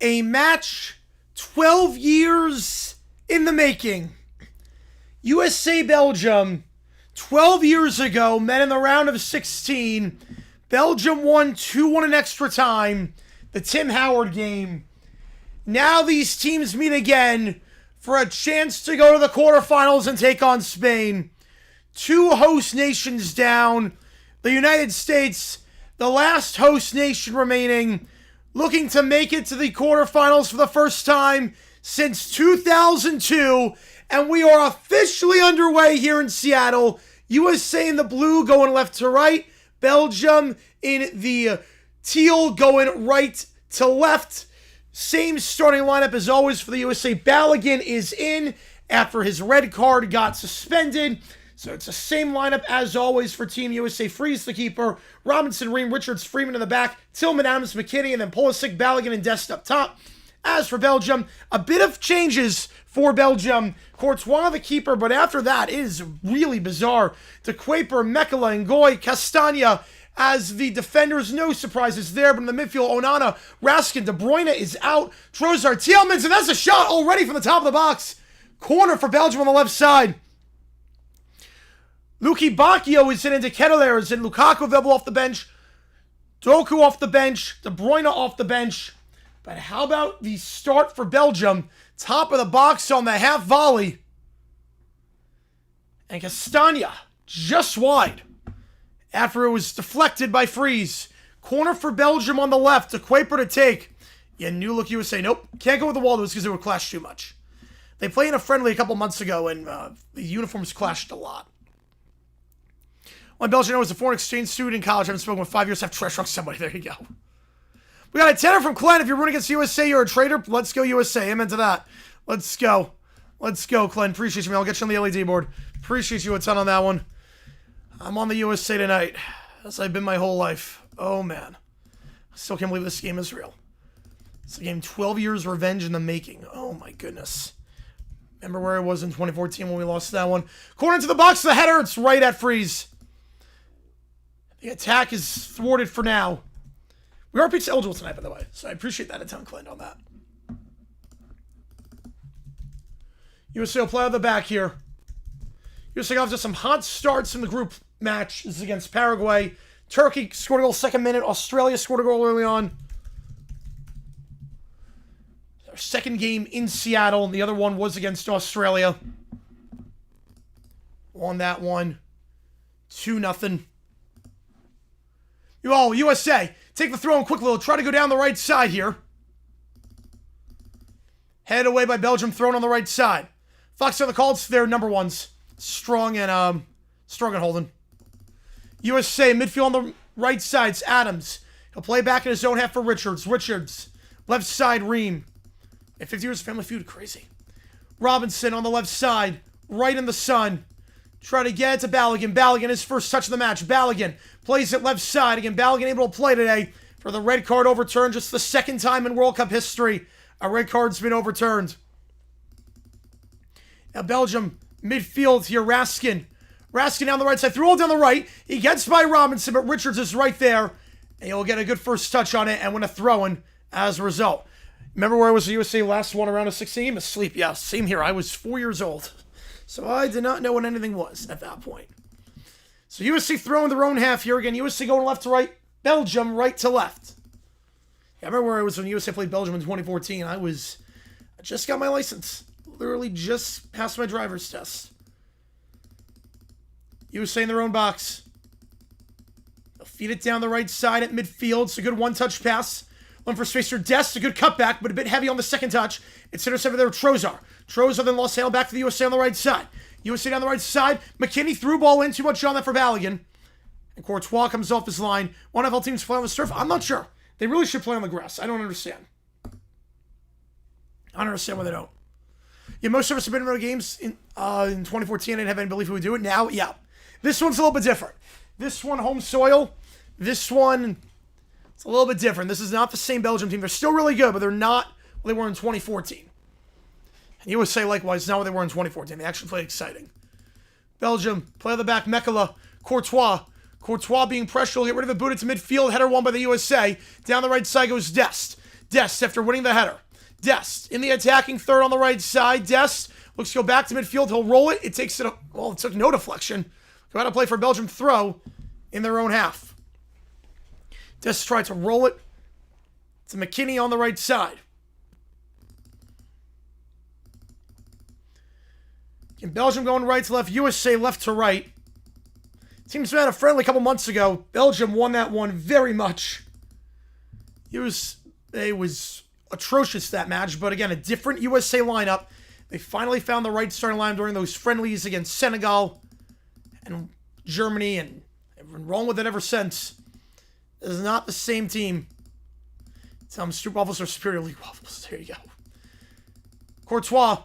A match 12 years in the making. USA-Belgium, 12 years ago, met in the round of 16. Belgium won 2-1 in extra time. The Tim Howard game. Now these teams meet again for a chance to go to the quarterfinals and take on Spain. Two host nations down. The United States, the last host nation remaining, looking to make it to the quarterfinals for the first time since 2002. And we are officially underway here in Seattle. USA in the blue going left to right. Belgium in the teal going right to left. Same starting lineup as always for the USA. Balogun is in after his red card got suspended. So it's the same lineup as always for Team USA. Freeze the keeper. Robinson, Ream, Richards, Freeman in the back. Tillman, Adams, McKinney, and then Pulisic, Balogun, and Dest up top. As for Belgium, a bit of changes for Belgium. Courtois the keeper, but after that, it is really bizarre. De Kuiper, Mekela, Ngoy, Castagna as the defenders. No surprises there, but in the midfield, Onana, Raskin, De Bruyne is out. Trossard, Tielemans, and that's a shot already from the top of the box. Corner for Belgium on the left side. Luki Bacchio is in, and De Ketelaere is in. Lukaku available off the bench. Doku off the bench. De Bruyne off the bench. But how about the start for Belgium? Top of the box on the half volley. And Castagna just wide after it was deflected by Freeze. Corner for Belgium on the left. De Kuiper to take. Yeah, new look USA. Nope. Can't go with the Waldos because it would clash too much. They played in a friendly a couple months ago and the uniforms clashed a lot. When Belgium was a foreign exchange student in college, I haven't spoken with 5 years, have trash talk somebody. There you go. We got a tenner from Glenn. If you're rooting against USA, you're a traitor. Let's go USA. Amen to that. Let's go. Let's go, Glenn. Appreciate you, man. I'll get you on the LED board. Appreciate you a ton on that one. I'm on the USA tonight, as I've been my whole life. Oh, man. I still can't believe this game is real. It's a game 12 years revenge in the making. Oh, my goodness. Remember where I was in 2014 when we lost that one? Corner into the box. The header. It's right at Freeze. The attack is thwarted for now. We are pizza eligible tonight, by the way, so I appreciate that a ton, Clint, on that. USA will play on the back here. USA got some hot starts in the group match. This is against Paraguay. Turkey scored a goal second minute. Australia scored a goal early on. Our second game in Seattle, and the other one was against Australia. Won that one. 2-0. USA, take the throw and quickly. They'll try to go down the right side here. Headed away by Belgium, thrown on the right side. Fox on the call. It's their number ones. Strong and holding. USA, midfield on the right side. It's Adams. He'll play back in his own half for Richards. Richards, left side, Ream. And 50 years of Family Feud, crazy. Robinson on the left side, right in the sun. Try to get it to Balogun. Balogun, his first touch of the match. Balogun plays it left side. Again, Balogun able to play today for the red card overturned. Just the second time in World Cup history a red card's been overturned. Now Belgium, midfield here. Raskin. Raskin down the right side. Threw all down the right. He gets by Robinson, but Richards is right there. And he'll get a good first touch on it and win a throw-in as a result. Remember where I was the USA last one around of 16? Asleep. Yeah, same here. I was 4 years old. So I did not know what anything was at that point. So USA throwing their own half here again. USA going left to right. Belgium right to left. Yeah, I remember where I was when USA played Belgium in 2014. I just got my license. Literally just passed my driver's test. USA in their own box. They'll feed it down the right side at midfield. It's a good one-touch pass. One for space for Dest. A good cutback, but a bit heavy on the second touch. It's intercepted there with Trossard. Trossard then lost handle back to the USA on the right side. USA down the right side. McKinney threw ball in. Too much on that for Balogun. And Courtois comes off his line. One NFL teams play on the turf? I'm not sure. They really should play on the grass. I don't understand. I don't understand why they don't. Yeah, most of us have been in games in 2014. I didn't have any belief we would do it. Now, yeah. This one's a little bit different. This one, home soil. This one, it's a little bit different. This is not the same Belgium team. They're still really good, but they're not what they were in 2014. And USA, likewise, not what they were in 2014. They actually played exciting. Belgium, play on the back, Mekela, Courtois. Courtois being pressured. He'll get rid of it, booted to midfield. Header won by the USA. Down the right side goes Dest. Dest after winning the header. Dest in the attacking third on the right side. Dest looks to go back to midfield. He'll roll it. It takes it. Well, it took no deflection. Go out to play for Belgium. Throw in their own half. Dest tried to roll it to McKinney on the right side. In Belgium going right to left. USA left to right. Teams had a friendly a couple months ago. Belgium won that one very much. It was atrocious, that match, but again, a different USA lineup. They finally found the right starting line during those friendlies against Senegal and Germany, and they've been wrong with it ever since. It is not the same team. Some Stroop Waffles are Superior League Waffles. There you go. Courtois.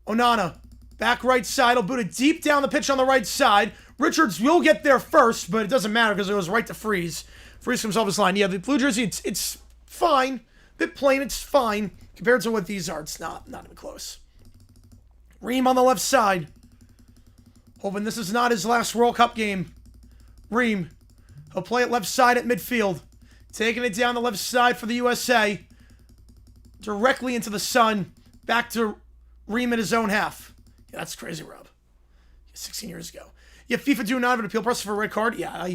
Onana. Back right side. He'll boot it deep down the pitch on the right side. Richards will get there first, but it doesn't matter because it goes right to Freeze. Freeze comes off his line. Yeah, the blue jersey, it's fine. Bit plain, it's fine. Compared to what these are, it's not even close. Ream on the left side. Hoping this is not his last World Cup game. Ream. He'll play it left side at midfield. Taking it down the left side for the USA. Directly into the sun. Back to Ream in his own half. Yeah, that's crazy, Rob. 16 years ago. Yeah, FIFA do not have an appeal process for a red card. Yeah,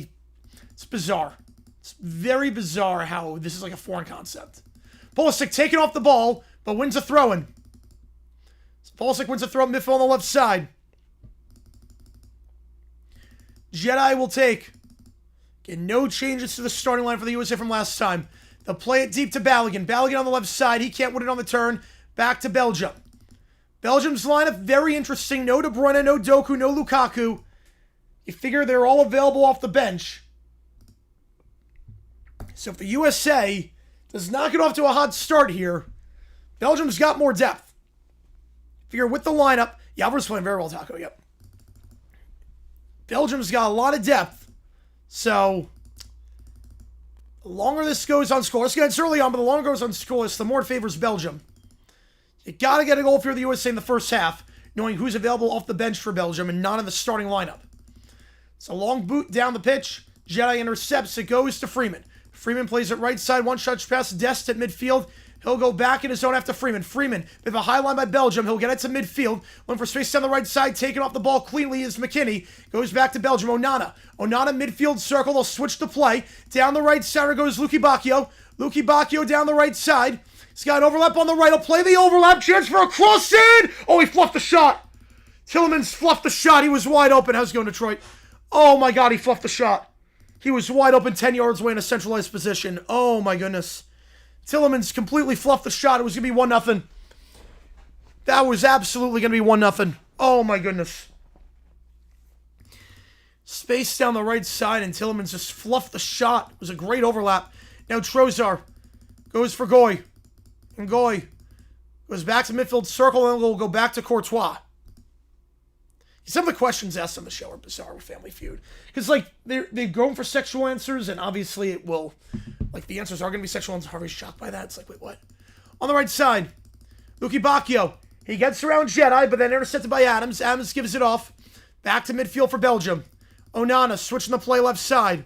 it's bizarre. It's very bizarre how this is like a foreign concept. Pulisic taking off the ball, but wins a throw-in. So Pulisic wins a throw in midfield on the left side. Jedi will take. Again, no changes to the starting line for the USA from last time. They'll play it deep to Balogun. Balogun on the left side. He can't win it on the turn. Back to Belgium. Belgium's lineup, very interesting. No De Bruyne, no Doku, no Lukaku. You figure they're all available off the bench. So if the USA does not get off to a hot start here, Belgium's got more depth. Figure with the lineup, yeah, Alvarez playing very well, Taco, yep. Belgium's got a lot of depth. So the longer this goes on scoreless, again, it's early on, but the longer it goes on scoreless, the more it favors Belgium. You got to get a goal if you're the USA in the first half, knowing who's available off the bench for Belgium and not in the starting lineup. It's a long boot down the pitch. Jedi intercepts. It goes to Freeman. Freeman plays it right side. One touch pass. Dest at midfield. He'll go back in his zone after Freeman. Freeman, with a high line by Belgium. He'll get it to midfield. One for space down the right side. Taking off the ball cleanly is McKinney. Goes back to Belgium. Onana. Onana midfield circle. They'll switch the play. Down the right side goes Luki Bacchio. Luki Bacchio down the right side. He's got an overlap on the right. He'll play the overlap. Chance for a cross in. Oh, he fluffed the shot. Tillemans fluffed the shot. He was wide open. How's it going, Detroit? Oh, my God. He fluffed the shot. He was wide open 10 yards away in a centralized position. Oh, my goodness. Tillemans completely fluffed the shot. It was going to be 1-0. That was absolutely going to be 1-0. Oh, my goodness. Space down the right side, and Tillemans just fluffed the shot. It was a great overlap. Now Trozar goes for Goy. And Goy goes back to midfield circle, and will go back to Courtois. Some of the questions asked on the show are bizarre with Family Feud. Because, like, they've gone for sexual answers, and obviously it will... Like, the answers are going to be sexual, and Harvey's shocked by that. It's like, wait, what? On the right side, Luki Bacchio. He gets around Jedi, but then intercepted by Adams. Adams gives it off. Back to midfield for Belgium. Onana switching the play left side.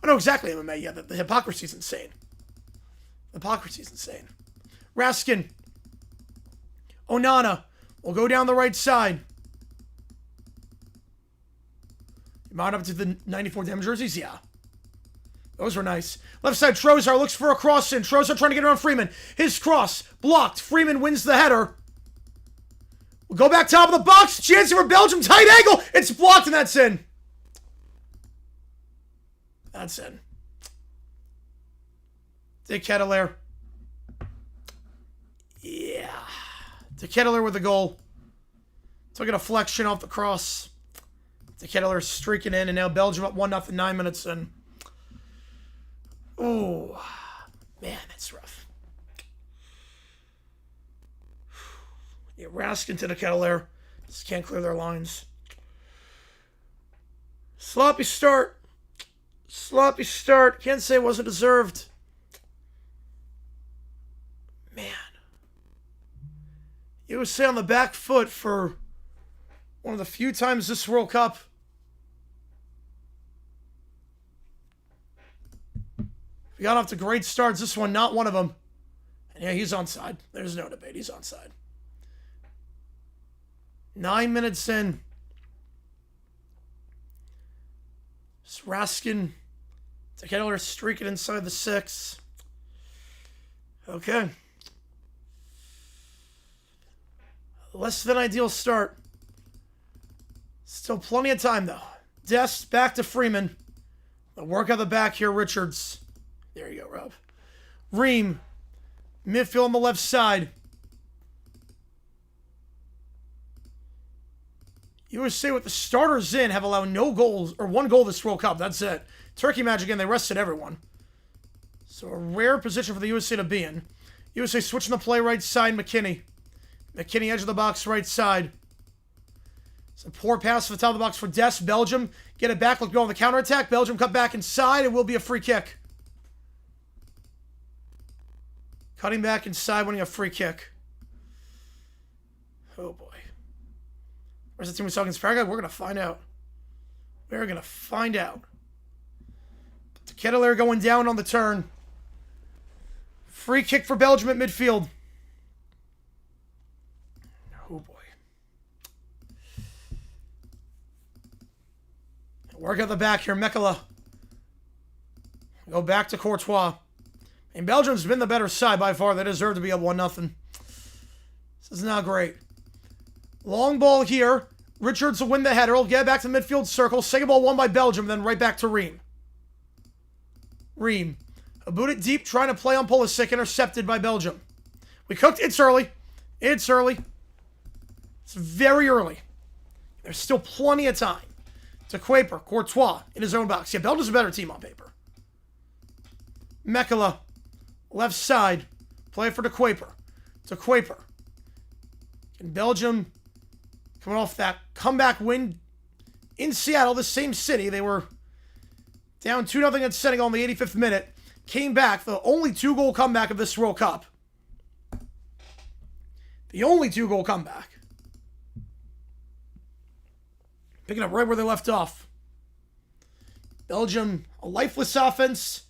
Oh, no, exactly, MMA. Yeah, the hypocrisy's insane. The hypocrisy's insane. Raskin. Onana will go down the right side. Mount up to the 94 damage jerseys? Yeah. Those were nice. Left side, Trozar looks for a cross in. Trozar trying to get around Freeman. His cross blocked. Freeman wins the header. We'll go back top of the box. Chance for Belgium. Tight angle. It's blocked and that's in. That's in. De Ketelaere. Yeah. De Ketelaere with the goal. Took a deflection off the cross. De Ketelaere streaking in, and now Belgium up 1-0, 9 minutes in. Oh, man, that's rough. Yeah, Raskin to the Ketelaere. Just can't clear their lines. Sloppy start. Sloppy start. Can't say it wasn't deserved. Man. USA on the back foot for one of the few times this World Cup. We got off to great starts. This one, not one of them. And yeah, he's onside. There's no debate. He's onside. 9 minutes in. Raskin. Kettler streaking inside the 6. Okay. Less than ideal start. Still plenty of time, though. Dest back to Freeman. The work on the back here, Richards. There you go, Rob. Ream. Midfield on the left side. USA with the starters in have allowed no goals, or 1 goal this World Cup. That's it. Turkey match again, they rested everyone. So a rare position for the USA to be in. USA switching the play right side, McKinney. McKinney edge of the box right side. It's a poor pass to the top of the box for Dest. Belgium get it back. Look, go on the counterattack. Belgium cut back inside. It will be a free kick. Cutting back inside, winning a free kick. Oh boy. Where's the team we saw against Paraguay? We're going to find out. We're going to find out. Kettler going down on the turn. Free kick for Belgium at midfield. Oh boy. Work at the back here, Mekala. Go back to Courtois. And Belgium's been the better side by far. They deserve to be up 1-0. This is not great. Long ball here. Richards will win the header. He'll get back to the midfield circle. Second ball won by Belgium, then right back to Ream. Ream. A boot it deep, trying to play on Pulisic, intercepted by Belgium. We cooked. It's early. It's early. It's very early. There's still plenty of time. To Kuiper. Courtois in his own box. Yeah, Belgium's a better team on paper. Mekala. Left side. Play for De Kuiper. To Kuiper. And Belgium coming off that comeback win in Seattle, the same city. They were down 2-0 at Senegal in the 85th minute. Came back, the only 2-goal comeback of this World Cup. The only 2-goal comeback. Picking up right where they left off. Belgium, a lifeless offense.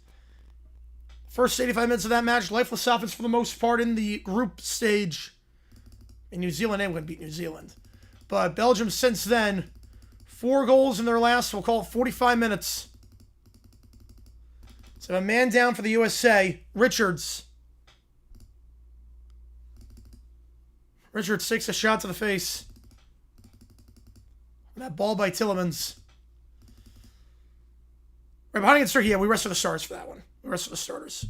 First 85 minutes of that match, lifeless offense for the most part in the group stage. And New Zealand, England beat New Zealand. But Belgium since then, 4 goals in their last, we'll call it 45 minutes. So a man down for the USA, Richards. Richards takes a shot to the face. That ball by Tillemans. Right behind against Turkey, yeah, we rested the stars for that one. We rested the starters.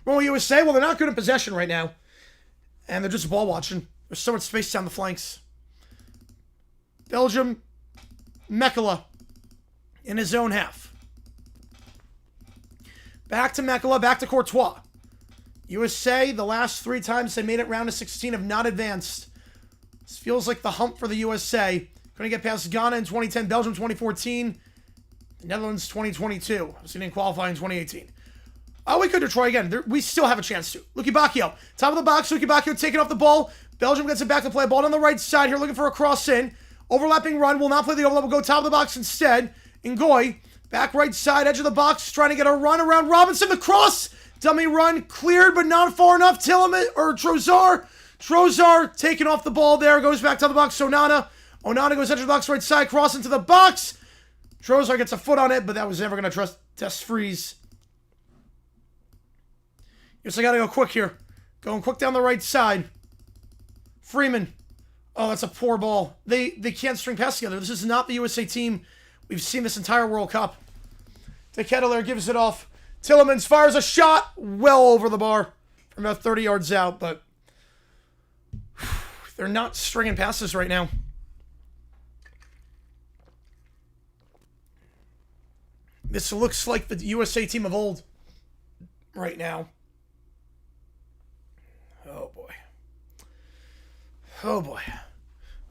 Well, USA, well, they're not good in possession right now. And they're just ball watching. There's so much space down the flanks. Belgium, Mekala in his own half. Back to Mekala, back to Courtois. USA, the last 3 times they made it round of 16 have not advanced. This feels like the hump for the USA. Couldn't get past Ghana in 2010, Belgium 2014, the Netherlands 2022. So they didn't qualify in 2018. Oh, we could try again. We still have a chance to. Luki Bacchio, top of the box. Luki Bacchio taking off the ball. Belgium gets it back to play. Ball on the right side here, looking for a cross in. Overlapping run. Will not play the overlap. Will go top of the box instead. Ngoy, back right side, edge of the box, trying to get a run around Robinson. The cross, dummy run, cleared, but not far enough. Tillman, or Trozar taking off the ball there. Goes back to the box. Onana goes edge of the box right side, cross into the box. Trozar gets a foot on it, but that was never going to test freeze. Guess I got to go quick here. Going quick down the right side. Freeman. Oh, that's a poor ball. They can't string past together. This is not the USA team we've seen this entire World Cup. De Kettler gives it off. Tillemans fires a shot well over the bar from about 30 yards out, but they're not stringing passes right now. This looks like the USA team of old right now. Oh, boy. Oh, boy.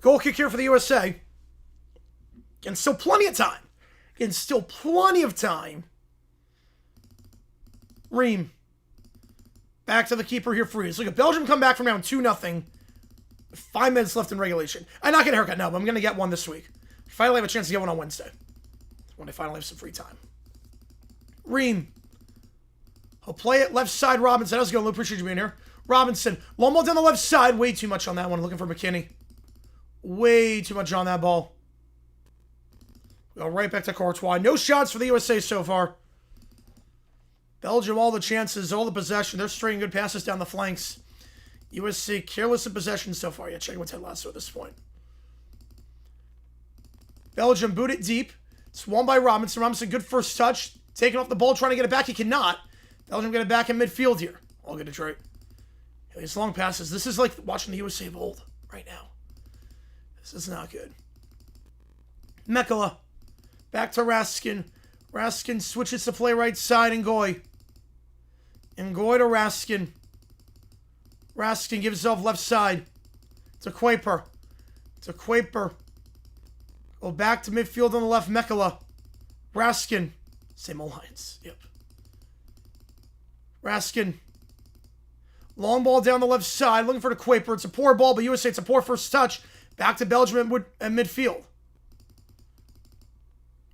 Goal kick here for the USA. And still plenty of time. And still plenty of time. Ream. Back to the keeper here, Freeze. Look at Belgium come back from down 2-0. 5 minutes left in regulation. I'm not getting a haircut, no, but I'm going to get one this week. Finally have a chance to get one on Wednesday. When I finally have some free time. Ream. He'll play it left side, Robinson. How's it going, Lou? Appreciate you being here. Robinson, long ball down the left side. Way too much on that one. Looking for McKinney. Way too much on that ball. Go right back to Courtois. No shots for the USA so far. Belgium, all the chances, all the possession. They're straight good passes down the flanks. USA careless in possession so far. Yeah, check what's head last at this point. Belgium boot it deep. It's won by Robinson. Robinson, good first touch. Taking off the ball, trying to get it back. He cannot. Belgium get it back in midfield here. All good, Detroit. These long passes. This is like watching the USA of old right now. This is not good. Mekala. Back to Raskin. Raskin switches to play right side. Ngoy. Ngoy to Raskin. Raskin gives it off left side. To Kuiper. To Kuiper. Go back to midfield on the left. Mekala. Raskin. Same alliance. Yep. Raskin. Long ball down the left side. Looking for the Kuiper. It's a poor ball, but USA, it's a poor first touch. Back to Belgium at midfield.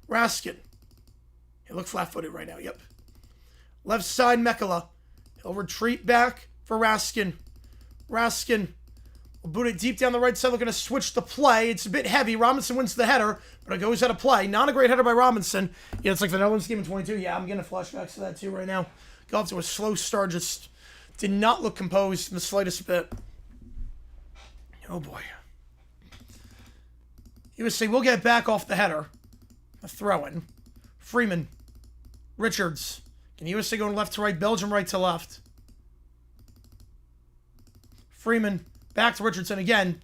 Raskin. He looks flat-footed right now. Yep. Left side, Mekala. He'll retreat back for Raskin. Raskin will boot it deep down the right side. Looking to switch the play. It's a bit heavy. Robinson wins the header, but it goes out of play. Not a great header by Robinson. Yeah, it's like the Netherlands game in 22. Yeah, I'm getting flashbacks to that too right now. Got off to a slow start. Just did not look composed in the slightest bit. Oh, boy. USA will get back off the header. A throw-in. Freeman. Richards. Can USA going left to right? Belgium right to left. Freeman. Back to Richardson again.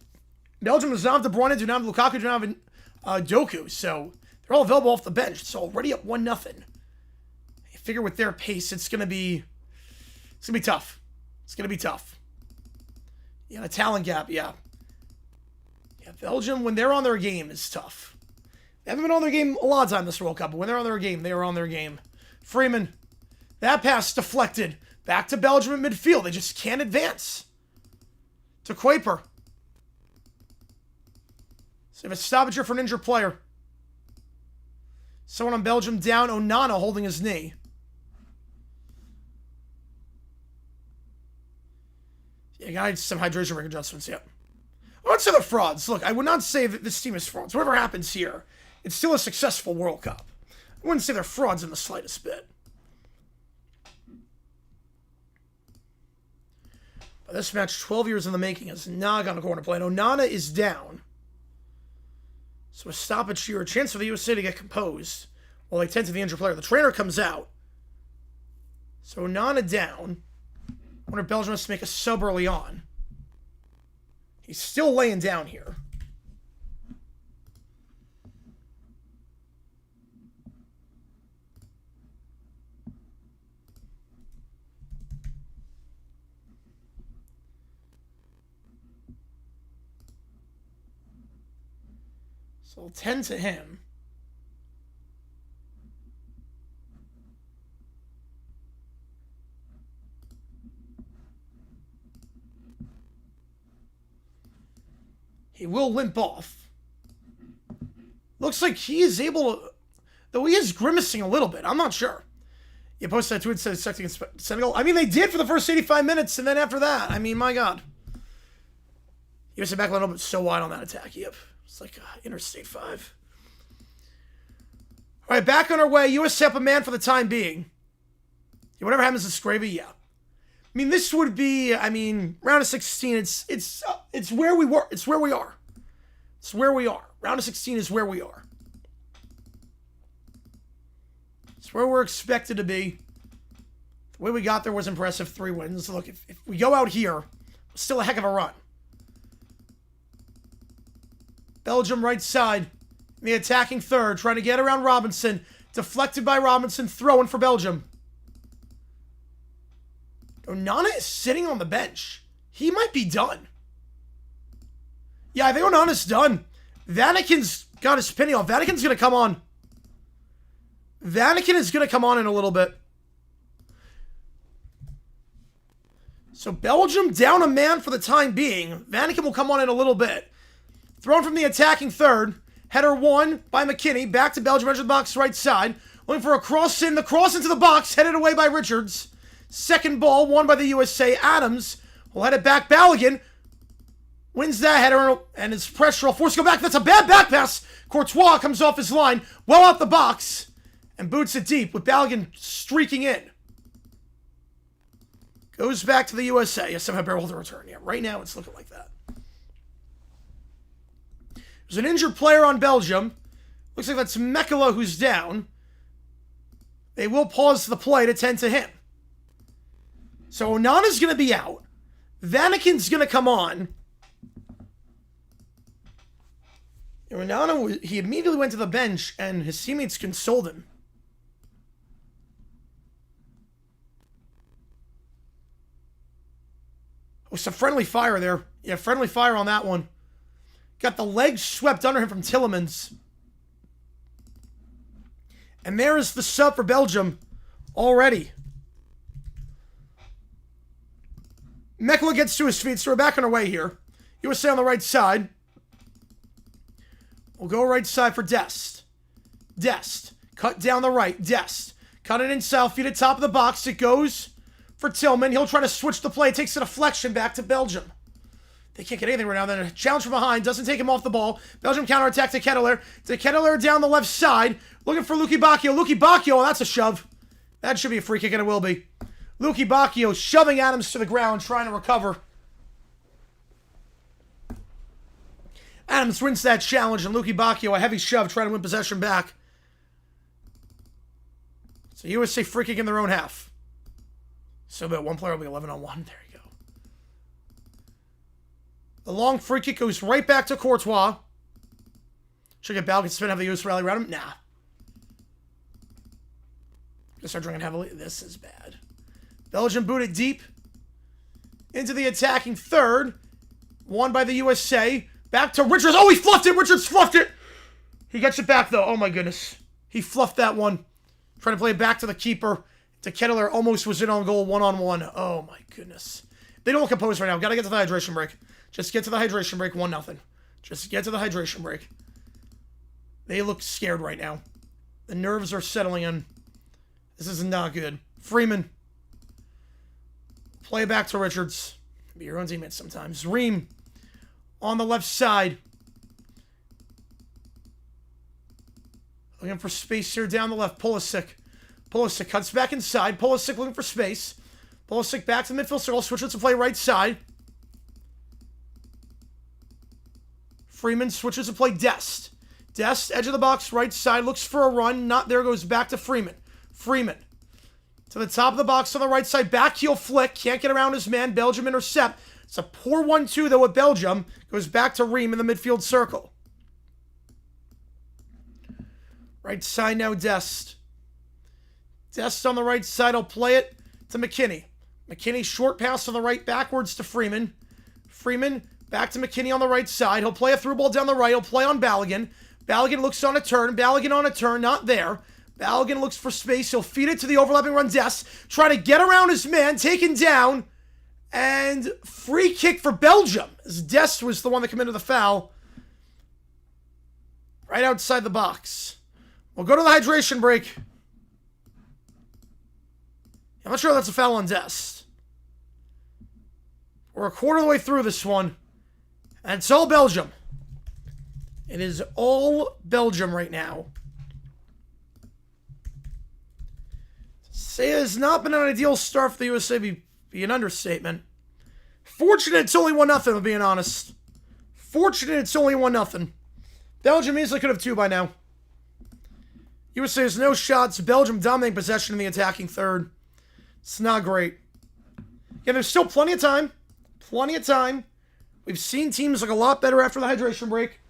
Belgium does not have De Bruyne, do not have Lukaku, do not have Doku. So they're all available off the bench. It's already up 1-0. I figure with their pace, it's gonna be tough. It's gonna be tough. Yeah, the talent gap, yeah. Yeah, Belgium, when they're on their game, is tough. They haven't been on their game a lot of time this World Cup, but when they're on their game, they are on their game. Freeman. That pass deflected. Back to Belgium in midfield. They just can't advance. To Kuiper. So if a stoppage here for an injured player. Someone on Belgium down. Onana holding his knee. Yeah, got some hydration ring adjustments, yeah. I would say they're frauds. Look, I would not say that this team is frauds. Whatever happens here, it's still a successful World Cup. I wouldn't say they're frauds in the slightest bit. But this match, 12 years in the making, has not gone to corner play. And Onana is down. So a stoppage here, a chance for the USA to get composed while they tend to the injured player. The trainer comes out. So Onana down. I wonder if Belgium has to make a sub early on. He's still laying down here. So we'll tend to him. He will limp off. Looks like he is able to... Though he is grimacing a little bit. I'm not sure. You posted that tweet said against Senegal. I mean, they did for the first 85 minutes, and then after that, I mean, my God. USA back a little bit so wide on that attack. Yep. It's like Interstate 5. All right, back on our way. USA up a man for the time being. Yeah, whatever happens to Scraby, yeah. I mean, this would be, I mean, round of 16, it's where we were. It's where we are. It's where we are. Round of 16 is where we are. It's where we're expected to be. The way we got there was impressive. 3 wins. Look, if we go out here, it's still a heck of a run. Belgium right side. The attacking third, trying to get around Robinson. Deflected by Robinson, throwing for Belgium. Onana is sitting on the bench. He might be done. Yeah, I think Onana's done. Vatican's got his spinning off. Vatican's going to come on. Vatican is going to come on in a little bit. So Belgium down a man for the time being. Vatican will come on in a little bit. Thrown from the attacking third. Header won by McKinney. Back to Belgium, edge of the box right side. Looking for a cross in. The cross into the box. Headed away by Richards. Second ball, won by the USA. Adams will head it back. Balogun wins that header, and his pressure will force to go back. That's a bad back pass. Courtois comes off his line, well out the box, and boots it deep with Balogun streaking in. Goes back to the USA. Yes, somehow barrel the return. Yeah, right now it's looking like that. There's an injured player on Belgium. Looks like that's Mekala who's down. They will pause the play to tend to him. So Onana's going to be out. Vanaken's going to come on. And Onana, he immediately went to the bench, and his teammates consoled him. Oh, some friendly fire there. Yeah, friendly fire on that one. Got the legs swept under him from Tillemans. And there is the sub for Belgium already. Mekala gets to his feet, so we're back on our way here. USA on the right side. We'll go right side for Dest. Dest. Cut down the right. Dest. Cut it inside. Feed it top of the box. It goes for Tillman. He'll try to switch the play. Takes a deflection back to Belgium. They can't get anything right now. Then a challenge from behind. Doesn't take him off the ball. Belgium counterattack to Ketteler. To Ketteler down the left side. Looking for Luki Bacchio. Luki Bacchio. Oh, that's a shove. That should be a free kick, and it will be. Luki Bacchio shoving Adams to the ground, trying to recover. Adams wins that challenge, and Luki Bacchio, a heavy shove, trying to win possession back. So USA free kick in their own half. So that one player will be 11-on-1. There you go. The long free kick goes right back to Courtois. Should get Balogun spin, have the US rally around him? Nah. Gonna start drinking heavily. This is bad. Belgium booted deep into the attacking third. Won by the USA. Back to Richards. Oh, he fluffed it. Richards fluffed it. He gets it back, though. Oh, my goodness. He fluffed that one. Trying to play it back to the keeper. To Ketteler. Almost was in on goal. 1-on-1. Oh, my goodness. They don't look composed right now. Got to get to the hydration break. Just get to the hydration break. 1-0. Just get to the hydration break. They look scared right now. The nerves are settling in. This is not good. Freeman. Play back to Richards. Be your own teammates sometimes. Ream on the left side. Looking for space here down the left. Pulisic. Pulisic cuts back inside. Pulisic looking for space. Pulisic back to the midfield circle. Switches to play right side. Freeman switches to play Dest. Dest, edge of the box, right side. Looks for a run. Not there. Goes back to Freeman. Freeman. To the top of the box on the right side. Back heel flick. Can't get around his man. Belgium intercept. It's a poor 1-2, though, with Belgium. Goes back to Ream in the midfield circle. Right side now, Dest. Dest on the right side. He'll play it to McKinney. McKinney, short pass on the right, backwards to Freeman. Freeman, back to McKinney on the right side. He'll play a through ball down the right. He'll play on Balogun. Balogun looks on a turn. Balogun on a turn. Not there. Balogun looks for space. He'll feed it to the overlapping run. Dest. Try to get around his man. Taken down. And free kick for Belgium, as Dest was the one that committed the foul. Right outside the box. We'll go to the hydration break. I'm not sure that's a foul on Dest. We're a quarter of the way through this one. And it's all Belgium. It is all Belgium right now. Say it has not been an ideal start for the USA be an understatement. Fortunate it's only 1-0, I'm being honest. Fortunate it's only 1-0. Belgium easily could have 2 by now. USA has no shots. Belgium dominating possession in the attacking third. It's not great. Yeah, there's still plenty of time. Plenty of time. We've seen teams look a lot better after the hydration break.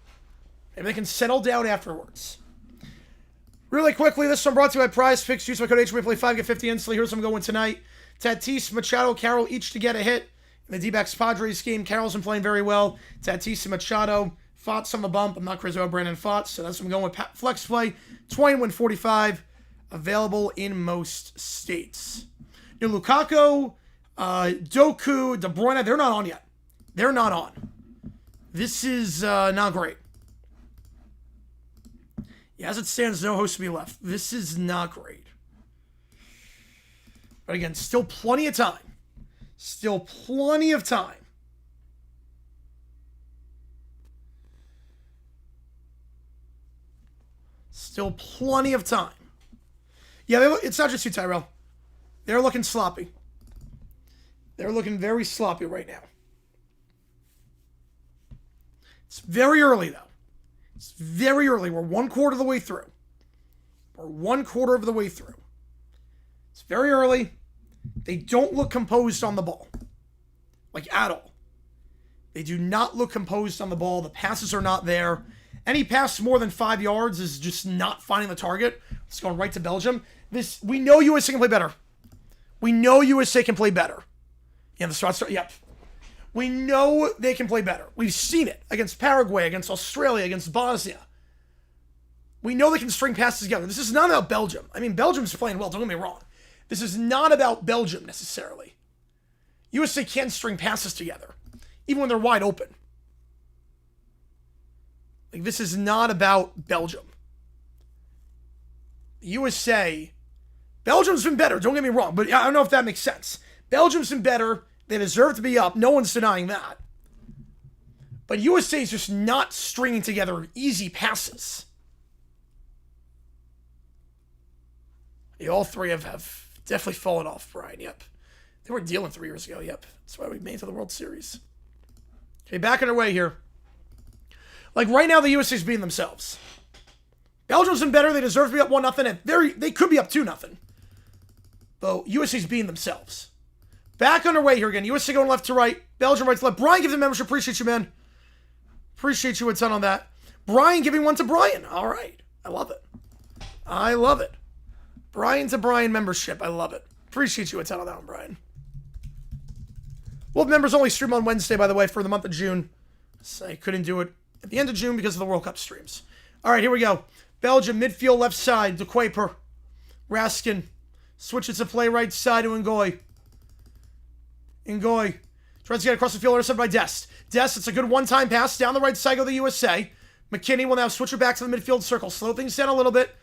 Maybe they can settle down afterwards. Really quickly, this one brought to you by Prize Picks. Use my code HWay, play 5, get 50 instantly. Here's what I'm going tonight. Tatis, Machado, Carroll each to get a hit. In the D-backs Padres game, Carroll's been playing very well. Tatis and Machado. Fott's on the bump. I'm not crazy about Brandon Fott, so that's what I'm going with. Flex play, 20-145. Available in most states. You know, Lukaku, Doku, De Bruyne, they're not on yet. They're not on. This is not great. Yeah, as it stands, no host to be left. This is not great. But again, still plenty of time. Still plenty of time. Still plenty of time. Yeah, it's not just you, Tyrell. They're looking sloppy. They're looking very sloppy right now. It's very early, though. It's very early. We're 1/4 of the way through. We're 1/4 of the way through. It's very early. They don't look composed on the ball. Like, at all. They do not look composed on the ball. The passes are not there. Any pass more than 5 yards is just not finding the target. It's going right to Belgium. We know USA can play better. We know USA can play better. Yeah, the start. Yep. We know they can play better. We've seen it against Paraguay, against Australia, against Bosnia. We know they can string passes together. This is not about Belgium. I mean, Belgium's playing well, don't get me wrong. This is not about Belgium necessarily. USA can string passes together, even when they're wide open. Like, this is not about Belgium. USA, Belgium's been better, don't get me wrong, but I don't know if that makes sense. Belgium's been better. They deserve to be up. No one's denying that. But USA is just not stringing together easy passes. Yeah, all three have definitely fallen off, Brian. Yep. They were dealing 3 years ago. Yep. That's why we made it to the World Series. Okay, back on our way here. Like, right now, the USA's beating themselves. Belgium's been better. They deserve to be up 1-0. And they could be up 2-0. But USA's beating themselves. Back on our way here again. USA going left to right. Belgium right to left. Brian, give the membership. Appreciate you, man. Appreciate you a ton on that. Brian giving one to Brian. All right. I love it. I love it. Brian to Brian membership. I love it. Appreciate you a ton on that one, Brian. We'll have members only stream on Wednesday, by the way, for the month of June. So I couldn't do it at the end of June because of the World Cup streams. All right, here we go. Belgium, midfield left side. De Kuiper. Raskin. Switches to play right side to Ngoy. Ngoy tries to get across the field, intercepted by Dest. Dest, it's a good one-time pass down the right side of the USA. McKinney will now switch it back to the midfield circle. Slow things down a little bit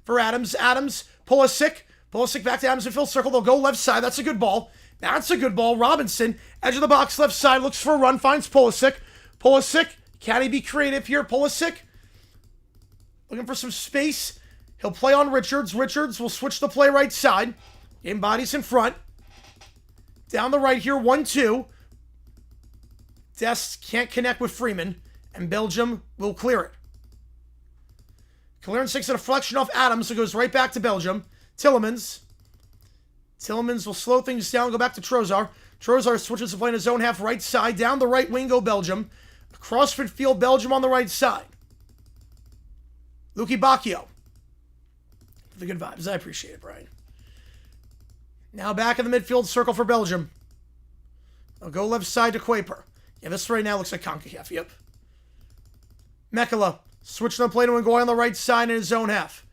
for Adams. Adams, Pulisic. Pulisic back to Adams midfield circle. They'll go left side. That's a good ball. That's a good ball. Robinson, edge of the box, left side, looks for a run, finds Pulisic. Pulisic, can he be creative here? Pulisic, looking for some space. He'll play on Richards. Richards will switch the play right side. Game bodies in front. Down the right here, 1-2. Dest can't connect with Freeman, and Belgium will clear it. Clearance takes a deflection off Adams, so it goes right back to Belgium. Tillemans. Tillemans will slow things down, go back to Trozar. Trozar switches to play in his own half, right side. Down the right wing go Belgium. Across midfield, Belgium on the right side. Luki Bacchio. The good vibes. I appreciate it, Brian. Now back in the midfield circle for Belgium. They'll go left side to Kuiper. Yeah, this right now looks like CONCACAF. Yep. Mekala. Switching the play to Ngoy on the right side in his own half.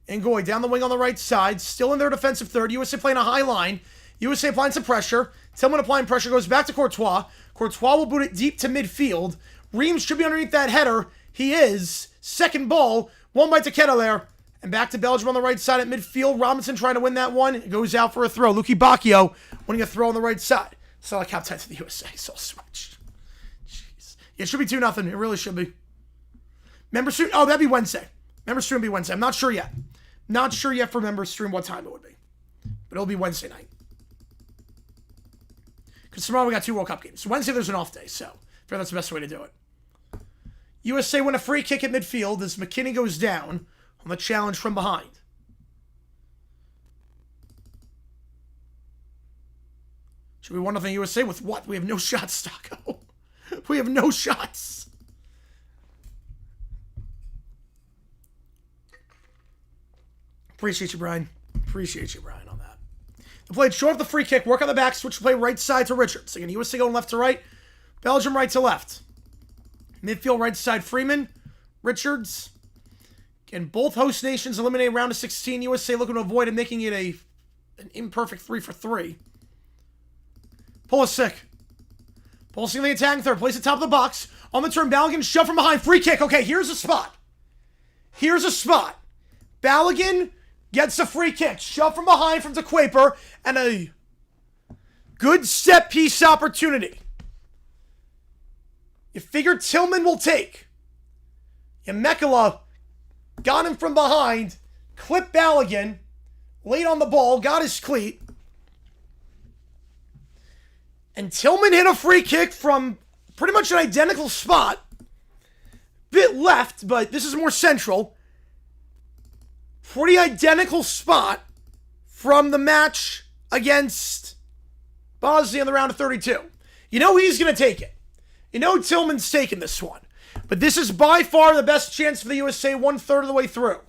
Ngoy down the wing on the right side. Still in their defensive third. USA playing a high line. USA applying some pressure. Tillman applying pressure. Goes back to Courtois. Courtois will boot it deep to midfield. Reams should be underneath that header. He is. Second ball. One by Kettler. And back to Belgium on the right side at midfield. Robinson trying to win that one. It goes out for a throw. Luki Bacchio winning a throw on the right side. So like half time to the USA. So switched. Jeez. Yeah, it should be 2-0. It really should be. Member stream. Oh, that'd be Wednesday. Member stream will be Wednesday. I'm not sure yet. Not sure yet for member stream what time it would be. But it'll be Wednesday night. Because tomorrow we got 2 World Cup games. Wednesday there's an off day. So I feel that's the best way to do it. USA win a free kick at midfield as McKinney goes down on the challenge from behind. Should we 1-0 USA with what? We have no shots, Taco. We have no shots. Appreciate you, Brian. Appreciate you, Brian, on that. They played short of the free kick. Work on the back. Switch to play right side to Richards. Again, USA going left to right. Belgium right to left. Midfield right side Freeman. Richards. Again, both host nations eliminated round of 16. USA looking to avoid and making it an imperfect 3-for-3. Pulisic. Pulisic in the attacking third. Place at top of the box. On the turn, Balogun shove from behind. Free kick. Okay, here's a spot. Here's a spot. Balogun gets a free kick. Shove from behind from De Kuiper, and a good set piece opportunity. You figure Tillman will take. Yamekala got him from behind, clipped Balogun, laid on the ball, got his cleat. And Tillman hit a free kick from pretty much an identical spot. Bit left, but this is more central. Pretty identical spot from the match against Bosnia in the round of 32. You know he's going to take it. You know Tillman's taking this one. But this is by far the best chance for the USA 1/3 of the way through.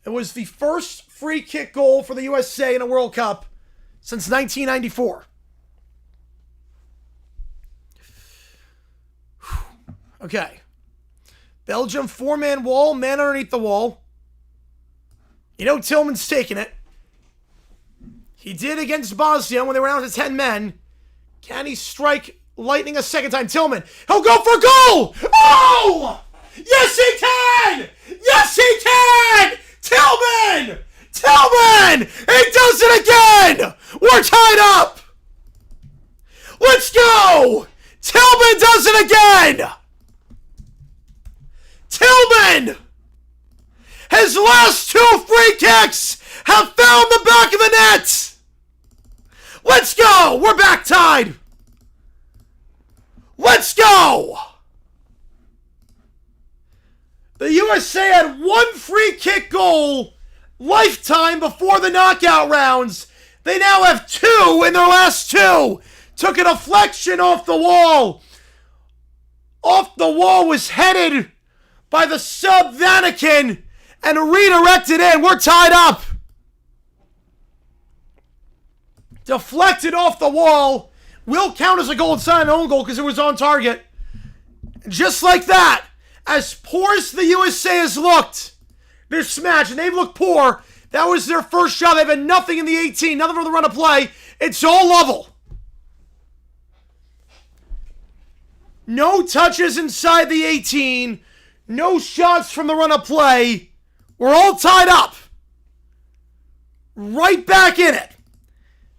It was the first free kick goal for the USA in a World Cup since 1994. Okay. Belgium 4-man wall, man underneath the wall. You know Tillman's taking it. He did against Bosnia when they were down to 10 men. Can he strike lightning a second time? Tillman, he'll go for goal! Oh! Yes, he can! Yes, he can! Tillman! Tillman! He does it again! We're tied up! Let's go! Tillman does it again! Tillman! His last 2 free kicks have found the back of the net! Let's go! We're back tied! Let's go! The USA had 1 free kick goal lifetime before the knockout rounds. They now have 2 in their last 2. Took a deflection off the wall. Off the wall was headed by the sub Vanaken and redirected in. We're tied up. Deflected off the wall. Will count as a goal. It's not an own goal because it was on target. Just like that, as poor as the USA has looked this match, and they've looked poor, that was their first shot. They've had nothing in the 18, nothing for the run of play. It's all level. No touches inside the 18. No shots from the run of play. We're all tied up. Right back in it.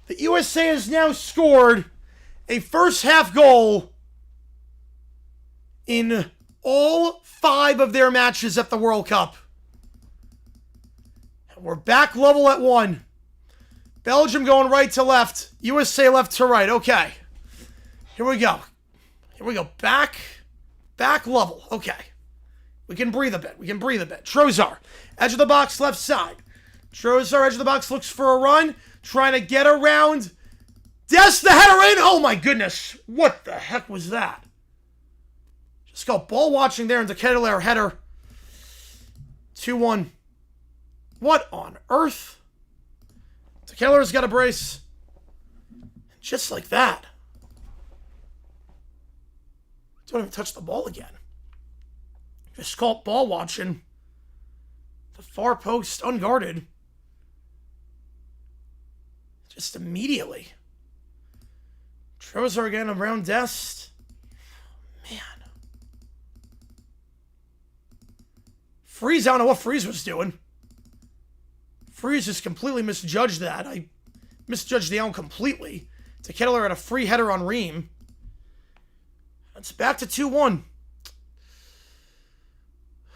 The USA has now scored a first half goal in all 5 of their matches at the World Cup. We're back level at 1. Belgium going right to left. USA left to right. Okay. Here we go. Here we go. Back level. Okay. We can breathe a bit. Trozar, edge of the box, left side. Trozar, edge of the box, looks for a run. Trying to get around. Des, the header in. Oh my goodness. What the heck was that? Just got ball watching there, and the Kettler header. 2-1. What on earth? The Kettler's got a brace. Just like that. Don't even touch the ball again. Just caught ball watching. The far post unguarded. Just immediately. Trozar again around Dest. Man. Freeze, I don't know what Freeze was doing. Freeze just completely misjudged that. I misjudged the own completely. To Kettler had a free header on Ream. It's back to 2-1.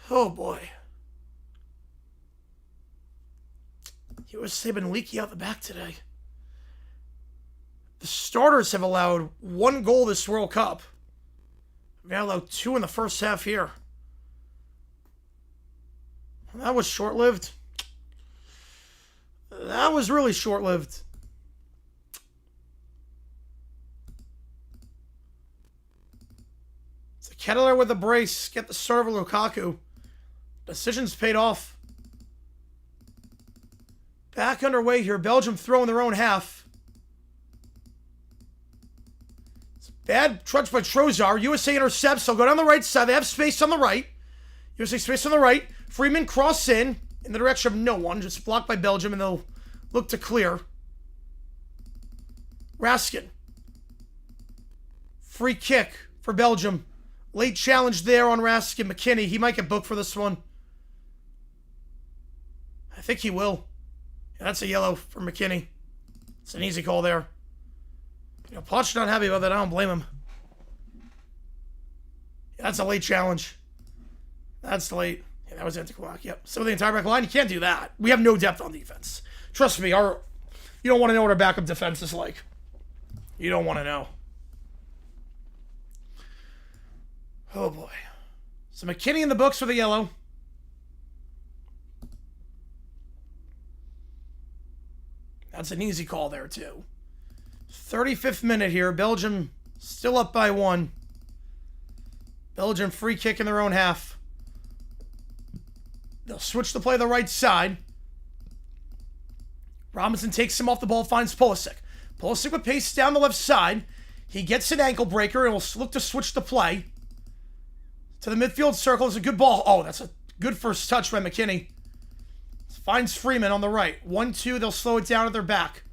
Oh boy. USA been leaky out the back today. The starters have allowed 1 goal this World Cup. They allowed 2 in the first half here. That was short-lived. That was really short-lived. It's a Kettler with a brace. Get the start over Lukaku. Decision's paid off. Back underway here. Belgium throwing their own half. It's bad trudge by Trozar. USA intercepts. They'll go down the right side. They have space on the right. USA space on the right. Freeman cross in the direction of no one. Just blocked by Belgium, and they'll look to clear. Raskin. Free kick for Belgium. Late challenge there on Raskin. McKinney, he might get booked for this one. I think he will. Yeah, that's a yellow for McKinney. It's an easy call there. You know, Potch not happy about that. I don't blame him. Yeah, that's a late challenge. That's late. Yeah, that was anti-clock. Yep. So the entire back line, you can't do that. We have no depth on defense. Trust me, you don't want to know what our backup defense is like. You don't want to know. Oh, boy. So McKinney in the books for the yellow. That's an easy call there, too. 35th minute here. Belgium still up by 1. Belgium free kick in their own half. They'll switch to play the right side. Robinson takes him off the ball, finds Pulisic. Pulisic with pace down the left side. He gets an ankle breaker and will look to switch the play. To the midfield circle is a good ball. Oh, that's a good first touch by McKinney. Finds Freeman on the right. 1-2, they'll slow it down at their back.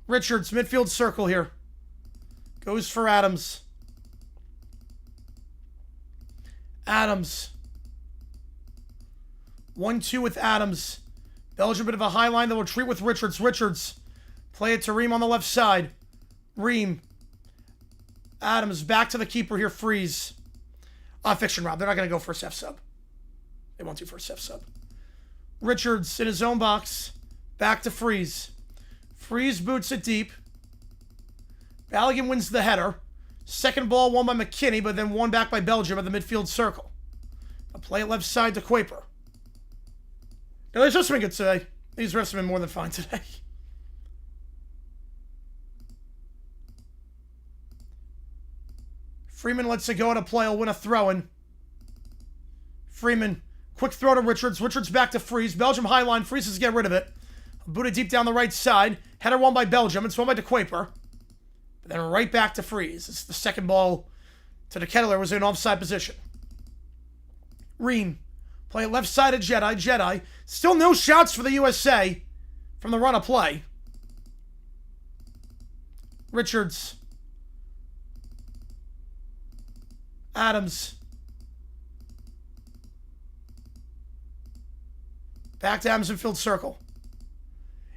Richards, midfield circle here. Goes for Adams. Adams. 1-2 with Adams. Belgium, bit of a high line. They'll retreat with Richards. Richards. Play it to Ream on the left side. Ream. Adams back to the keeper here. Freeze. Fiction, Rob. They're not going to go first F sub. They want to first F sub. Richards in his own box. Back to Freeze. Freeze boots it deep. Balogun wins the header. Second ball won by McKinney, but then won back by Belgium at the midfield circle. A play it left side to Kuiper. Now, there's just been good today. These refs have been more than fine today. Freeman lets it go on a play. He'll win a throw-in. Freeman, quick throw to Richards. Richards back to Freeze. Belgium high line. Freeze to get rid of it. Buddha deep down the right side. Header won by Belgium. It's won by De Kuiper. But then right back to Freeze. It's the second ball to De Ketelaere. Was in offside position. Ream. Play it left side of Jedi. Jedi. Still no shots for the USA from the run of play. Richards. Adams. Back to Adams midfield circle.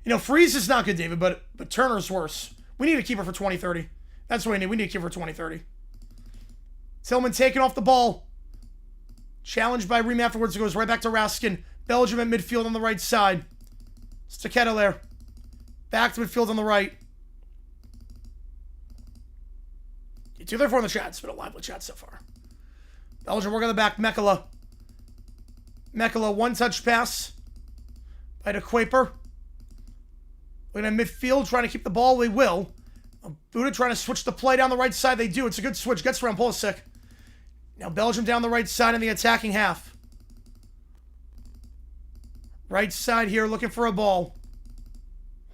You know, Freeze is not good, David, but Turner's worse. We need a keeper for 2030. That's what we need. We need a keeper for 2030. Tillman taking off the ball. Challenged by Ream afterwards. It goes right back to Raskin. Belgium at midfield on the right side. It's to Ketelaere. Back to midfield on the right. 2-4 in the chat. It's been a lively chat so far. Belgium work on the back. Mekala. Mekala, one-touch pass by De Kuiper. Looking at midfield, trying to keep the ball. They will. Buddha trying to switch the play down the right side. They do. It's a good switch. Gets around Pulisic. Now Belgium down the right side in the attacking half. Right side here looking for a ball.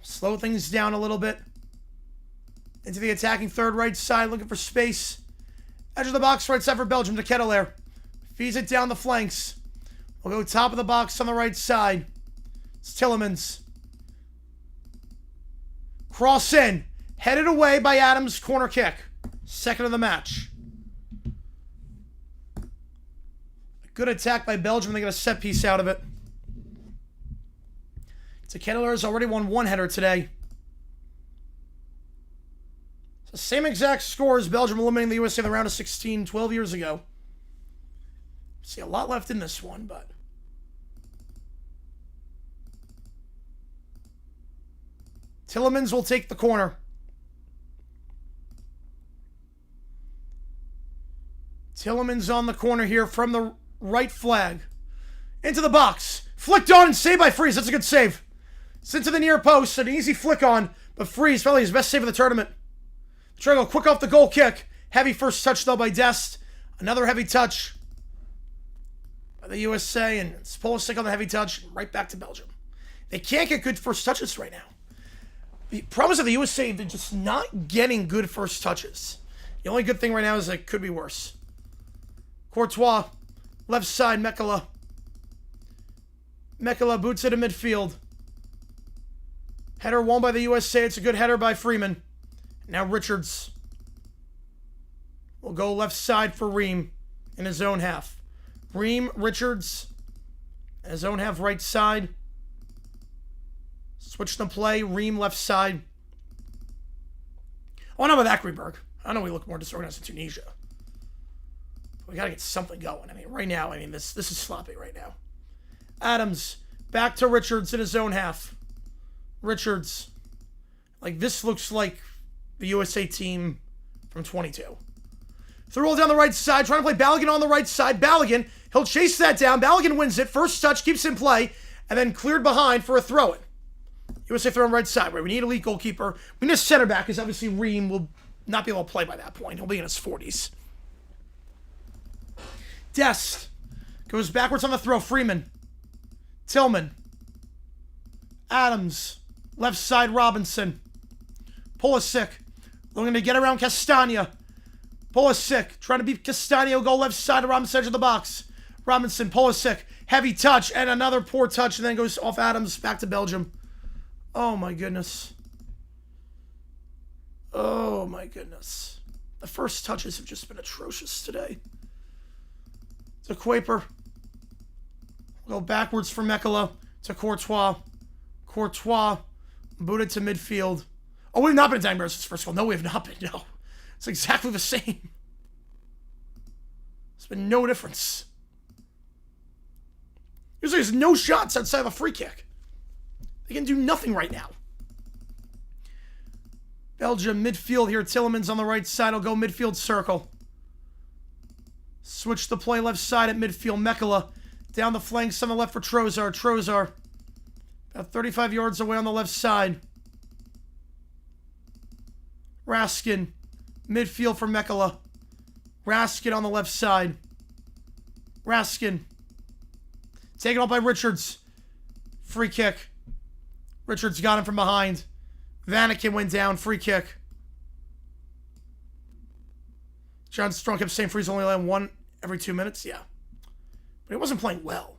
Slow things down a little bit. Into the attacking third right side looking for space. Edge of the box right side for Belgium to Ketelaere. Feeds it down the flanks. We'll go top of the box on the right side. It's Tillemans. Cross in. Headed away by Adams. Corner kick. Second of the match. Good attack by Belgium. They get a set piece out of it. So Ketelaere's already won one header today. So same exact score as Belgium eliminating the USA in the round of 16 12 years ago. See a lot left in this one, but Tillemans will take the corner. Tillemans on the corner here from the right flag. Into the box. Flicked on and saved by Freeze. That's a good save. It's into the near post. An easy flick on, but Freeze probably his best save of the tournament. Try to go quick off the goal kick. Heavy first touch though by Dest. Another heavy touch by the USA, and it's Pulisic on the heavy touch. Right back to Belgium. They can't get good first touches right now. The problems of the USA, they're just not getting good first touches. The only good thing right now is it could be worse. Courtois, left side, Mekala. Mekala boots it in midfield. Header won by the USA. It's a good header by Freeman. Now Richards will go left side for Ream in his own half. Ream, Richards, His own half right side. Switch the play. Ream left side. Oh, not with Akriberg. I know we look more disorganized in Tunisia. We got to get something going. I mean, right now, this is sloppy right now. Adams. Back to Richards in his own half. Richards. Like, this looks like the USA team from 22. Through roll down the right side, trying to play Balogun on the right side. Balogun, he'll chase that down. Balogun wins it. First touch, keeps in play, and then cleared behind for a throw-in. USA throwing right side, where we need a elite goalkeeper. We need a center back, because obviously Ream will not be able to play by that point. He'll be in his 40s. Dest goes backwards on the throw. Freeman. Tillman. Adams. Left side, Robinson. Pulisic. Looking to get around Castagna. Pulisic. Trying to beat Castagna. Go left side to Robinson, edge of the box. Robinson. Pulisic. Heavy touch. And another poor touch. And then goes off Adams. Back to Belgium. Oh, my goodness. Oh, my goodness. The first touches have just been atrocious today. To Kuiper. Go backwards for Mekala. To Courtois. Courtois. Booted to midfield. Oh, we've not been attacking versus first goal. No, we have not been. No. It's exactly the same. There's been no difference. Usually there's no shots outside of a free kick. They can do nothing right now. Belgium midfield here. Tillemans on the right side. Will go midfield circle. Switch the play left side at midfield. Mekala down the flanks on the left for Trozar. Trozar about 35 yards away on the left side. Raskin midfield for Mekala. Raskin on the left side. Raskin taken off by Richards. Free kick. Richards got him from behind. Vanaken went down. Free kick. John Strong kept saying Freeze only allowed one every 2 minutes. Yeah. But he wasn't playing well.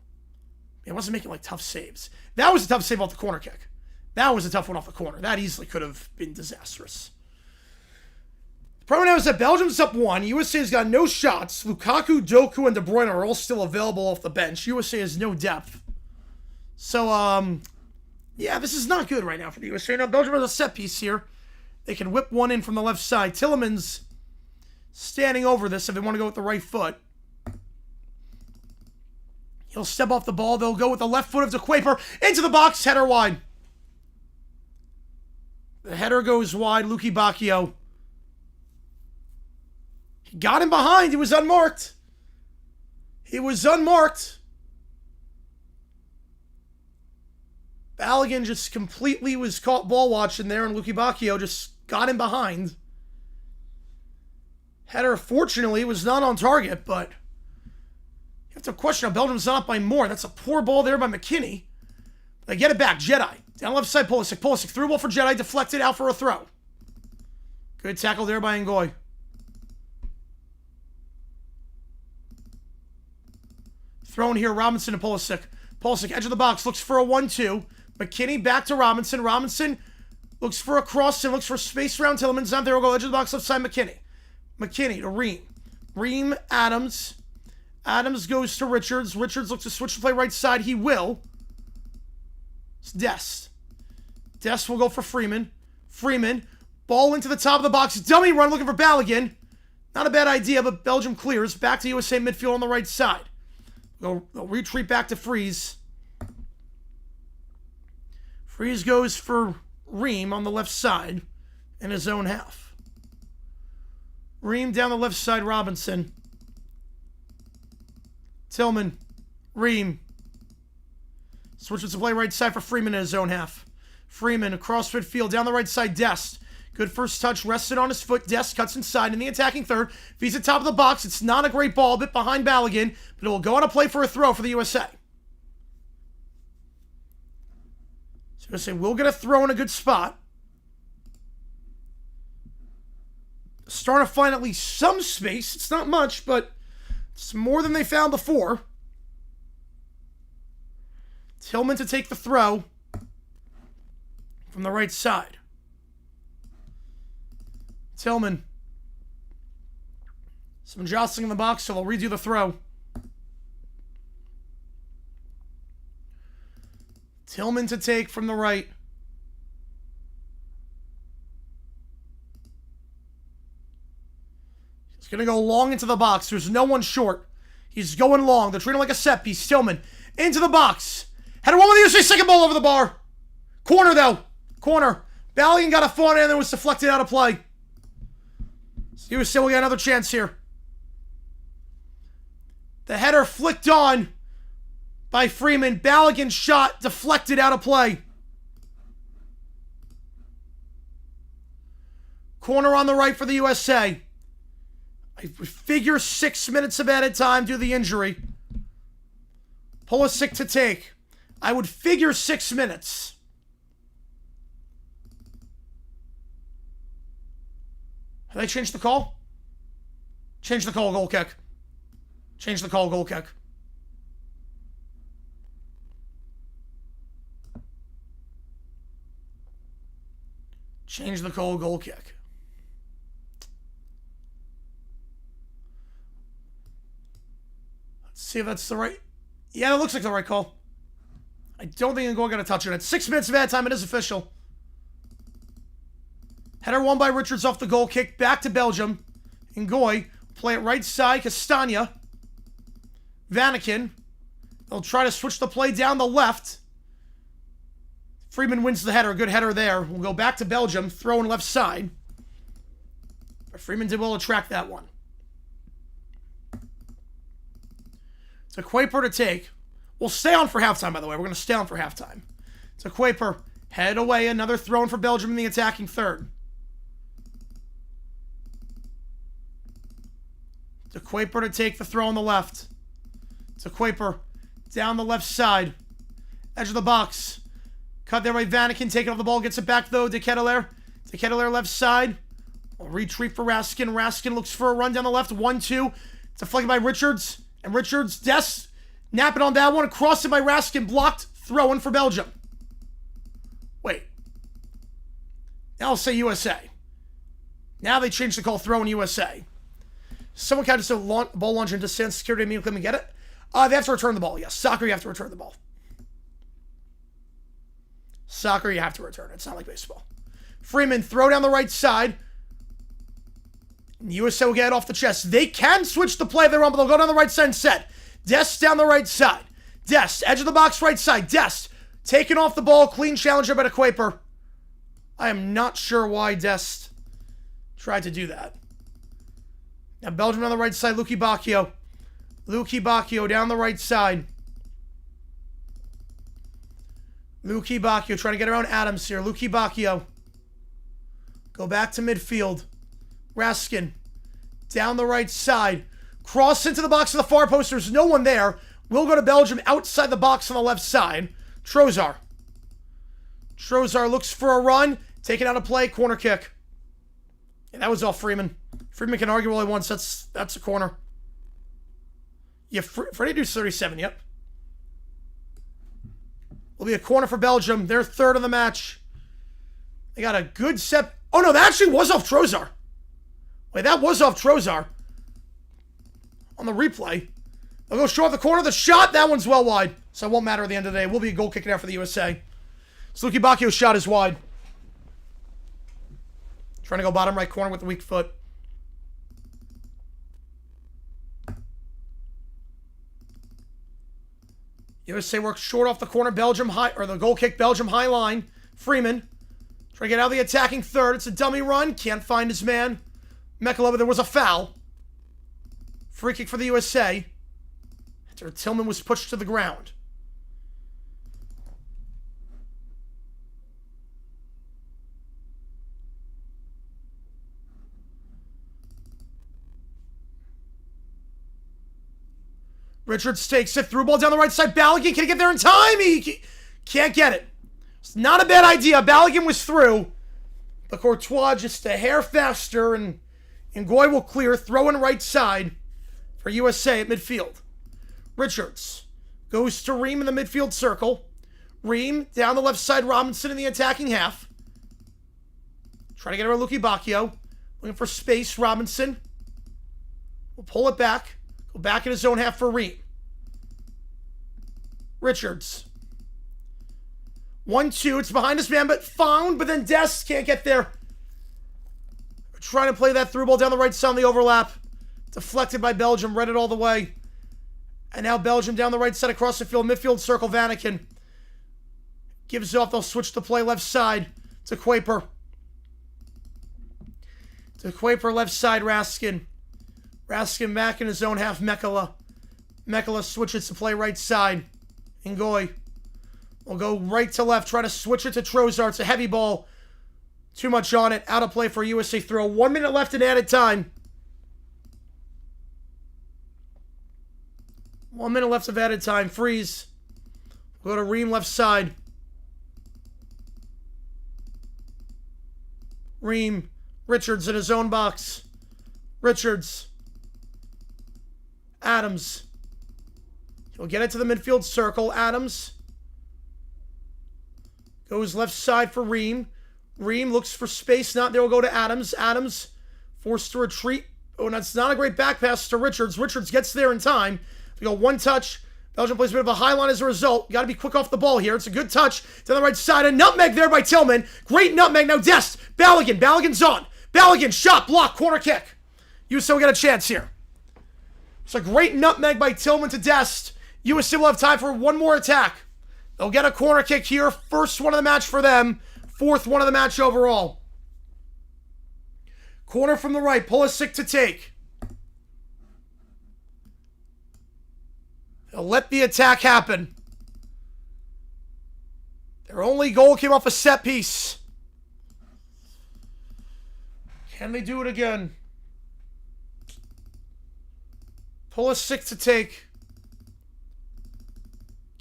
He wasn't making, like, tough saves. That was a tough save off the corner kick. That was a tough one off the corner. That easily could have been disastrous. The problem now is that Belgium's up 1. USA's got no shots. Lukaku, Doku, and De Bruyne are all still available off the bench. USA has no depth. So, yeah, this is not good right now for the USA. Now, Belgium has a set piece here. They can whip one in from the left side. Tillemans standing over this if they want to go with the right foot. He'll step off the ball. They'll go with the left foot of De Kuiper. Into the box. Header wide. The header goes wide. Luki Bacchio. He got him behind. He was unmarked. He was unmarked. Balogun just completely was caught ball watching there, and Luki Bacchio just got him behind. Header, fortunately, was not on target, but you have to question how Belgium's not up by more. That's a poor ball there by McKinney. They get it back. Jedi. Down left side, Pulisic. Pulisic through ball for Jedi. Deflected out for a throw. Good tackle there by Ngoy. Thrown here, Robinson to Pulisic. Pulisic, edge of the box, looks for a 1-2. McKinney back to Robinson. Robinson looks for a cross and looks for space around Tillemans. Not there. We'll go edge of the box, left side, McKinney. McKinney to Ream. Ream, Adams. Adams goes to Richards. Richards looks to switch to play right side. He will. It's Dest. Dest will go for Freeman. Freeman. Ball into the top of the box. Dummy run looking for Balogun. Not a bad idea, but Belgium clears. Back to USA midfield on the right side. They'll retreat back to Freeze. Freeze goes for Ream on the left side in his own half. Ream down the left side, Robinson. Tillman. Ream. Switches to play right side for Freeman in his own half. Freeman across midfield down the right side, Dest. Good first touch, rested on his foot. Dest cuts inside in the attacking third. Feeds at top of the box. It's not a great ball, a bit behind Balogun, but it will go on a play for a throw for the USA. So USA will get a throw in a good spot. Starting to find at least some space. It's not much, but it's more than they found before. Tillman to take the throw from the right side. Tillman. Some jostling in the box, so they'll redo the throw. Tillman to take from the right. He's going to go long into the box. There's no one short. He's going long. They're treating him like a set piece. Tillman into the box. Header one with the USA. Second ball over the bar. Corner, though. Corner. Balian got a fawn and then was deflected out of play. So USA will get another chance here. The header flicked on by Freeman. Balian shot deflected out of play. Corner on the right for the USA. I figure 6 minutes of added time due to the injury. Pulisic to take. I would figure 6 minutes. Have they changed the call? Change the call, goal kick. Change the call, goal kick. Change the call, goal kick. Let's see if that's the right... Yeah, it looks like the right call. I don't think Ngoy got a touch on it. 6 minutes of add time. It is official. Header won by Richards off the goal kick. Back to Belgium. Ngoy play it right side. Castagna. Vanaken. They'll try to switch the play down the left. Freeman wins the header. Good header there. We'll go back to Belgium. Throw in left side. But Freeman did well to track that one. To Kuiper to take. We'll stay on for halftime, by the way. We're going to stay on for halftime. To Kuiper. Head away. Another throw in for Belgium in the attacking third. To Kuiper to take the throw on the left. To Kuiper. Down the left side. Edge of the box. Cut there by Vanaken. Taking off the ball. Gets it back, though. De Ketelaere. De Ketelaere left side. A retreat for Raskin. Raskin looks for a run down the left. 1-2. Deflected by Richards. And Richards, Des, napping on that one. Crossed it by Raskin. Blocked. Throw in for Belgium. Wait. Now I'll say USA. Now they changed the call. Throw in USA. Someone catches the ball launch into stand security immediately and get it. They have to return the ball. Yes. Soccer, you have to return the ball. Soccer, you have to return it. It's not like baseball. Freeman, throw down the right side. USA will get it off the chest. They can switch the play if they want, but they'll go down the right side and set. Dest down the right side. Dest, edge of the box right side. Dest, taking off the ball. Clean challenger by the Kuiper. I am not sure why Dest tried to do that. Now Belgium on the right side. Luki Bacchio. Luki Bacchio down the right side. Luki Bacchio trying to get around Adams here. Luki Bacchio. Go back to midfield. Raskin. Down the right side. Cross into the box of the far post. There's no one there. We'll go to Belgium outside the box on the left side. Trozar. Trozar looks for a run. Taken out of play. Corner kick. And that was off Freeman. Freeman can argue all he wants. That's a corner. Yeah, Freddie do 37, yep. Will be a corner for Belgium. They're third of the match. They got a good set. Oh, no, that actually was off Trozar. Wait, that was off Trozar. On the replay. They'll go short of the corner. The shot, that one's well wide. So it won't matter at the end of the day. Will be a goal kicking out for the USA. So Luki Bacchio's shot is wide. Trying to go bottom right corner with the weak foot. USA works short off the corner. Belgium high, or the goal kick. Belgium high line. Freeman. Trying to get out of the attacking third. It's a dummy run. Can't find his man. Mekala, but there was a foul. Free kick for the USA. After Tillman was pushed to the ground. Richards takes it. Through ball down the right side. Balogun can he get there in time? He can't get it. It's not a bad idea. Balogun was through. But Courtois just a hair faster. And Ngoy will clear. Throw in right side for USA at midfield. Richards goes to Ream in the midfield circle. Ream down the left side. Robinson in the attacking half. Trying to get around Luki Bacchio. Looking for space. Robinson will pull it back. Go back in his own half for Ream. Richards. 1-2. It's behind his man, but found. But then Dest can't get there. Trying to play that through ball down the right side on the overlap. Deflected by Belgium. Read it all the way. And now Belgium down the right side across the field. Midfield circle. Vanaken gives off. They'll switch the play left side to Kuiper. To Kuiper left side. Raskin. Raskin back in his own half. Mekala. Mekala switches to play right side. Ngoy will go right to left. Try to switch it to Trozar. It's a heavy ball. Too much on it. Out of play for a USA throw. 1 minute left in added time. 1 minute left of added time. Freeze. Go to Ream left side. Ream. Richards in his own box. Richards. Adams. He'll get it to the midfield circle. Adams. Goes left side for Ream. Ream looks for space. Not there. Will go to Adams. Adams forced to retreat. Oh, that's not a great back pass to Richards. Richards gets there in time. We go one touch. Belgium plays a bit of a high line as a result. Got to be quick off the ball here. It's a good touch to the right side. A nutmeg there by Tillman. Great nutmeg. Now Dest. Balogun. Balogun's on. Balogun. Shot. Block. Corner kick. USA will get a chance here. It's a great nutmeg by Tillman to Dest. USA will have time for one more attack. They'll get a corner kick here. First one of the match for them. Fourth one of the match overall. Corner from the right. Pulisic to take. They'll let the attack happen. Their only goal came off a set piece. Can they do it again? Pulisic to take.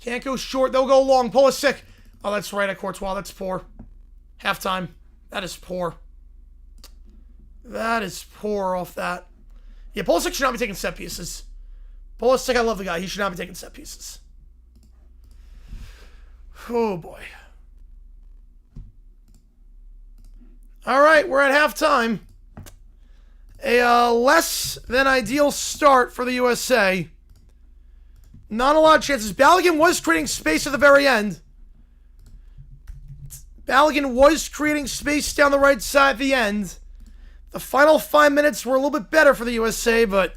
Can't go short. They'll go long. Pulisic. Oh, that's right at Courtois. That's poor. Halftime. That is poor. That is poor off that. Yeah, Pulisic should not be taking set pieces. Pulisic, I love the guy. He should not be taking set pieces. Oh, boy. All right, we're at halftime. A less than ideal start for the USA. Not a lot of chances. Balogun was creating space at the very end. Balogun was creating space down the right side at the end. The final 5 minutes were a little bit better for the USA, but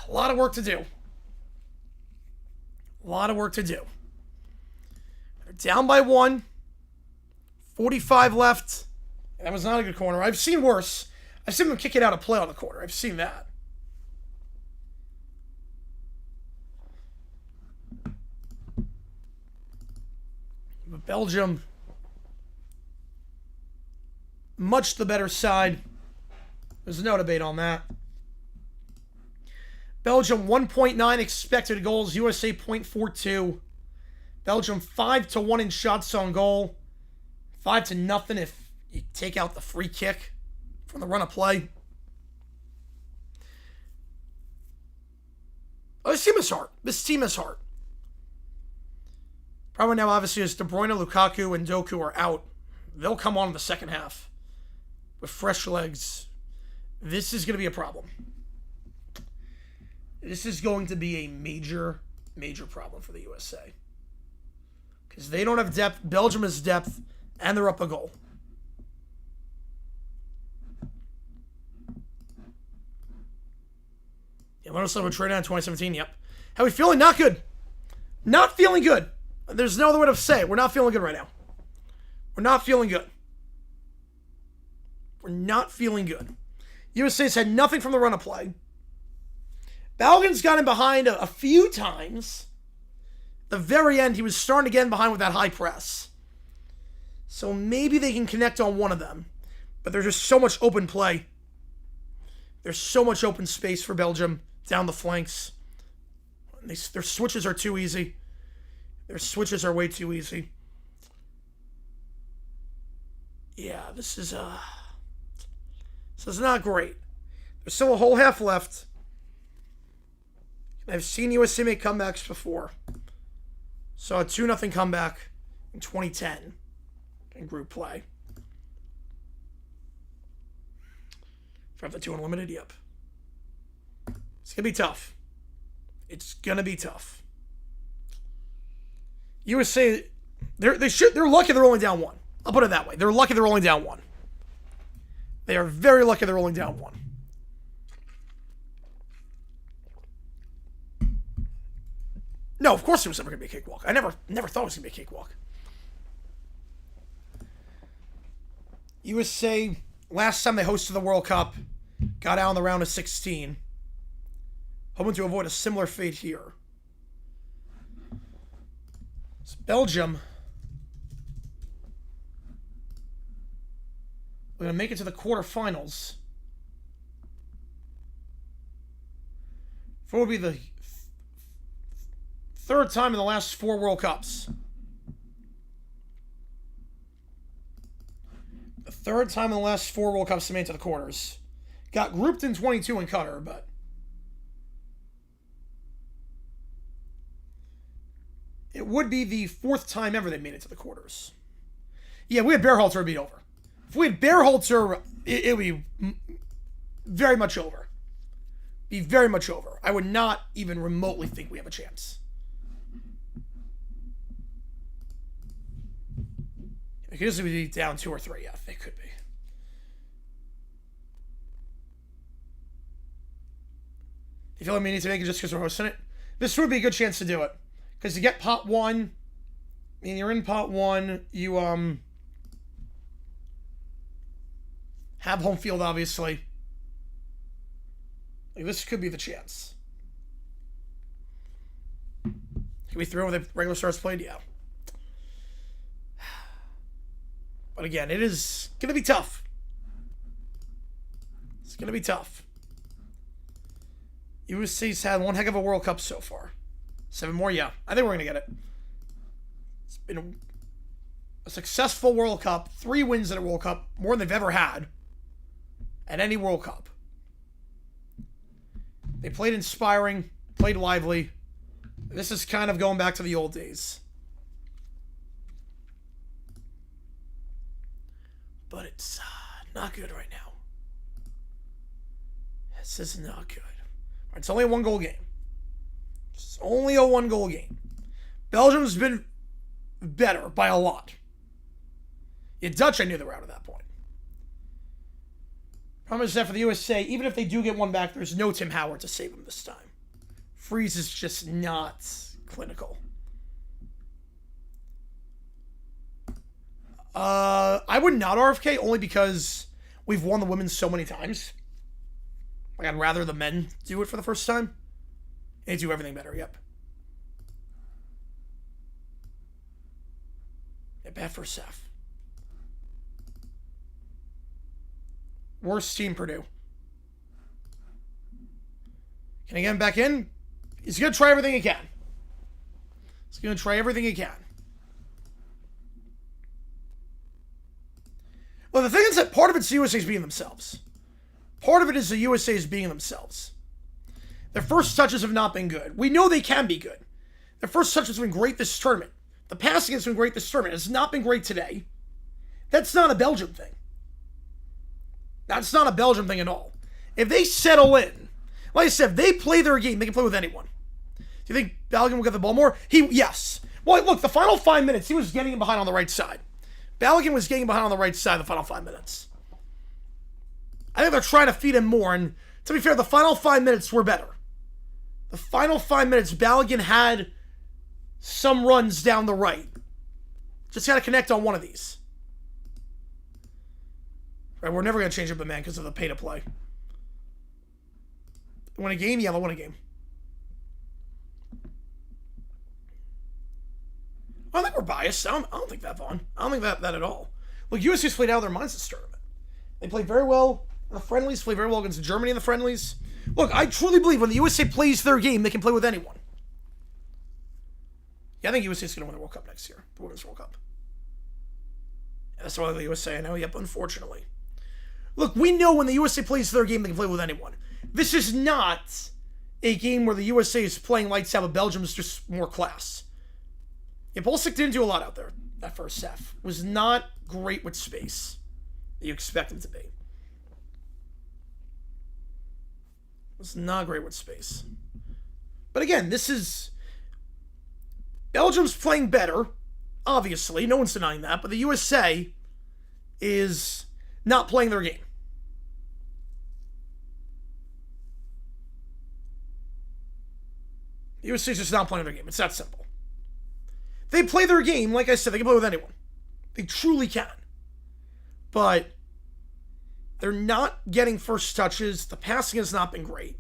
a lot of work to do. A lot of work to do. They're down by 1. 45 left. That was not a good corner. I've seen worse. I've seen them kick it out of play on the corner. I've seen that. But Belgium, much the better side. There's no debate on that. Belgium 1.9 expected goals. USA 0.42. Belgium 5-1 in shots on goal. 5-0 if you take out the free kick from the run of play. Oh, this team is hard. This team is hard. Problem now, obviously, is De Bruyne, Lukaku, and Doku are out. They'll come on in the second half with fresh legs. This is going to be a problem. This is going to be a major, major problem for the USA. Because they don't have depth. Belgium has depth, and they're up a goal. Yeah, let us know. We're trading on 2017. Yep. How are we feeling? Not good. Not feeling good. There's no other way to say it. We're not feeling good right now. We're not feeling good. We're not feeling good. USA's had nothing from the run of play. Balogun's got him behind a few times. At the very end, he was starting to get in behind with that high press. So maybe they can connect on one of them. But there's just so much open play. There's so much open space for Belgium down the flanks. Their switches are too easy. Their switches are way too easy. Yeah, this is not great. There's still a whole half left. I've seen USA make comebacks before. Saw a 2-0 comeback in 2010 in group play. For the 2 unlimited, yep. It's going to be tough. It's going to be tough. USA, They're lucky they're only down 1. I'll put it that way. They're lucky they're only down 1. They are very lucky they're only down 1. No, of course it was never going to be a cakewalk. I never thought it was going to be a cakewalk. USA, last time they hosted the World Cup, got out in the round of 16. Hoping to avoid a similar fate here. It's Belgium. We're going to make it to the quarterfinals. For what would be the third time in the last 4 World Cups. The third time in the last 4 World Cups to make it to the quarters. Got grouped in 22 in Qatar, but it would be the 4th time ever they made it to the quarters. Yeah, we had Bearhalter, it'd be over. If we had Bearhalter, it would be very much over. Be very much over. I would not even remotely think we have a chance. It could easily be down 2 or 3. Yeah, they could be. You feel like we need to make it just because we're hosting it? This would be a good chance to do it. Because you get pot 1, and you're in pot 1, you have home field, obviously. Like, this could be the chance. Can we throw with the regular stars played? Yeah. But again, it is going to be tough. It's going to be tough. USA's had one heck of a World Cup so far. 7 more? Yeah. I think we're going to get it. It's been a successful World Cup. 3 wins at a World Cup. More than they've ever had at any World Cup. They played inspiring. Played lively. This is kind of going back to the old days. But it's not good right now. This is not good. It's only a 1-goal game. It's only a 1-goal game. Belgium's been better by a lot. The Dutch, I knew they were out at that point. Problem is that for the USA, even if they do get one back, there's no Tim Howard to save them this time. Freeze is just not clinical. I would not RFK only because we've won the women's so many times. Like, I'd rather the men do it for the first time. They do everything better, yep. Yeah, bad first half. Worst team, Purdue. Can I get him back in? He's going to try everything he can. He's going to try everything he can. Well, the thing is that part of it's the USA's being themselves. Part of it is the USA's being themselves. Their first touches have not been good. We know they can be good. Their first touch has been great this tournament. The passing has been great this tournament. It's not been great today. That's not a Belgium thing. That's not a Belgium thing at all. If they settle in, like I said, if they play their game, they can play with anyone. Do you think Belgium will get the ball more? Yes. Well, look, the final 5 minutes, he was getting behind on the right side. Belgium was getting behind on the right side the final 5 minutes. I think they're trying to feed him more, and to be fair, the final 5 minutes were better. The final 5 minutes, Belgium had some runs down the right. Just got to connect on one of these. Right, we're never going to change up the man because of the pay to play. They win a game? Yeah, they'll win a game. I don't think we're biased. I don't think that, Vaughn. I don't think that at all. Look, USA's played out of their minds this tournament. They played very well in the friendlies, played very well against Germany in the friendlies. Look, I truly believe when the USA plays their game, they can play with anyone. Yeah, I think USA's going to win the World Cup next year. The Women's World Cup. Yeah, that's why the USA, I know, yep, unfortunately. Look, we know when the USA plays their game, they can play with anyone. This is not a game where the USA is playing lights out, but Belgium's just more class. Yeah, Pulisic didn't do a lot out there that first half. Was not great with space that you expect him to be. Was not great with space. But again, this is... Belgium's playing better. obviously. No one's denying that. But the USA is not playing their game. The USA is just not playing their game. It's that simple. They play their game, like I said, they can play with anyone. They truly can. But they're not getting first touches. The passing has not been great.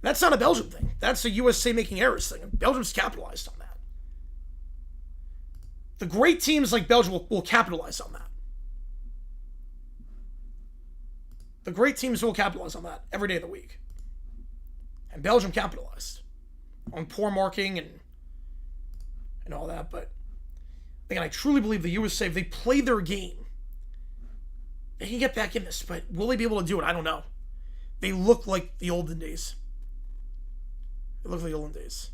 That's not a Belgium thing. That's a USA making errors thing. Belgium's capitalized on that. The great teams like Belgium will capitalize on that. The great teams will capitalize on that every day of the week. And Belgium capitalized on poor marking and all that. But again, I truly believe the USA, if they play their game, they can get back in this. But will they be able to do it? I don't know. They look like the olden days. They look like the olden days.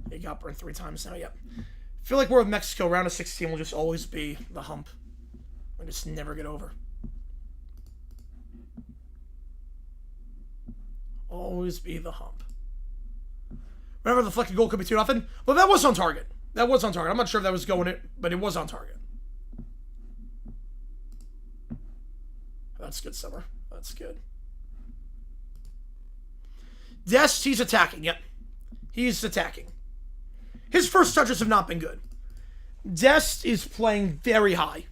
They got burned 3 times now. Yep. I feel like we're with Mexico. Round of 16 will just always be the hump. We'll just never get over. Always be the hump. Remember, the deflected goal could be 2-0. Well, that was on target. That was on target. I'm not sure if that was going it, but it was on target. That's good, Summer. That's good. Dest, he's attacking. Yep. He's attacking. His first touches have not been good. Dest is playing very high.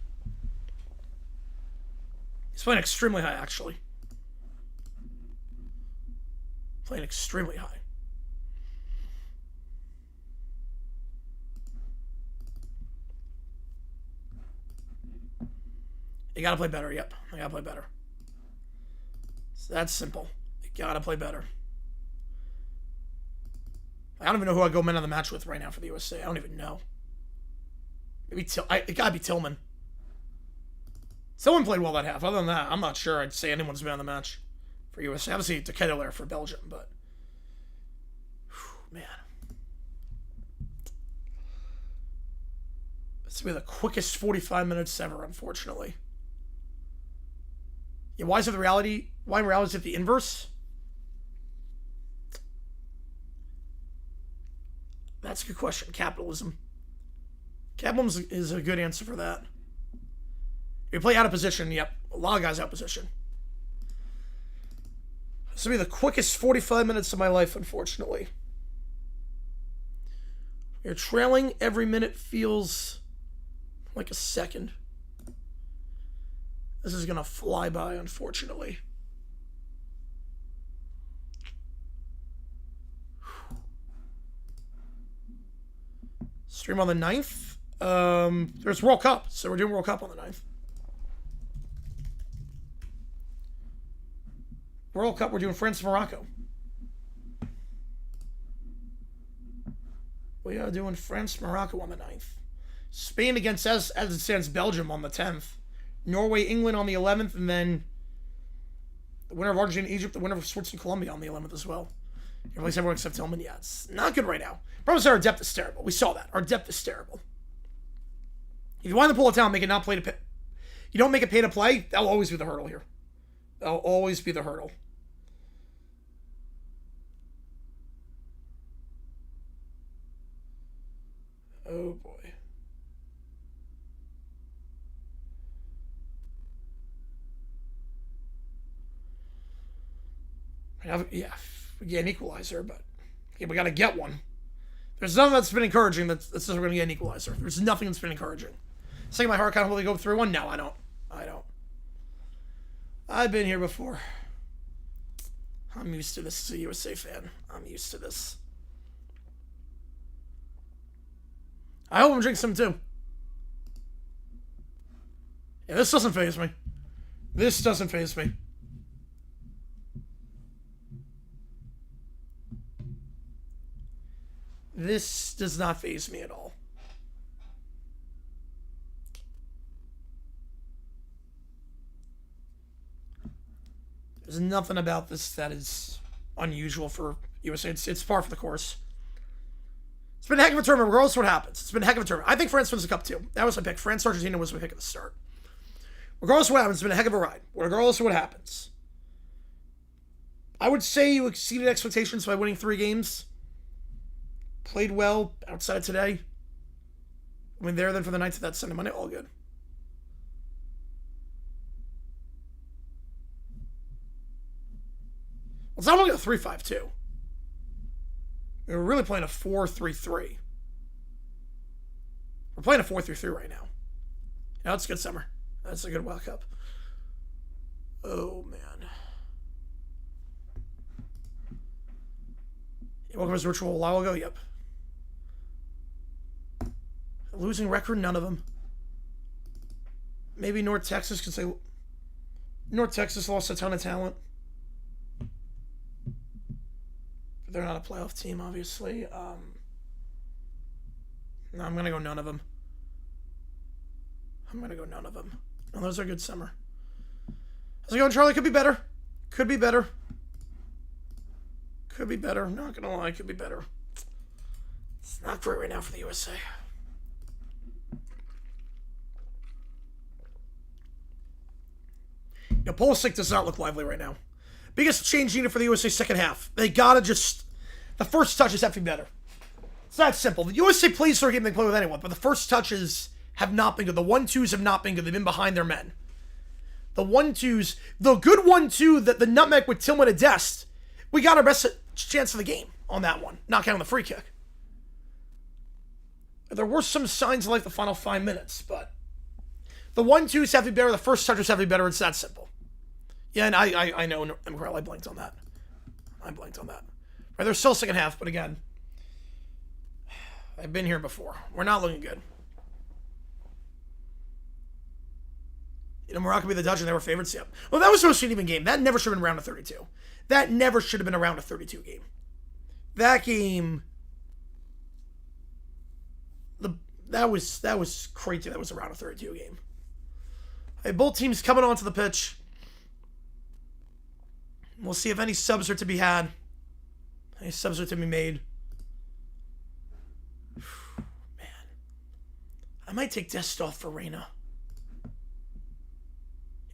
He's playing extremely high, actually. Playing extremely high. You gotta play better. Yep. I gotta play better. So that's simple. You gotta play better. I don't even know who I'd go man of the match with right now for the USA. I don't even know. Maybe it gotta be Tillman. Someone played well that half. Other than that, I'm not sure I'd say anyone's man of the match for USA. Obviously, De Ketelaere for Belgium, but whew, man. This will be the quickest 45 minutes ever, unfortunately. Yeah, why is it the reality? Why in reality is it the inverse? That's a good question. Capitalism. Capitalism is a good answer for that. If you play out of position, yep. A lot of guys out of position. This will be the quickest 45 minutes of my life, unfortunately. You're trailing. Every minute feels like a second. This is going to fly by, unfortunately. Stream on the 9th. There's World Cup, so we're doing World Cup on the 9th. World Cup, we're doing France and Morocco. We are doing France Morocco on the 9th. Spain against, as it stands, Belgium on the 10th. Norway, England on the 11th, and then the winner of Argentina, Egypt, the winner of Switzerland, Colombia on the 11th as well. Everybody's everyone except Tillman. Yeah, it's not good right now. Problem is our depth is terrible. We saw that. Our depth is terrible. If you want to pull it down, make it not play to pay. You don't make it pay to play, that'll always be the hurdle here. That'll always be the hurdle. Oh boy. Yeah, we get an equalizer, but yeah, we got to get one. There's nothing that's been encouraging that says we're going to get an equalizer. There's nothing that's been encouraging. Second, my heart kind of really go 3-1. No, I don't. I've been here before. I'm used to this as a USA fan. I'm used to this. I hope I'm drinking some too. Yeah, this doesn't faze me. This doesn't faze me. This does not faze me at all. There's nothing about this that is unusual for USA. It's par for the course. It's been a heck of a tournament, regardless of what happens. It's been a heck of a tournament. I think France wins the Cup too. That was my pick. France-Argentina was my pick at the start. Regardless of what happens, it's been a heck of a ride. Regardless of what happens. I would say you exceeded expectations by winning 3 games. Played well outside today. I mean, there then for the Knights of that Sunday, Monday, all good. Well, it's not only a 3-5-2. We're really playing a 4-3-3. We're playing a 4-3-3 right now. Yeah, that's a good summer. That's a good World Cup. Oh, man. Welcome to Ritual a while ago? Yep. Losing record? None of them. Maybe North Texas could say... North Texas lost a ton of talent. But they're not a playoff team, obviously. No, I'm going to go none of them. I'm going to go none of them. No, those are good summer. How's it going, Charlie? Could be better. Could be better. Could be better. Not going to lie. Could be better. It's not great right now for the USA. Yeah, Pulisic does not look lively right now. Biggest change needed for the USA second half. They got to just... The first touches have to be better. It's that simple. The USA plays their game, they play with anyone, but the first touches have not been good. The 1-2s have not been good. They've been behind their men. The 1-2s, the good 1-2, that the nutmeg with Tillman and Dest, we got our best chance of the game on that one, not counting the free kick. There were some signs of like the final 5 minutes, but the 1-2s have to be better. The first touches have to be better. It's that simple. Yeah, and I know, I blanked on that. I blanked on that. Right, there's still second half, but again, I've been here before. We're not looking good. You know, Morocco beat the Dutch and they were favorites. Yep. Well, that was supposed to be an even game. That never should have been round of 32. That never should have been a round of 32 game. That game, that was crazy. That was a round of 32 game. Hey, both teams coming onto the pitch. We'll see if any subs are to be had. Any subs are to be made. Man. I might take Dest off for Reyna.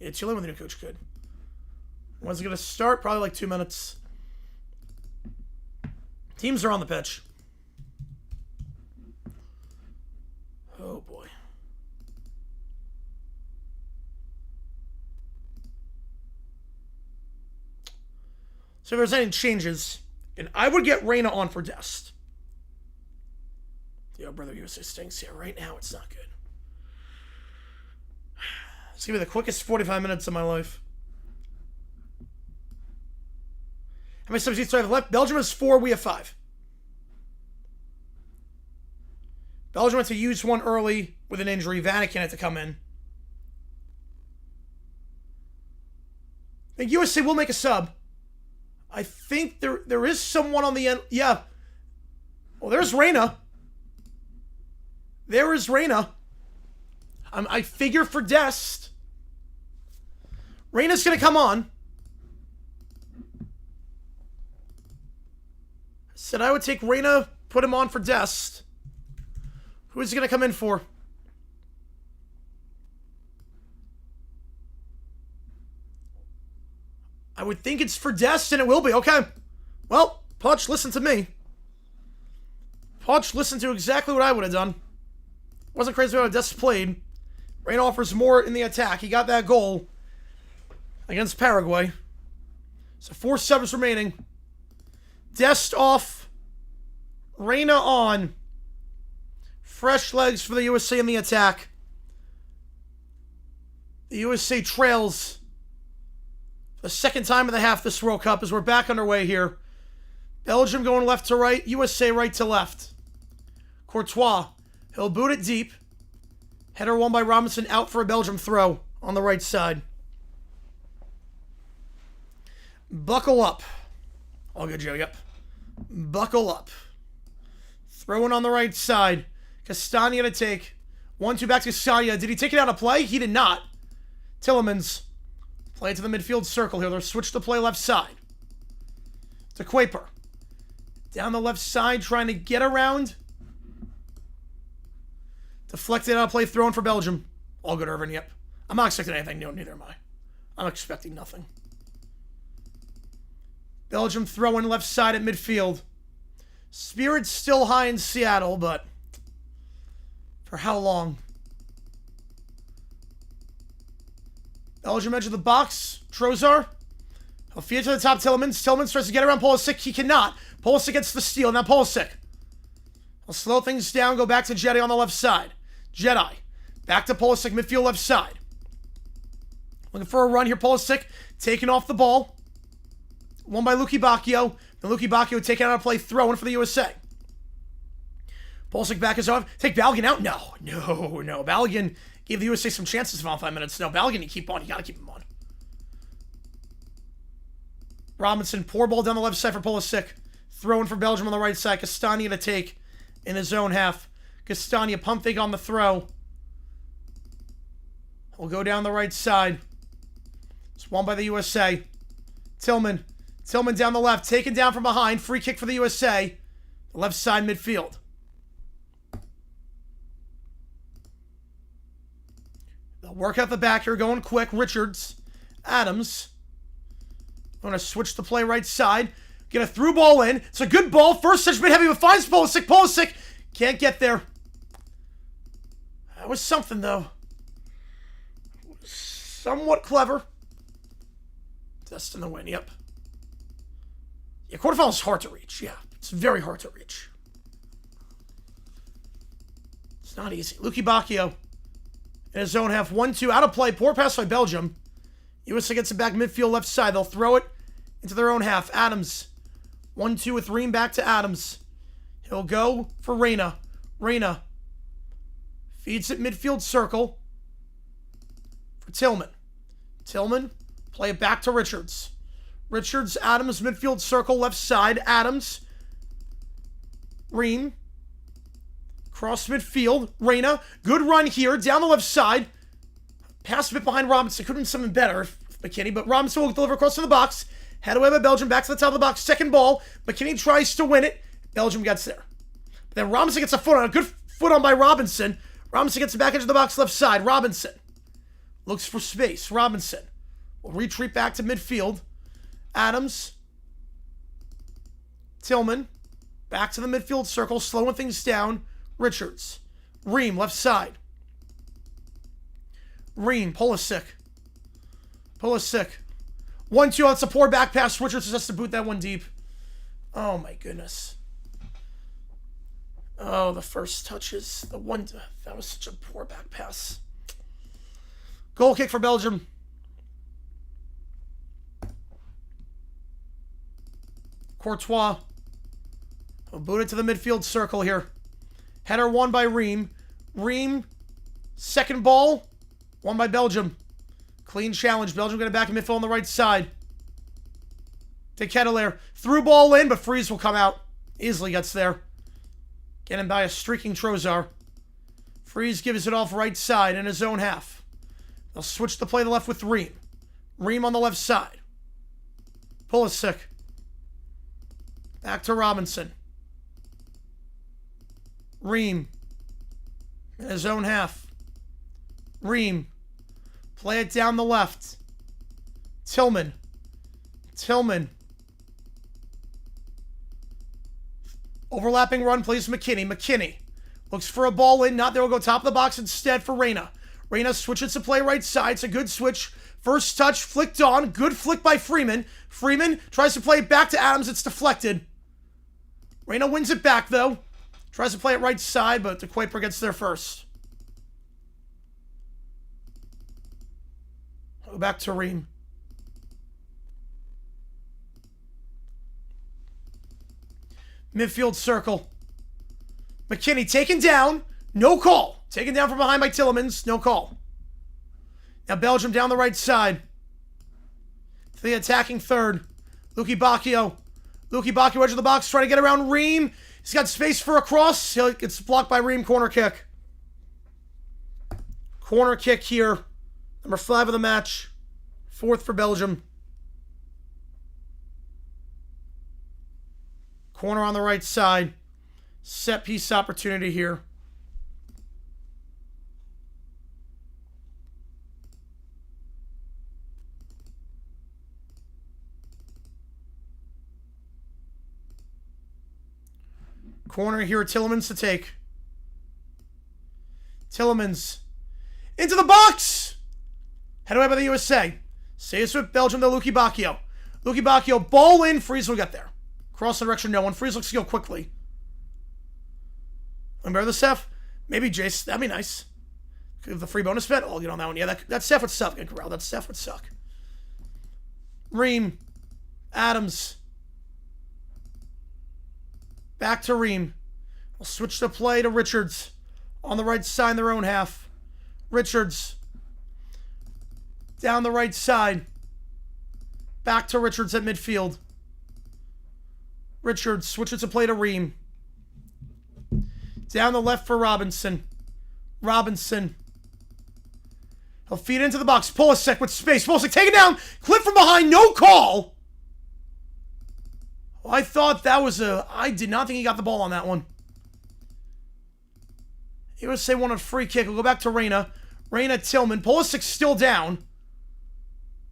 Yeah, Chile when the new coach could. When's it going to start? Probably like 2 minutes. Teams are on the pitch. Oh, boy. So if there's any changes, and I would get Reyna on for Dest. Yo, brother, USA stinks here. Right now, it's not good. It's going to be the quickest 45 minutes of my life. How many substitutes do I have left? Belgium has 4, we have 5. Belgium went to use one early with an injury. Vatican had to come in. I think USA will make a sub. I think there is someone on the end. Yeah. Well, there's Reyna. There is Reyna. I figure for Dest. Reyna's going to come on. Said I would take Reyna, put him on for Dest. Who is he going to come in for? I would think it's for Dest, and it will be. Okay. Well, Poch, listen to me. Poch listened to exactly what I would have done. Wasn't crazy about how Dest played. Reyna offers more in the attack. He got that goal against Paraguay. So 4 subs remaining. Dest off. Reyna on. Fresh legs for the USA in the attack. The USA trails the second time in the half this World Cup as we're back underway here. Belgium going left to right. USA right to left. Courtois. He'll boot it deep. Header won by Robinson, out for a Belgium throw on the right side. Buckle up. All good, Joe. Yep. Buckle up. Throwing on the right side. Castagna to take. 1-2 back to Castagna. Did he take it out of play? He did not. Tillemans. Play it to the midfield circle here. They'll switch to play left side. To Kuiper. Down the left side, trying to get around. Deflected out of play, thrown for Belgium. All good, Irvin, yep. I'm not expecting anything new, neither am I. I'm expecting nothing. Belgium throwing left side at midfield. Spirit's still high in Seattle, but For how long? Belgium edge of the box. Trozar. He'll feed it to the top. Tielemans. Tielemans tries to get around Pulisic. He cannot. Pulisic gets the steal. Now Pulisic. He'll slow things down. Go back to Jedi on the left side. Jedi. Back to Pulisic. Midfield left side. Looking for a run here. Pulisic taking off the ball. Won by Luki Bacchio. And Luki Bacchio taking out a play. Throwing for the USA. Pulisic back is off. Take Balogun out? No. Balogun gave the USA some chances for 5 minutes. No, Balogun, you keep on. You got to keep him on. Robinson, poor ball down the left side for Pulisic. Throwing for Belgium on the right side. Castagna to take in his own half. Castagna, pump fake on the throw. He'll go down the right side. It's won by the USA. Tillman down the left. Taken down from behind. Free kick for the USA. The left side midfield. They'll work out the back here. Going quick. Richards. Adams. I'm going to switch the play right side. Get a through ball in. It's a good ball. First touch, bit heavy, but finds Pulisic. Pulisic can't get there. That was something, though. Somewhat clever. Destin the win, yep. Yeah, quarterfinal is hard to reach. Yeah, it's very hard to reach. It's not easy. Luki Bacchio in his own half. 1-2 out of play. Poor pass by Belgium. USA gets it back midfield left side. They'll throw it into their own half. Adams. 1-2 with Ream back to Adams. He'll go for Reyna. Reyna feeds it midfield circle for Tillman. Tillman, play it back to Richards. Richards, Adams, midfield circle, left side. Adams. Ream. Cross midfield. Reyna. Good run here. Down the left side. Pass a bit behind Robinson. Could have been something better if McKinney, but Robinson will deliver across to the box. Head away by Belgium. Back to the top of the box. Second ball. McKinney tries to win it. Belgium gets there. But then Robinson gets a foot on. A good foot on by Robinson. Robinson gets it back into the box left side. Robinson looks for space. Robinson will retreat back to midfield. Adams. Tillman. Back to the midfield circle. Slowing things down. Richards. Ream, left side. Ream, Pulisic. 1-2 on support back pass. Richards has to boot that one deep. Oh my goodness. Oh, the first touches. That was such a poor back pass. Goal kick for Belgium. Courtois. We'll boot it to the midfield circle here. Header won by Ream. Ream, second ball, won by Belgium. Clean challenge. Belgium got it back in midfield on the right side. To Kettler. Through ball in, but Freeze will come out. Easily gets there. Getting by a streaking Trozar. Freeze gives it off right side in his own half. They'll switch the play to the left with Ream. Ream on the left side. Pulisic. Back to Robinson. Ream. In his own half. Ream. Play it down the left. Tillman. Overlapping run, plays McKinney. McKinney looks for a ball in. Not there. Will go top of the box instead for Reyna. Reyna switches to play right side. It's a good switch. First touch, flicked on. Good flick by Freeman. Freeman tries to play it back to Adams. It's deflected. Reyna wins it back, though. Tries to play it right side, but the Kuiper gets there first. Go back to Ream. Midfield circle. McKinney taken down. No call. Taken down from behind by Tielemans. No call. Now Belgium down the right side. To the attacking third. Luki Bacchio. Edge of the box. Trying to get around Ream. He's got space for a cross. He gets blocked by Ream. Corner kick. Corner kick here. Number 5 of the match. 4th for Belgium. Corner on the right side. Set piece opportunity here. Corner here, Tielemans to take. Tillemans. Into the box! Head away by the USA. Saves with Belgium to Luki Bacchio. Luki Bacchio, ball in. Freeze will get there. Cross the direction, no one. Freeze looks to go quickly. Remember the Seth? Maybe Jace. That'd be nice. Give the free bonus bet. I'll get on that one. Yeah, that Seth would suck. That Seth would suck. Ream. Adams. Back to Ream. We'll switch the play to Richards. On the right side in their own half. Richards. Down the right side. Back to Richards at midfield. Richards switches to play to Ream. Down the left for Robinson. Robinson. He'll feed into the box. Pulisic with space. Pulisic take it down. Clip from behind. No call. I thought that was I did not think he got the ball on that one. USA won a free kick. We'll go back to Reyna. Reyna, Tillman. Pulisic's still down.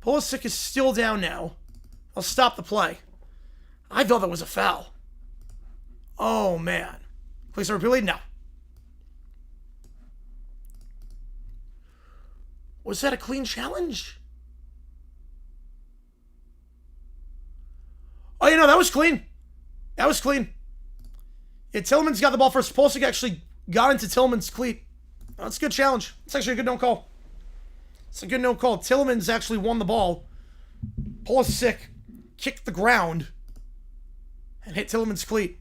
Pulisic is still down now. I'll stop the play. I thought that was a foul. Oh, man. Please repeat. No. Was that a clean challenge? Oh, you know, that was clean. That was clean. Yeah, Tillman's got the ball first. Pulisic actually got into Tillman's cleat. Oh, that's a good challenge. It's actually a good no call. It's a good no call. Tillman's actually won the ball. Pulisic kicked the ground and hit Tillman's cleat.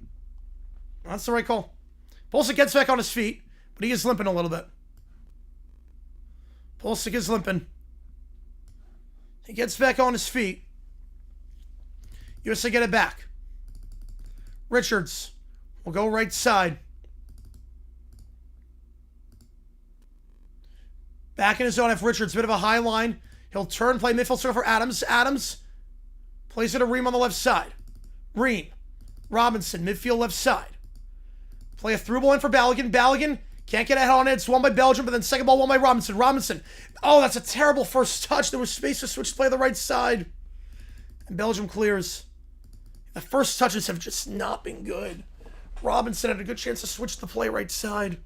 That's the right call. Pulisic gets back on his feet, but he is limping a little bit. Pulisic is limping. He gets back on his feet. USA get it back. Richards will go right side. Back in his zone half. Richards, bit of a high line. He'll turn, play midfield circle for Adams. Adams plays it to Ream on the left side. Ream. Robinson, midfield left side. Play a through ball in for Balogun. Balogun can't get a head on it. It's won by Belgium, but then second ball won by Robinson. Robinson. Oh, that's a terrible first touch. There was space to switch to play the right side. And Belgium clears. The first touches have just not been good. Robinson had a good chance to switch the play right side.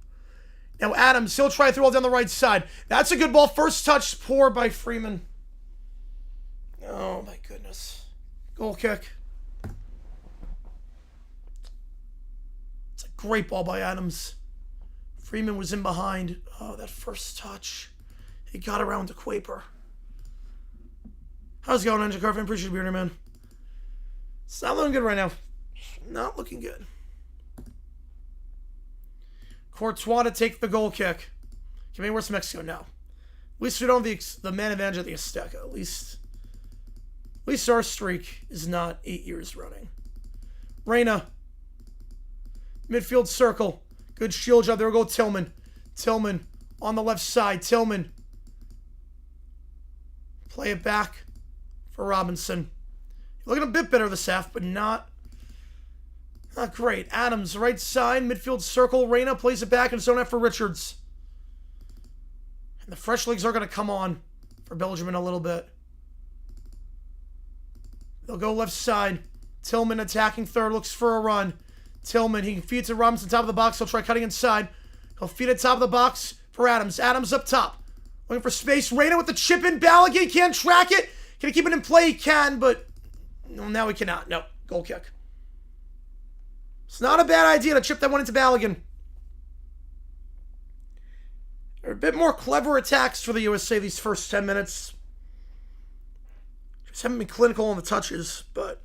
Now Adams, he'll try through all down the right side. That's a good ball. First touch, poor by Freeman. Oh, my goodness. Goal kick. It's a great ball by Adams. Freeman was in behind. Oh, that first touch. He got around to Quaper. How's it going, Ninja Carvin? Appreciate you being here, man. It's not looking good right now. Not looking good. Courtois to take the goal kick. Can we where's Mexico? No. At least we don't have the man advantage of the Azteca. At least our streak is not 8 years running. Reyna. Midfield circle. Good shield job. There we go, Tillman. Tillman on the left side. Tillman. Play it back for Robinson. Looking a bit better this half, but not great. Adams, right side, midfield circle. Reyna plays it back in zone F for Richards. And the fresh legs are going to come on for Belgium in a little bit. They'll go left side. Tillman attacking third, looks for a run. Tillman, he feeds to Robinson, top of the box. He'll try cutting inside. He'll feed it top of the box for Adams. Adams up top. Looking for space. Reyna with the chip in. Balogun can't track it. Can he keep it in play? He can, but no, now he cannot. No, goal kick. It's not a bad idea to chip that one into Balogun. There are a bit more clever attacks for the USA these first 10 minutes. Just haven't been clinical on the touches, but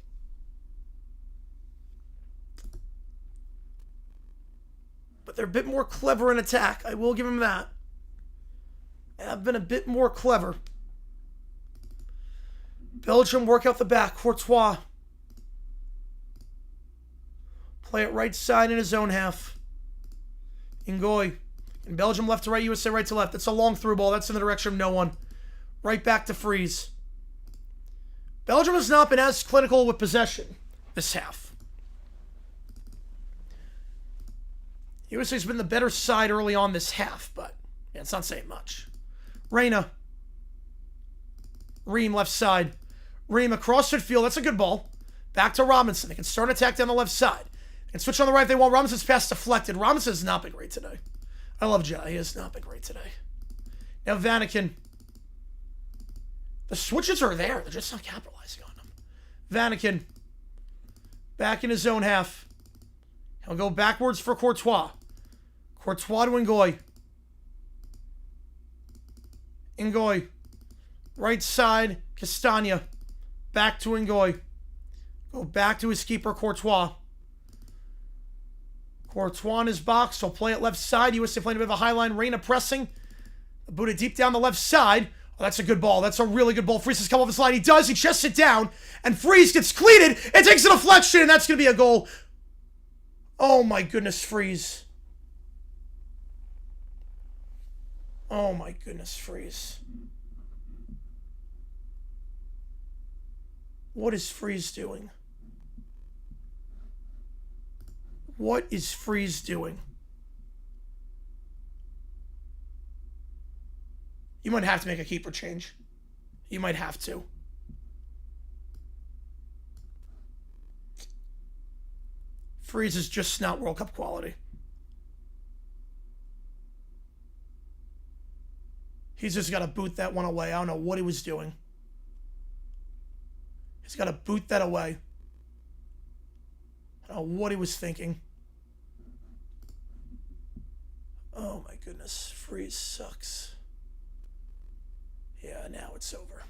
they're a bit more clever in attack. I will give them that. They have been a bit more clever. Belgium work out the back. Courtois. Play it right side in his own half. Ngoy. And Belgium left to right, USA right to left. That's a long through ball. That's in the direction of no one. Right back to Freeze. Belgium has not been as clinical with possession this half. USA's been the better side early on this half, but yeah, it's not saying much. Reyna. Ream left side. Ream across midfield. That's a good ball. Back to Robinson. They can start an attack down the left side. They can switch on the right if they want. Robinson's pass deflected. Robinson's not been great today. I love Jai. He has not been great today. Now Vanaken. The switches are there. They're just not capitalizing on them. Vanaken. Back in his own half. He'll go backwards for Courtois. Courtois to Ngoy. Ngoy. Right side, Castagna. Back to Ngoy. Go back to his keeper, Courtois. Courtois in his box. He'll play it left side. USA playing a bit of a high line. Reina pressing. Buddha deep down the left side. Oh, that's a good ball. That's a really good ball. Freeze has come off his line. He does. He chests it down. And Freeze gets cleated. It takes a deflection, and that's going to be a goal. Oh, my goodness, Freeze. Oh, my goodness, Freeze. What is Freeze doing? What is Freeze doing? You might have to make a keeper change. You might have to. Freeze is just not World Cup quality. He's just got to boot that one away. I don't know what he was doing. He's got to boot that away. I don't know what he was thinking. Oh my goodness. Freeze sucks. Yeah, now it's over.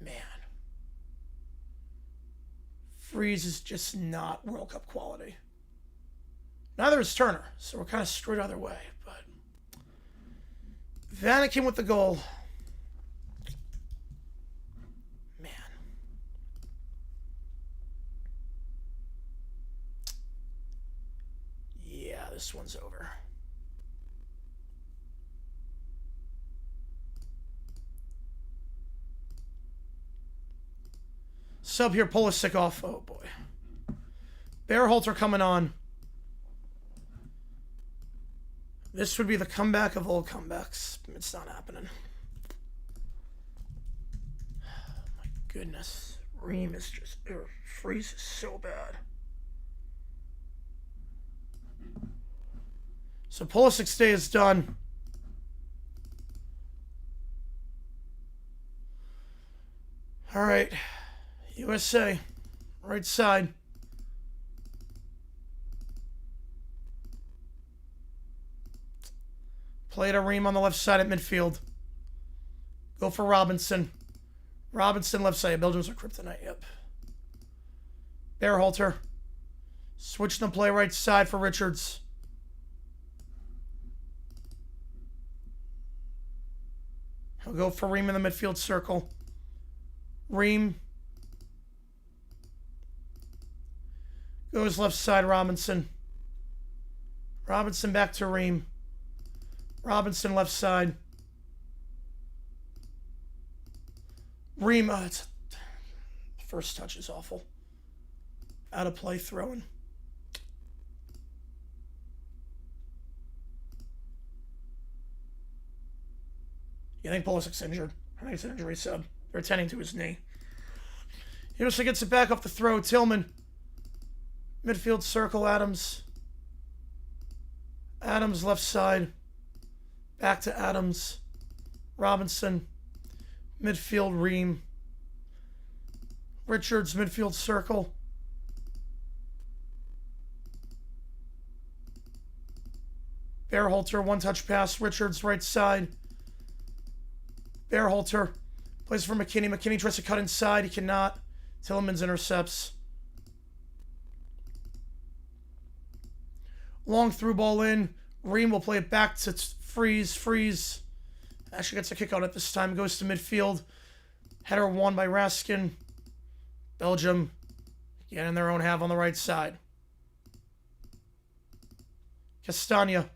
Man. Freeze is just not World Cup quality. Neither is Turner, so we're kind of screwed either way. But Vanaken with the goal. Man. Yeah, this one's over. Sub here, Pulisic off. Oh boy. Berhalter coming on. This would be the comeback of all comebacks. It's not happening. Oh my goodness. Ream is just... Freeze is so bad. So Pulisic's day is done. All right. USA, right side. Play to Ream on the left side at midfield. Go for Robinson. Robinson left side. Belgium's are kryptonite, yep. Berhalter. Switch to play right side for Richards. He'll go for Ream in the midfield circle. Ream. Goes left side, Robinson. Robinson back to Ream. Robinson left side. Ream, first touch is awful. Out of play, throwing. You think Pulisic's injured? I think it's an injury sub. They're attending to his knee. He also gets it back off the throw. Tillman. Midfield circle, Adams. Adams left side. Back to Adams. Robinson. Midfield, Ream. Richards, midfield circle. Berhalter, one-touch pass. Richards, right side. Berhalter plays for McKinney. McKinney tries to cut inside. He cannot. Tillman's intercepts. Long through ball in. Ream will play it back to Freeze. Freeze actually gets a kick out at this time. Goes to midfield. Header won by Raskin. Belgium getting in their own half on the right side. Castagna.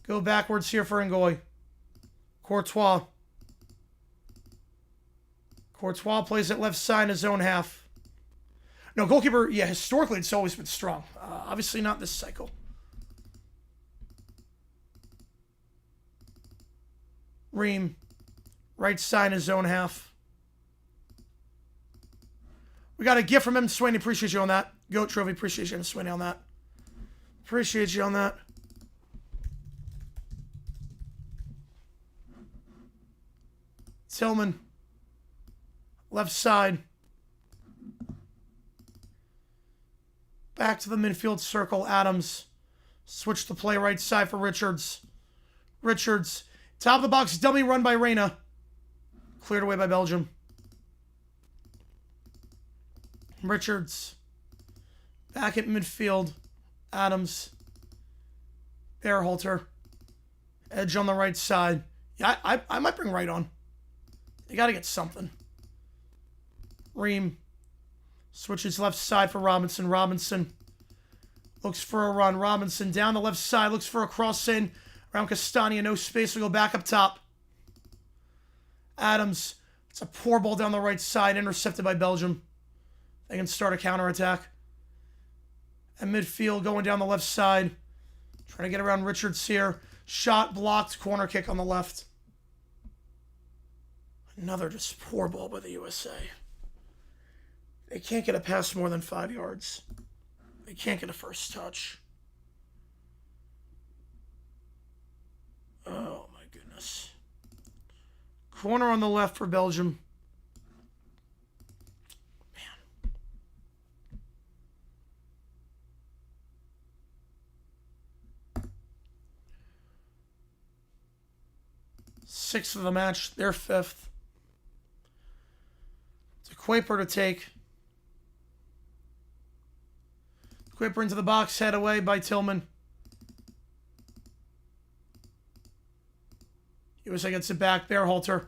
Go backwards here for Ngoy. Courtois. Courtois plays it left side in his own half. No, goalkeeper, yeah, historically it's always been strong. Obviously not this cycle. Ream. Right side in his own half. We got a gift from M. Swain. Appreciate you on that. Goat Trophy. Appreciate you, M. Swain, on that. Appreciate you on that. Tillman. Left side. Back to the midfield circle. Adams. Switch to play right side for Richards. Richards. Top of the box. Dummy run by Reyna. Cleared away by Belgium. Richards. Back at midfield. Adams. Bearhalter. Edge on the right side. Yeah, I might bring right on. You got to get something. Ream. Switches left side for Robinson. Robinson looks for a run. Robinson down the left side. Looks for a cross in. Around Castagna. No space. We go back up top. Adams. It's a poor ball down the right side. Intercepted by Belgium. They can start a counterattack. And midfield going down the left side. Trying to get around Richards here. Shot blocked. Corner kick on the left. Another just poor ball by the USA. They can't get a pass more than 5 yards. They can't get a first touch. Oh, my goodness. Corner on the left for Belgium. Man. 6th of the match. They're 5th. It's a Quaper to take. Quipper into the box, head away by Tillman. USA gets it back. Bearhalter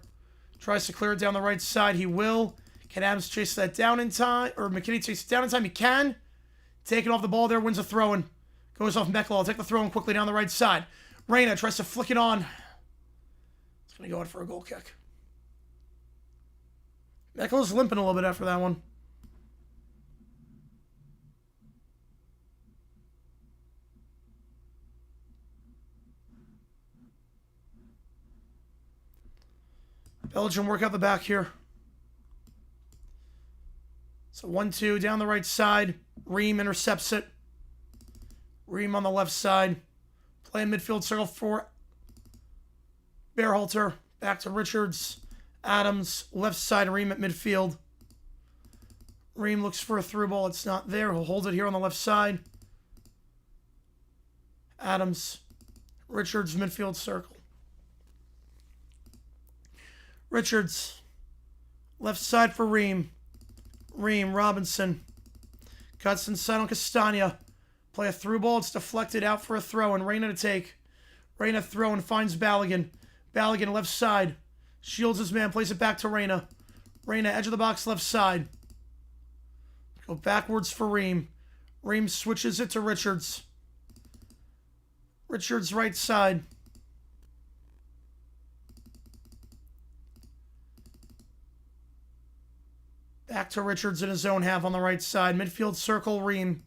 tries to clear it down the right side. He will. Can Adams chase that down in time? Or McKinney chase it down in time? He can. Taking off the ball there, wins a throw-in. Goes off Meckel. I'll take the throw-in quickly down the right side. Reyna tries to flick it on. It's going to go out for a goal kick. Meckel's limping a little bit after that one. Belgium work out the back here. So 1-2 down the right side. Ream intercepts it. Ream on the left side. Play in midfield circle for Bearhalter. Back to Richards. Adams. Left side. Ream at midfield. Ream looks for a through ball. It's not there. He'll hold it here on the left side. Adams. Richards midfield circle. Richards, left side for Ream. Ream, Robinson. Cuts inside on Castagna. Play a through ball. It's deflected out for a throw. And Reyna to take. Reyna throw and finds Balogun. Balogun left side. Shields his man. Plays it back to Reyna. Reyna, edge of the box, left side. Go backwards for Ream. Ream switches it to Richards. Richards right side. Back to Richards in his own half on the right side. Midfield circle, Ream.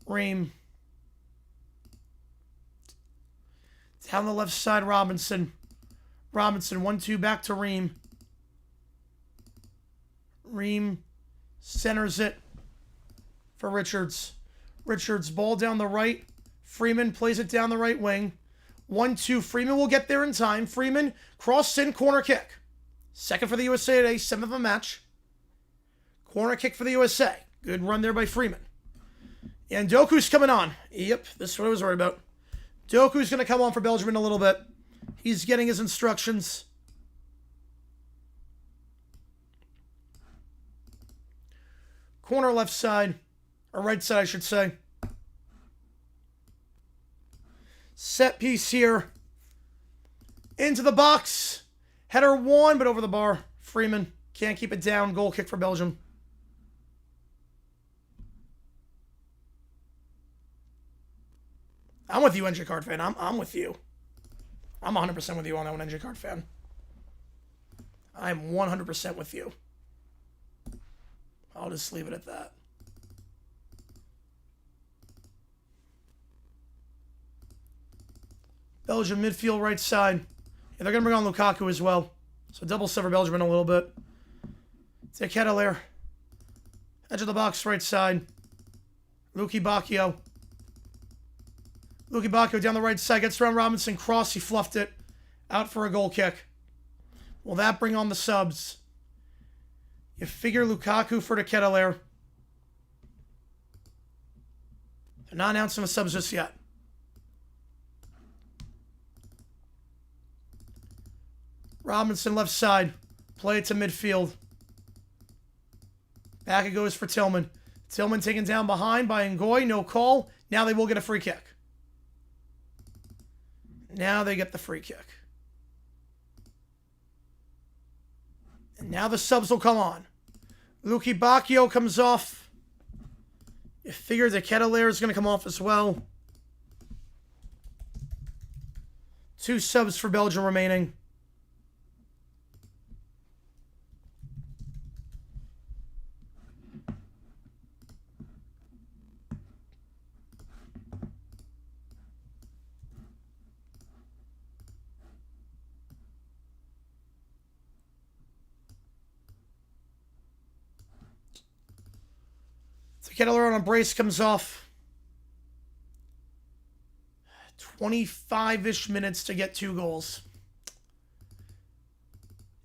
Ream. Down the left side, Robinson. Robinson, 1-2, back to Ream. Ream centers it for Richards. Richards, ball down the right. Freeman plays it down the right wing. 1-2, Freeman will get there in time. Freeman, cross in, corner kick. Second for the USA today, 7th of the match. Corner kick for the USA. Good run there by Freeman. And Doku's coming on. Yep, this is what I was worried about. Doku's going to come on for Belgium in a little bit. He's getting his instructions. Corner left side. Or right side, I should say. Set piece here. Into the box. Header won, but over the bar. Freeman can't keep it down. Goal kick for Belgium. I'm with you, NJ Card fan. I'm with you. I'm 100% with you on that one, NJ Card fan. I'm 100% with you. I'll just leave it at that. Belgium midfield right side. Yeah, they're going to bring on Lukaku as well. So double sever Belgium in a little bit. Take Ketelaere. Edge of the box right side. Luki Bacchio. Luki Bakio down the right side. Gets around Robinson. Cross. He fluffed it. Out for a goal kick. Will that bring on the subs? You figure Lukaku for the Ketelaere. They're not announcing the subs just yet. Robinson left side. Play it to midfield. Back it goes for Tillman. Tillman taken down behind by Ngoy. No call. Now they will get a free kick. Now they get the free kick. And now the subs will come on. Luki Bakio comes off. You figure the Ketelaere is going to come off as well. 2 subs for Belgium remaining. Ketelaere on a brace comes off. 25-ish minutes to get 2 goals.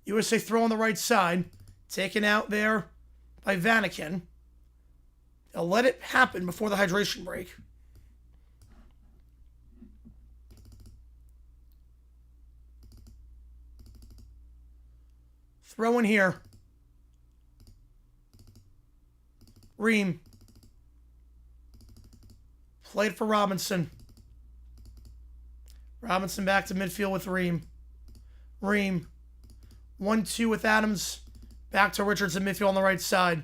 USA throw on the right side. Taken out there by Vanaken. They'll let it happen before the hydration break. Throw in here. Ream. Played for Robinson. Robinson back to midfield with Ream. Ream. 1-2 with Adams. Back to Richards in midfield on the right side.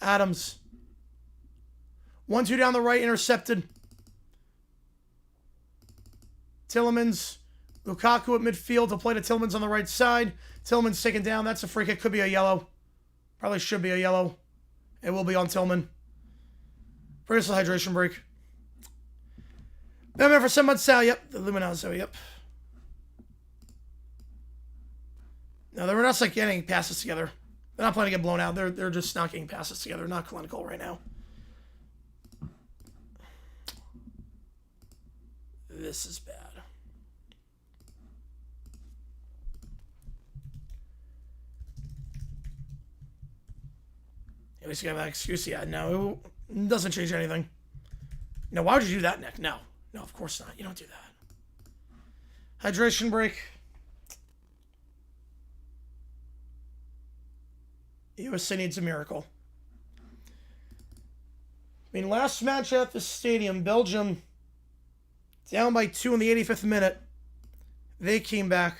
Adams. 1-2 down the right, intercepted. Tillemans. Lukaku at midfield to play to Tillemans on the right side. Tillemans taken down. That's a free kick. Could be a yellow. Probably should be a yellow. It will be on Tillman. First hydration break. Batman for 7 months, Sal. Yep. The Luminoso. Yep. No, they're not like getting passes together. They're not planning to get blown out. They're just not getting passes together. Not clinical right now. This is bad. At least you have that excuse. Yeah, no, it doesn't change anything. No, why would you do that, Nick? No, of course not. You don't do that. Hydration break. USA needs a miracle. I mean, last match at the stadium, Belgium down by 2 in the 85th minute. They came back.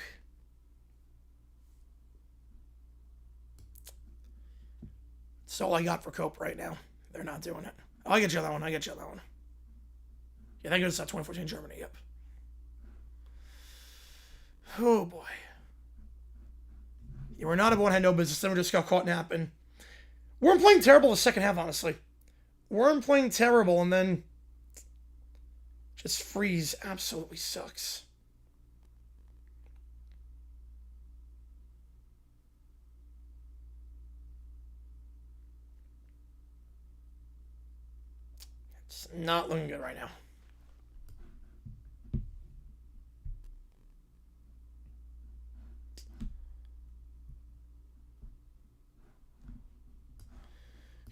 That's all I got for Cope right now. They're not doing it. Oh, I get you on that one. Yeah, that goes to 2014 Germany. Yep. Oh, boy. You were not a one had no business. Then we just got caught napping. We're playing terrible the second half, honestly. We're playing terrible, and then just freeze absolutely sucks. It's not looking good right now.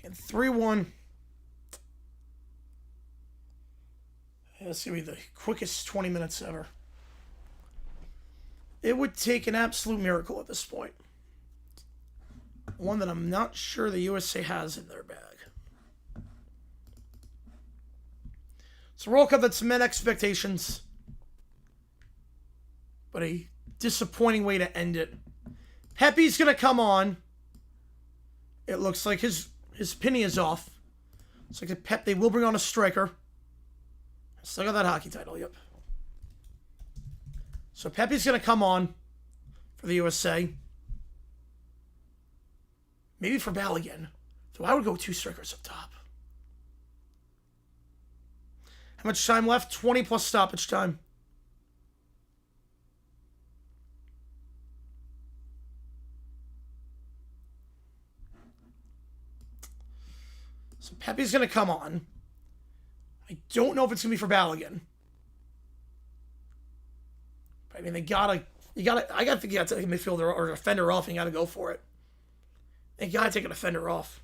And 3-1. This going to be the quickest 20 minutes ever. It would take an absolute miracle at this point. One that I'm not sure the USA has in their bag. It's a World Cup that's met expectations, but a disappointing way to end it. Pepe's going to come on. It looks like his penny is off. It's like they will bring on a striker. Still got that hockey title, yep. So Pepe's going to come on for the USA. Maybe for Balogun. So I would go with 2 strikers up top. How much time left? 20 plus stoppage time. So Pepe's going to come on. I don't know if it's going to be for Balogun. I mean, I gotta think you gotta take a midfielder or a defender off, and you gotta go for it. You gotta take a defender off.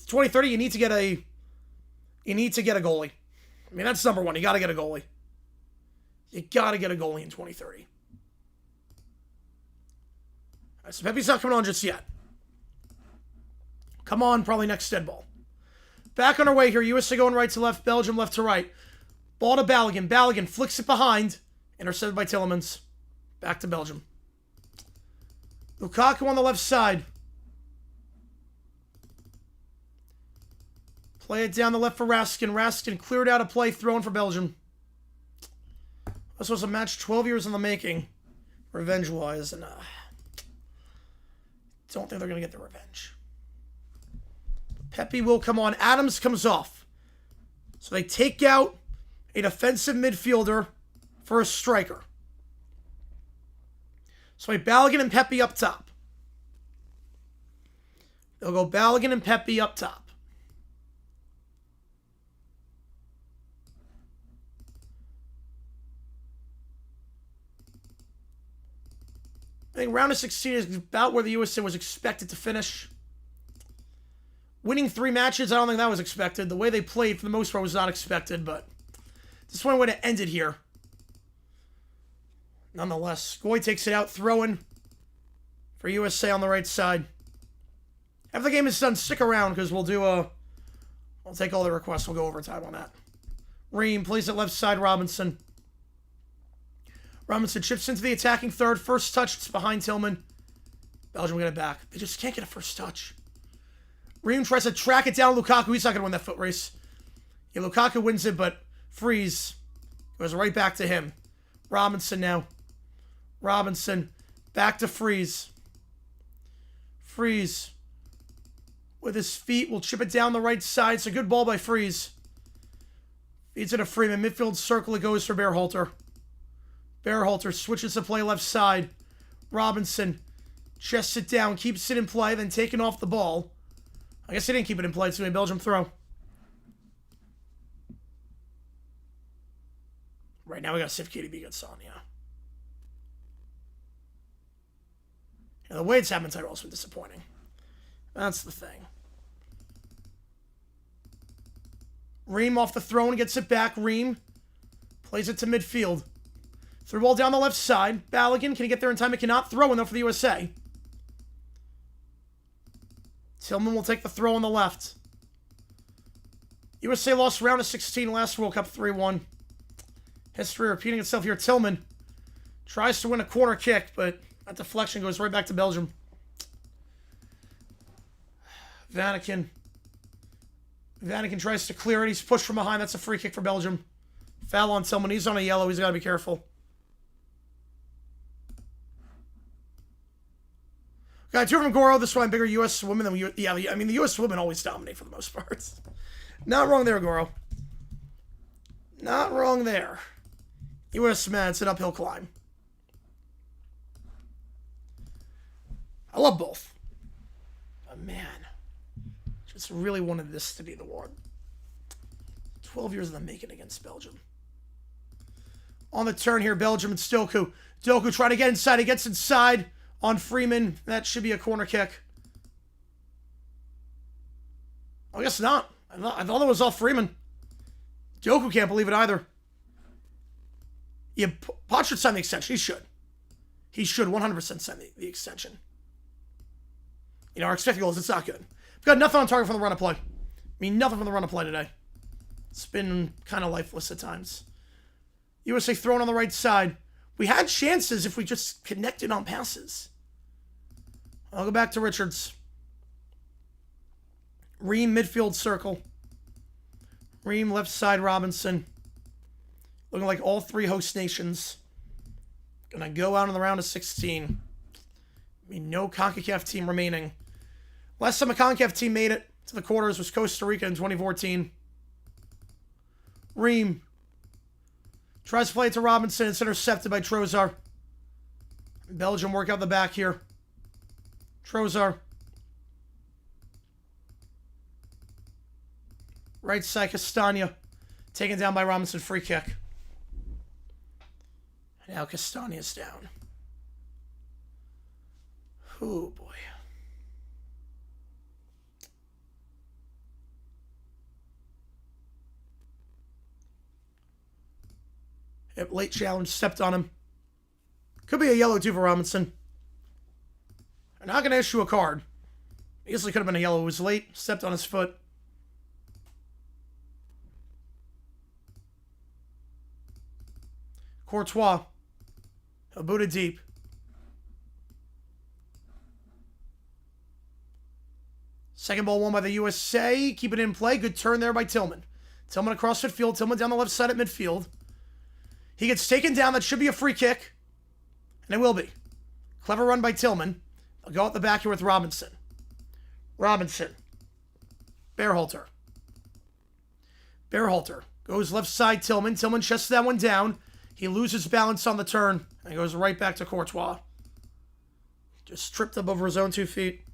2030, you need to get a goalie. I mean, that's number one. You gotta get a goalie. You gotta get a goalie in 2030. All right, so Pepe's not coming on just yet. Come on, probably next dead ball. Back on our way here. USA going right to left, Belgium left to right. Ball to Balogun. Balogun flicks it behind. Intercepted by Tillemans. Back to Belgium. Lukaku on the left side. Play it down the left for Raskin. Raskin cleared out a play thrown for Belgium. This was a match 12 years in the making, revenge-wise, and don't think they're going to get their revenge. Pepe will come on. Adams comes off. So they take out a defensive midfielder for a striker. So Balogun and Pepe up top. They'll go Balogun and Pepe up top. I think round of 16 is about where the USA was expected to finish. Winning 3 matches, I don't think that was expected. The way they played, for the most part, was not expected, but this one would have ended here. Nonetheless, Goy takes it out, throwing for USA on the right side. After the game is done, stick around, because we'll take all the requests. We'll go overtime on that. Ream plays it left side, Robinson. Robinson chips into the attacking third. First touch, it's behind Tillman. Belgium will get it back. They just can't get a first touch. Ream tries to track it down Lukaku. He's not going to win that foot race. Yeah, Lukaku wins it, but Freeze goes right back to him. Robinson now. Robinson back to Freeze. Freeze with his feet will chip it down the right side. It's a good ball by Freeze. Feeds it to Freeman. Midfield circle it goes for Berhalter. Berhalter switches to play left side. Robinson chests it down, keeps it in play, then taking off the ball. I guess he didn't keep it in play. It's going to be a Belgium throw. Right now we got Sif KDB gets on, yeah. The way it's happened, also been disappointing. That's the thing. Ream off the throw and gets it back. Ream plays it to midfield. Through ball down the left side. Balogun, can he get there in time? He cannot. Throw in though for the USA. Tillman will take the throw on the left. USA lost round of 16 last World Cup 3-1. History repeating itself here. Tillman tries to win a corner kick, but that deflection goes right back to Belgium. Vanaken tries to clear it. He's pushed from behind. That's a free kick for Belgium. Foul on Tillman. He's on a yellow. He's got to be careful. Got 2 from Goro. This one, bigger U.S. women than I mean, the U.S. women always dominate for the most part. Not wrong there, Goro. Not wrong there. U.S. men, it's an uphill climb. I love both. But man, just really wanted this to be the one. 12 years in the making against Belgium. On the turn here, Belgium and Stoku. Doku trying to get inside. He gets inside on Freeman. That should be a corner kick. I guess not. I thought it was all Freeman. Doku can't believe it either. Yeah, Pot should sign the extension. He should. He should 100% sign the extension. You know, our expected goals, it's not good. We've got nothing on target from the run of play. I mean, nothing from the run of play today. It's been kind of lifeless at times. USA thrown on the right side. We had chances if we just connected on passes. I'll go back to Richards. Ream midfield circle. Ream left side Robinson. Looking like all 3 host nations. Gonna go out in the round of 16. I mean, no CONCACAF team remaining. Last time a CONCACAF team made it to the quarters was Costa Rica in 2014. Ream tries to play it to Robinson. It's intercepted by Trozar. Belgium work out the back here. Trozar. Right side, Castagna. Taken down by Robinson, free kick. Now Castagna's down. Oh, boy. Yep, late challenge, stepped on him. Could be a yellow, too, for Robinson. They're not going to issue a card. Easily could have been a yellow. It was late, stepped on his foot. Courtois. He'll boot it deep. Second ball won by the USA. Keep it in play. Good turn there by Tillman. Tillman across midfield. Tillman down the left side at midfield. He gets taken down. That should be a free kick. And it will be. Clever run by Tillman. I'll go out the back here with Robinson. Robinson. Berhalter. Berhalter. Goes left side, Tillman. Tillman chests that one down. He loses balance on the turn. And goes right back to Courtois. Just tripped up over his own 2 feet.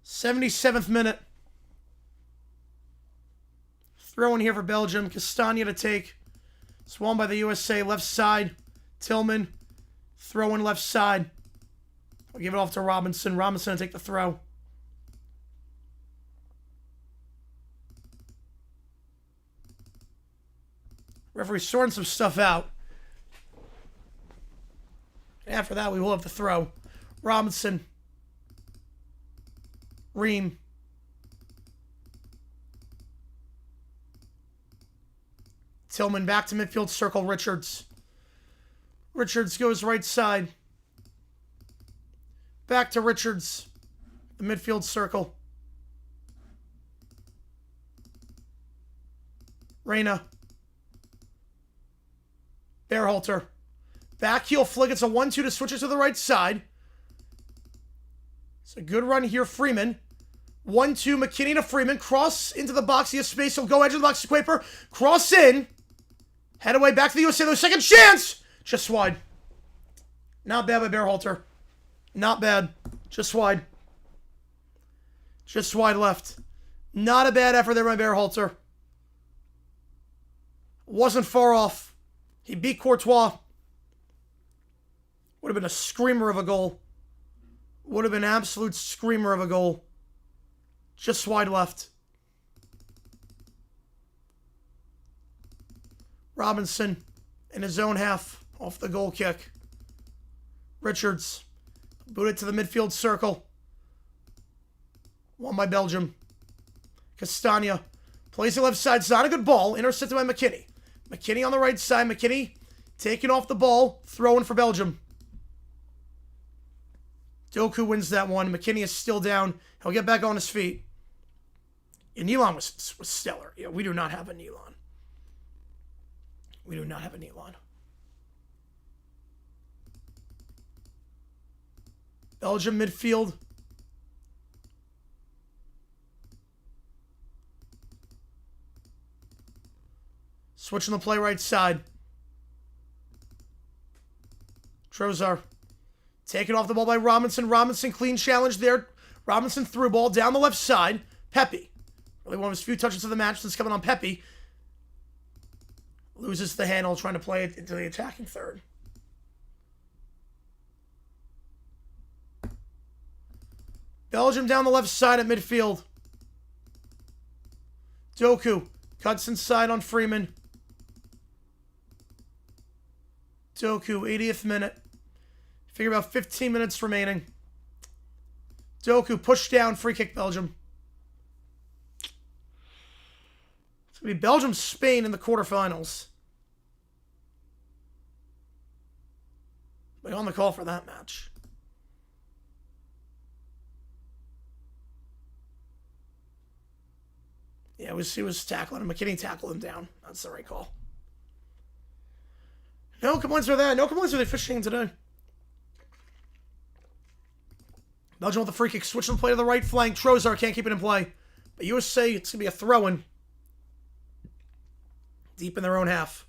'77th minute. Throw in here for Belgium. Castagna to take. Swung by the USA. Left side. Tillman. Throw in left side. We'll give it off to Robinson. Robinson to take the throw. Referee sorting some stuff out. After that, we will have the throw. Robinson. Ream. Tillman back to midfield circle. Richards. Richards goes right side. Back to Richards. The midfield circle. Reyna. Berhalter. Back heel flick. It's a 1-2 to switch it to the right side. It's a good run here. Freeman. 1-2. McKinney to Freeman. Cross into the box. He has space. He'll go edge of the box to Quaper. Cross in. Head away back to the USA. Their second chance. Just wide. Not bad by Berhalter. Not bad. Just wide. Just wide left. Not a bad effort there by Berhalter. Wasn't far off. He beat Courtois. Would have been a screamer of a goal. Would have been an absolute screamer of a goal. Just wide left. Robinson in his own half off the goal kick. Richards. Boot it to the midfield circle. Won by Belgium. Castagna. Plays the left side. It's not a good ball. Intercepted by McKinney. McKinney on the right side. McKinney taking off the ball. Throwing for Belgium. Doku wins that one. McKinney is still down. He'll get back on his feet. And Nealon was stellar. Yeah, we do not have a Nealon. We do not have a Nealon. Belgium midfield. Switching the play right side. Trozar. Taken off the ball by Robinson. Robinson clean challenge there. Robinson through ball down the left side. Pepe. Really one of his few touches of the match that's coming on Pepe. Loses the handle trying to play it into the attacking third. Belgium down the left side at midfield. Doku cuts inside on Freeman. Doku, 80th minute. Figure about 15 minutes remaining. Doku, push down, free kick Belgium. It's going to be Belgium-Spain in the quarterfinals. Be on the call for that match. Yeah, he was tackling him. McKinney tackled him down. That's the right call. No complaints with that. No complaints with the officiating today. Belgium with the free kick. Switching the play to the right flank. Trozar can't keep it in play. But USA, it's going to be a throw-in. Deep in their own half.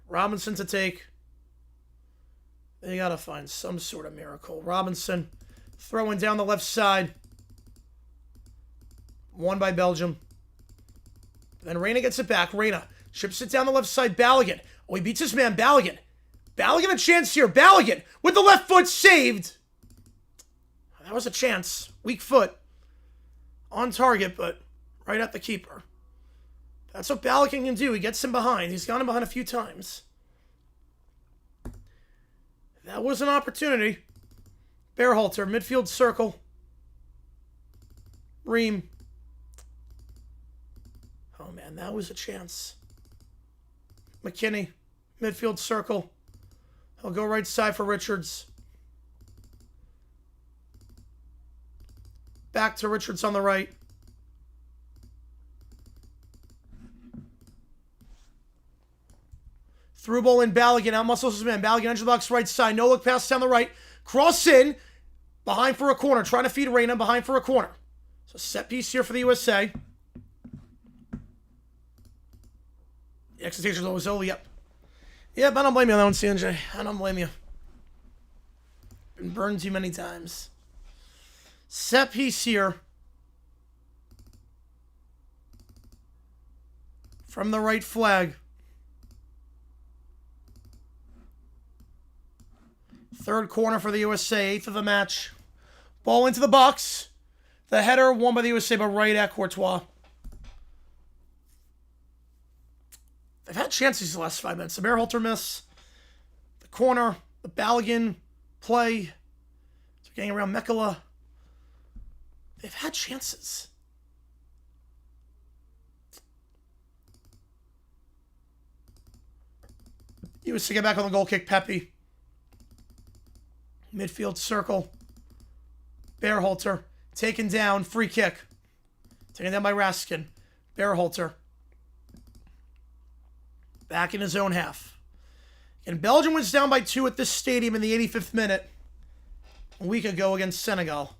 Robinson to take. They got to find some sort of miracle. Robinson throwing down the left side. Won by Belgium. Then Reyna gets it back. Reyna chips it down the left side. Balogun. Oh, he beats his man. Balogun. Balogun a chance here. Balogun with the left foot saved. That was a chance. Weak foot. On target, but right at the keeper. That's what Balogun can do. He gets him behind. He's got him behind a few times. That was an opportunity. Berhalter, midfield circle. Ream. Oh, man, that was a chance. McKinney, midfield circle. He'll go right side for Richards. Back to Richards on the right. Through ball in Balogun. Out muscles his man. Balogun enters the box right side. No look pass down the right. Cross in. Behind for a corner. Trying to feed Reyna. Behind for a corner. So set piece here for the USA. The expectations are always over. Yep. Yep, I don't blame you on that one, CNJ. I don't blame you. Been burned too many times. Set piece here. From the right flag. Third corner for the USA, eighth of the match. Ball into the box. The header won by the USA, but right at Courtois. They've had chances the last 5 minutes. The Berhalter miss. The corner. The Balogun play. They're getting around Mekala. They've had chances. USA get back on the goal kick. Pepe. Midfield circle. Berhalter. Taken down. Free kick. Taken down by Raskin. Berhalter. Back in his own half. And Belgium was down by 2 at this stadium in the 85th minute. A week ago against Senegal.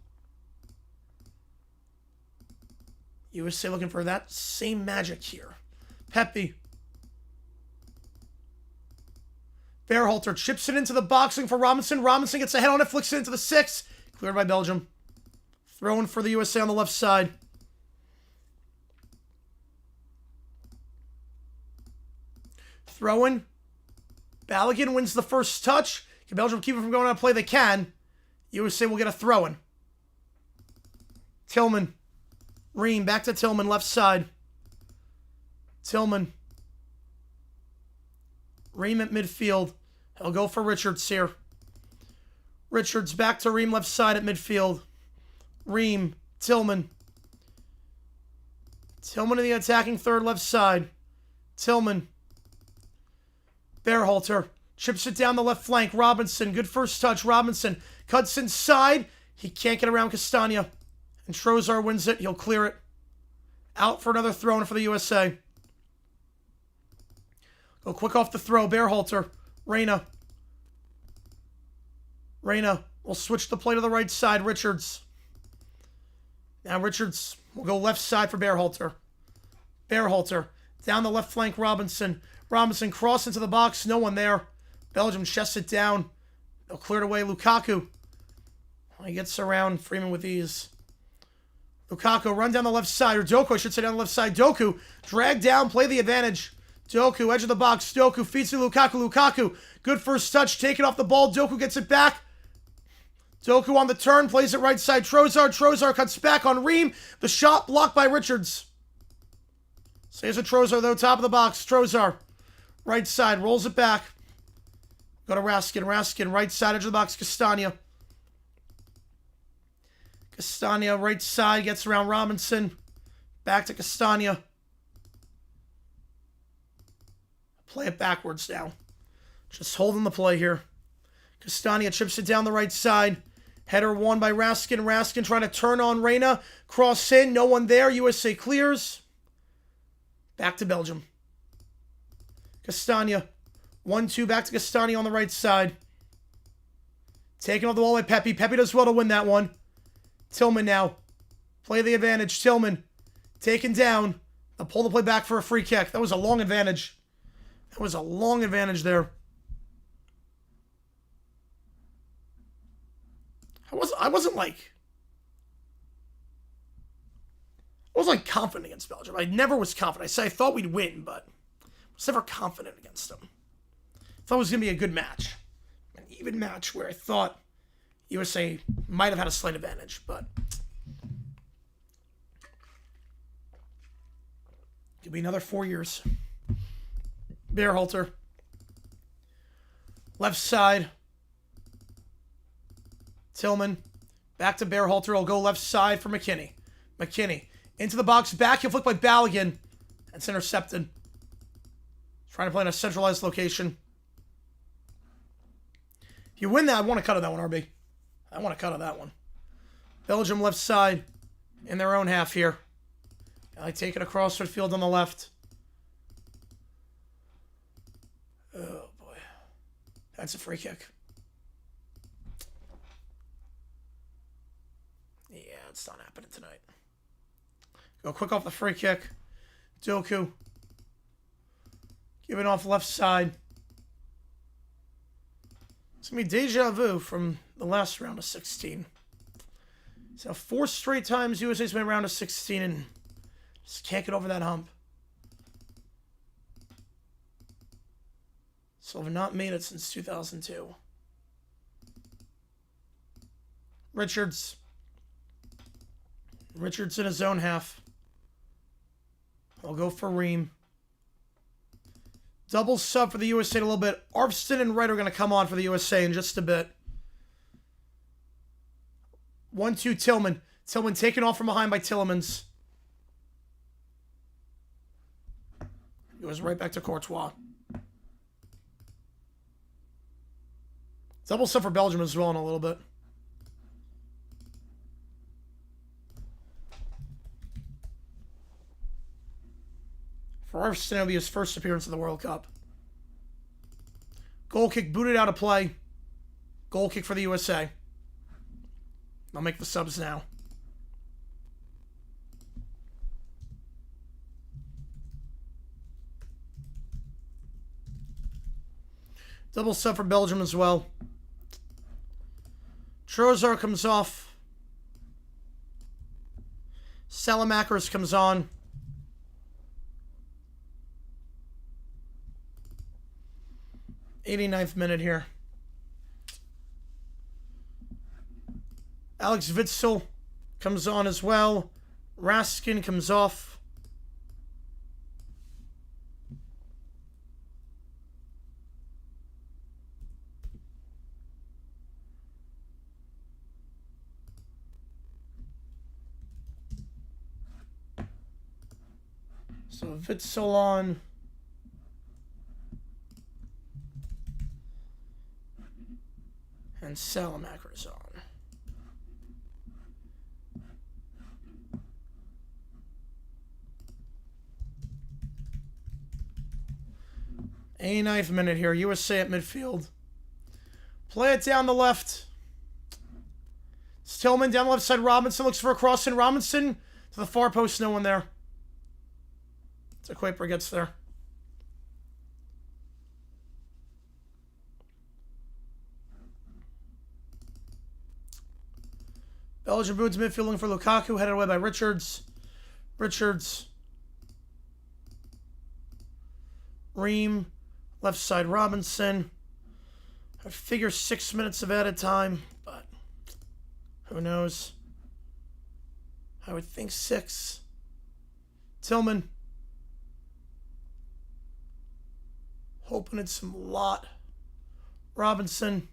USA looking for that same magic here. Pepe. Berhalter chips it into the box looking for Robinson. Robinson gets a head on it, flicks it into the 6. Cleared by Belgium. Throwing for the USA on the left side. Throwing. Balogun wins the first touch. Can Belgium keep it from going on a play? They can. USA will get a throw-in. Tillman. Ream back to Tillman, left side. Tillman. Ream at midfield. He'll go for Richards here. Richards back to Ream, left side at midfield. Ream. Tillman. Tillman in the attacking third, left side. Tillman. Berhalter chips it down the left flank. Robinson, good first touch. Robinson cuts inside. He can't get around Castagna. And Trozar wins it. He'll clear it. Out for another throw-in for the USA. Go quick off the throw. Berhalter. Reyna. Reyna will switch the play to the right side. Richards. Now Richards will go left side for Berhalter. Berhalter. Down the left flank, Robinson. Robinson cross into the box. No one there. Belgium chests it down. They'll clear it away. Lukaku. He gets around Freeman with ease. Lukaku run down the left side. Or Doku, I should say, down the left side. Doku drag down, play the advantage. Doku, edge of the box. Doku feeds to Lukaku. Lukaku, good first touch. Take it off the ball. Doku gets it back. Doku on the turn, plays it right side. Trozar. Trozar cuts back on Ream. The shot blocked by Richards. Saves a Trozar, though, top of the box. Trozar, right side, rolls it back. Go to Raskin. Raskin, right side, edge of the box. Castagna. Castagna, right side, gets around Robinson. Back to Castagna. Play it backwards now. Just holding the play here. Castagna chips it down the right side. Header won by Raskin. Raskin trying to turn on Reyna. Cross in. No one there. USA clears. Back to Belgium. Castagna. 1-2 back to Castagna on the right side. Taking off the ball by Pepe. Pepe does well to win that one. Tillman now. Play the advantage. Tillman. Taken down. They'll pull the play back for a free kick. That was a long advantage. That was a long advantage there. I wasn't confident against Belgium. I never was confident. I said I thought we'd win, but I was never confident against them. I thought it was going to be a good match. An even match where I thought USA might have had a slight advantage, but could be another 4 years. Bearhalter. Left side. Tillman. Back to Bearhalter. He'll go left side for McKinney. McKinney. Into the box. Back. He'll flick by Balogun. That's intercepted. Trying to play in a centralized location. If you win that, I want to cut on that one, RB. I want to cut on that one. Belgium left side. In their own half here. I take it across midfield on the left. Oh, boy. That's a free kick. Yeah, it's not happening tonight. Go quick off the free kick. Doku. Giving off left side. It's going to be deja vu from the last round of 16. So 4 straight times USA's been around to 16 and just can't get over that hump. So have not made it since 2002. Richards in his own half. I'll go for Ream. Double sub for the USA in a little bit. Arvston and Wright are going to come on for the USA in just a bit. 1-2 Tillman. Tillman taken off from behind by Tillemans. Goes right back to Courtois. Double sub for Belgium as well in a little bit. For Arvston, it'll be his first appearance in the World Cup. Goal kick booted out of play. Goal kick for the USA. I'll make the subs now. Double sub for Belgium as well. Trozar comes off. Salamakers comes on. '89th minute here. Alex Witsel comes on as well. Raskin comes off. So Witsel on. And Salamakers on. '89th minute here. USA at midfield. Play it down the left. Tillman down the left side. Robinson looks for a cross in. Robinson to the far post. No one there. So Kuiper gets there. Belgium boots midfield looking for Lukaku. Headed away by Richards. Richards. Ream. Left side Robinson. I figure 6 minutes of added time, but who knows? I would think 6. Tillman. Hoping it's some lot. Robinson.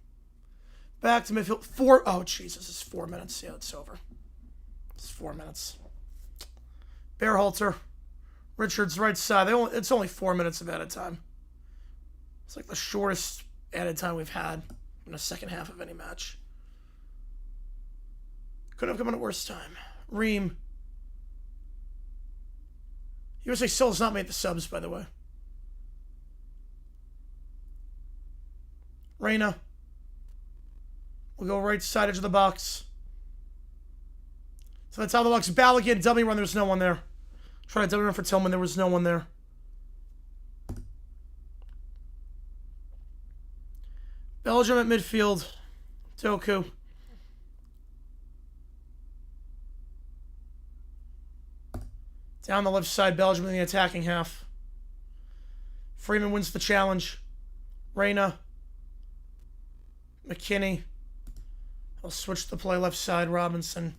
Back to midfield. 4. Oh, Jesus. It's 4 minutes. Yeah, it's over. It's 4 minutes. Bearhalter. Richards right side. It's only 4 minutes of added time. It's like the shortest added time we've had in the second half of any match. Couldn't have come at a worse time. Ream. USA still has not made the subs, by the way. Reyna. We'll go right side edge of the box. So that's out of the box. Balogun, dummy run. There's no one there. Try to dummy run for Tillman. There was no one there. Belgium at midfield. Doku. Down the left side, Belgium in the attacking half. Freeman wins the challenge. Reyna. McKinney. I'll switch the play left side. Robinson.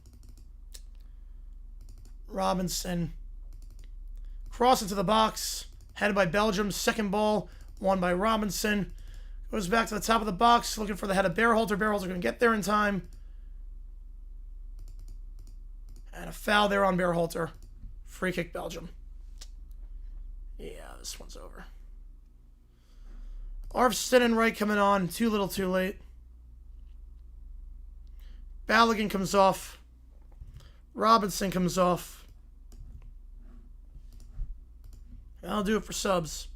Cross into the box. Headed by Belgium. Second ball. Won by Robinson. Goes back to the top of the box. Looking for the head of Berhalter. Berhalter going to get there in time. And a foul there on Berhalter. Free kick Belgium. Yeah, this one's over. Arfsten and Wright coming on. Too little, too late. Balogun comes off. Robinson comes off. That'll do it for subs.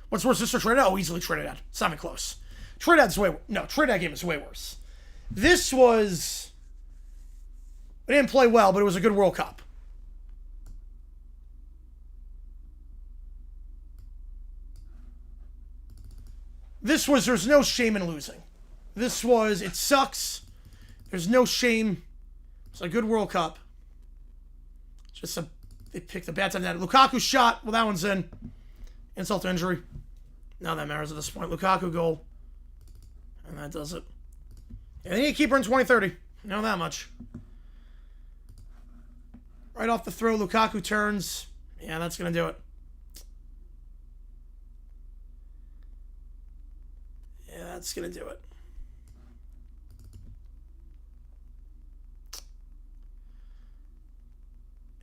What's worse, this or Trinidad? Oh, easily Trinidad. It's not even close. Trinidad's way worse. No, Trinidad game is way worse. This was... We didn't play well, but it was a good World Cup. This was, there's no shame in losing. This was, it sucks. There's no shame. It's a good World Cup. Just a, they picked a bad time. That Lukaku shot. Well, that one's in. Insult to injury. Now that matters at this point. Lukaku goal. And that does it. Yeah, they need a keeper in 2030. You know that much. Right off the throw, Lukaku turns. Yeah, that's going to do it. Yeah, that's going to do it.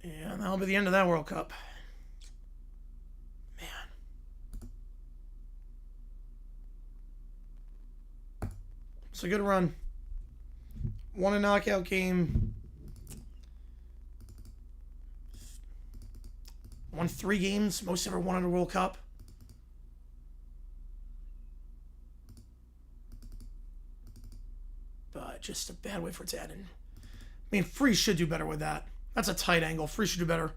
Yeah, and that'll be the end of that World Cup. Man. It's a good run. Won a knockout game. Won 3 games. Most ever won at a World Cup. But just a bad way for it to end. I mean, Free should do better with that. That's a tight angle. Free should do better.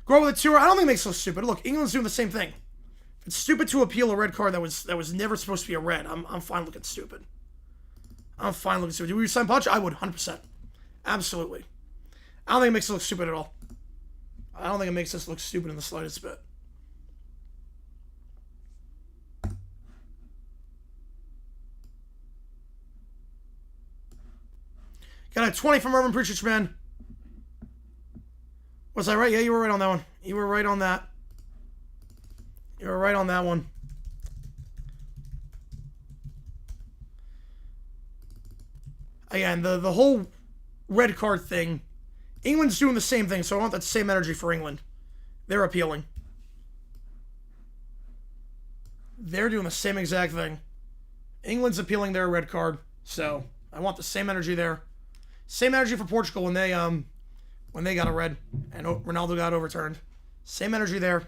Go with a 2. I don't think it makes it look stupid. Look, England's doing the same thing. If it's stupid to appeal a red card that was never supposed to be a red, I'm fine looking stupid. I'm fine looking stupid. Do we sign punch? I would, 100%. Absolutely. I don't think it makes it look stupid at all. I don't think it makes us look stupid in the slightest bit. Got a 20 from Urban Preachers, man. Was I right? Yeah, you were right on that one. You were right on that. You were right on that one. Again, the whole red card thing, England's doing the same thing, so I want that same energy for England. They're appealing. They're doing the same exact thing. England's appealing their red card, so I want the same energy there. Same energy for Portugal when they got a red and Ronaldo got overturned. Same energy there.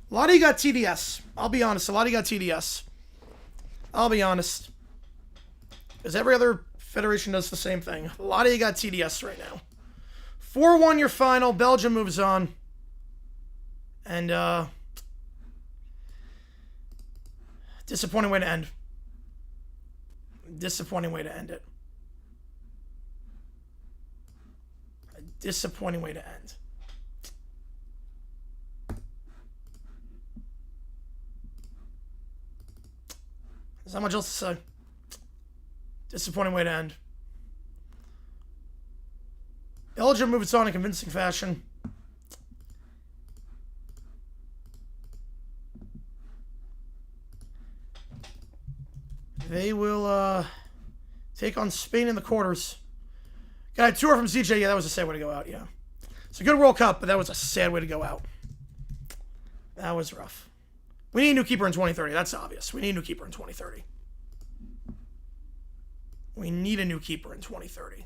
A lot of you got TDS. I'll be honest. A lot of you got TDS. I'll be honest. Because every other federation does the same thing. A lot of you got TDS right now. 4-1 your final. Belgium moves on. And, disappointing way to end. Disappointing way to end it. A disappointing way to end. There's not much else to say. Disappointing way to end. Belgium moves on in convincing fashion. They will take on Spain in the quarters. Got a tour from CJ. Yeah, that was a sad way to go out, yeah. It's a good World Cup, but that was a sad way to go out. That was rough. We need a new keeper in 2030. That's obvious. We need a new keeper in 2030. We need a new keeper in 2030.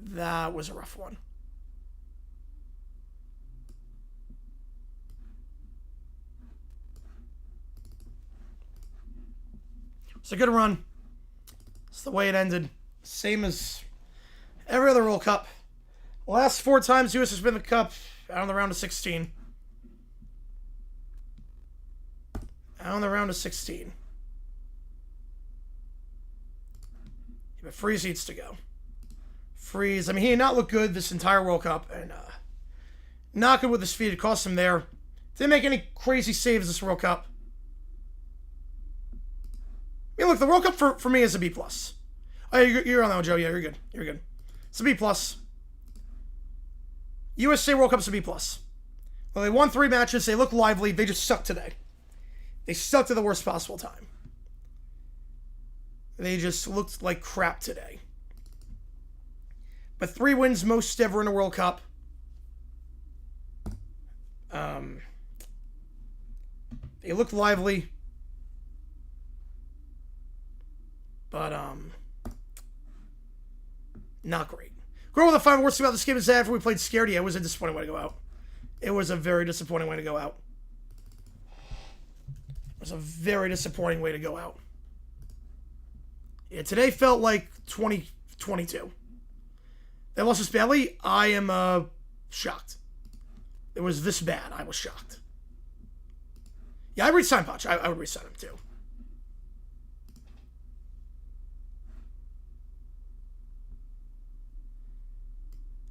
That was a rough one. It's a good run. It's the way it ended. Same as every other World Cup. Last 4 times US has been the Cup out on the round of 16. Out on the round of 16. But Freeze needs to go. Freeze. I mean, he did not look good this entire World Cup. And not good with his feet. It cost him there. Didn't make any crazy saves this World Cup. I mean, look, the World Cup for me is a B+. Oh, you're on that one, Joe. Yeah, you're good. You're good. It's a B+. USA World Cup's a B+. Well, they won 3 matches. They look lively. They just sucked today. They sucked at the worst possible time. They just looked like crap today. But 3 wins, most ever in a World Cup. They looked lively. But, not great. Growing with the 5 worst about this game is that after we played scared, yeah, it was a disappointing way to go out. It was a very disappointing way to go out. It was a very disappointing way to go out. Yeah, today felt like 2022. They lost this badly. I am shocked. It was this bad. I was shocked. Yeah, I would resign Poch. I would resign him too.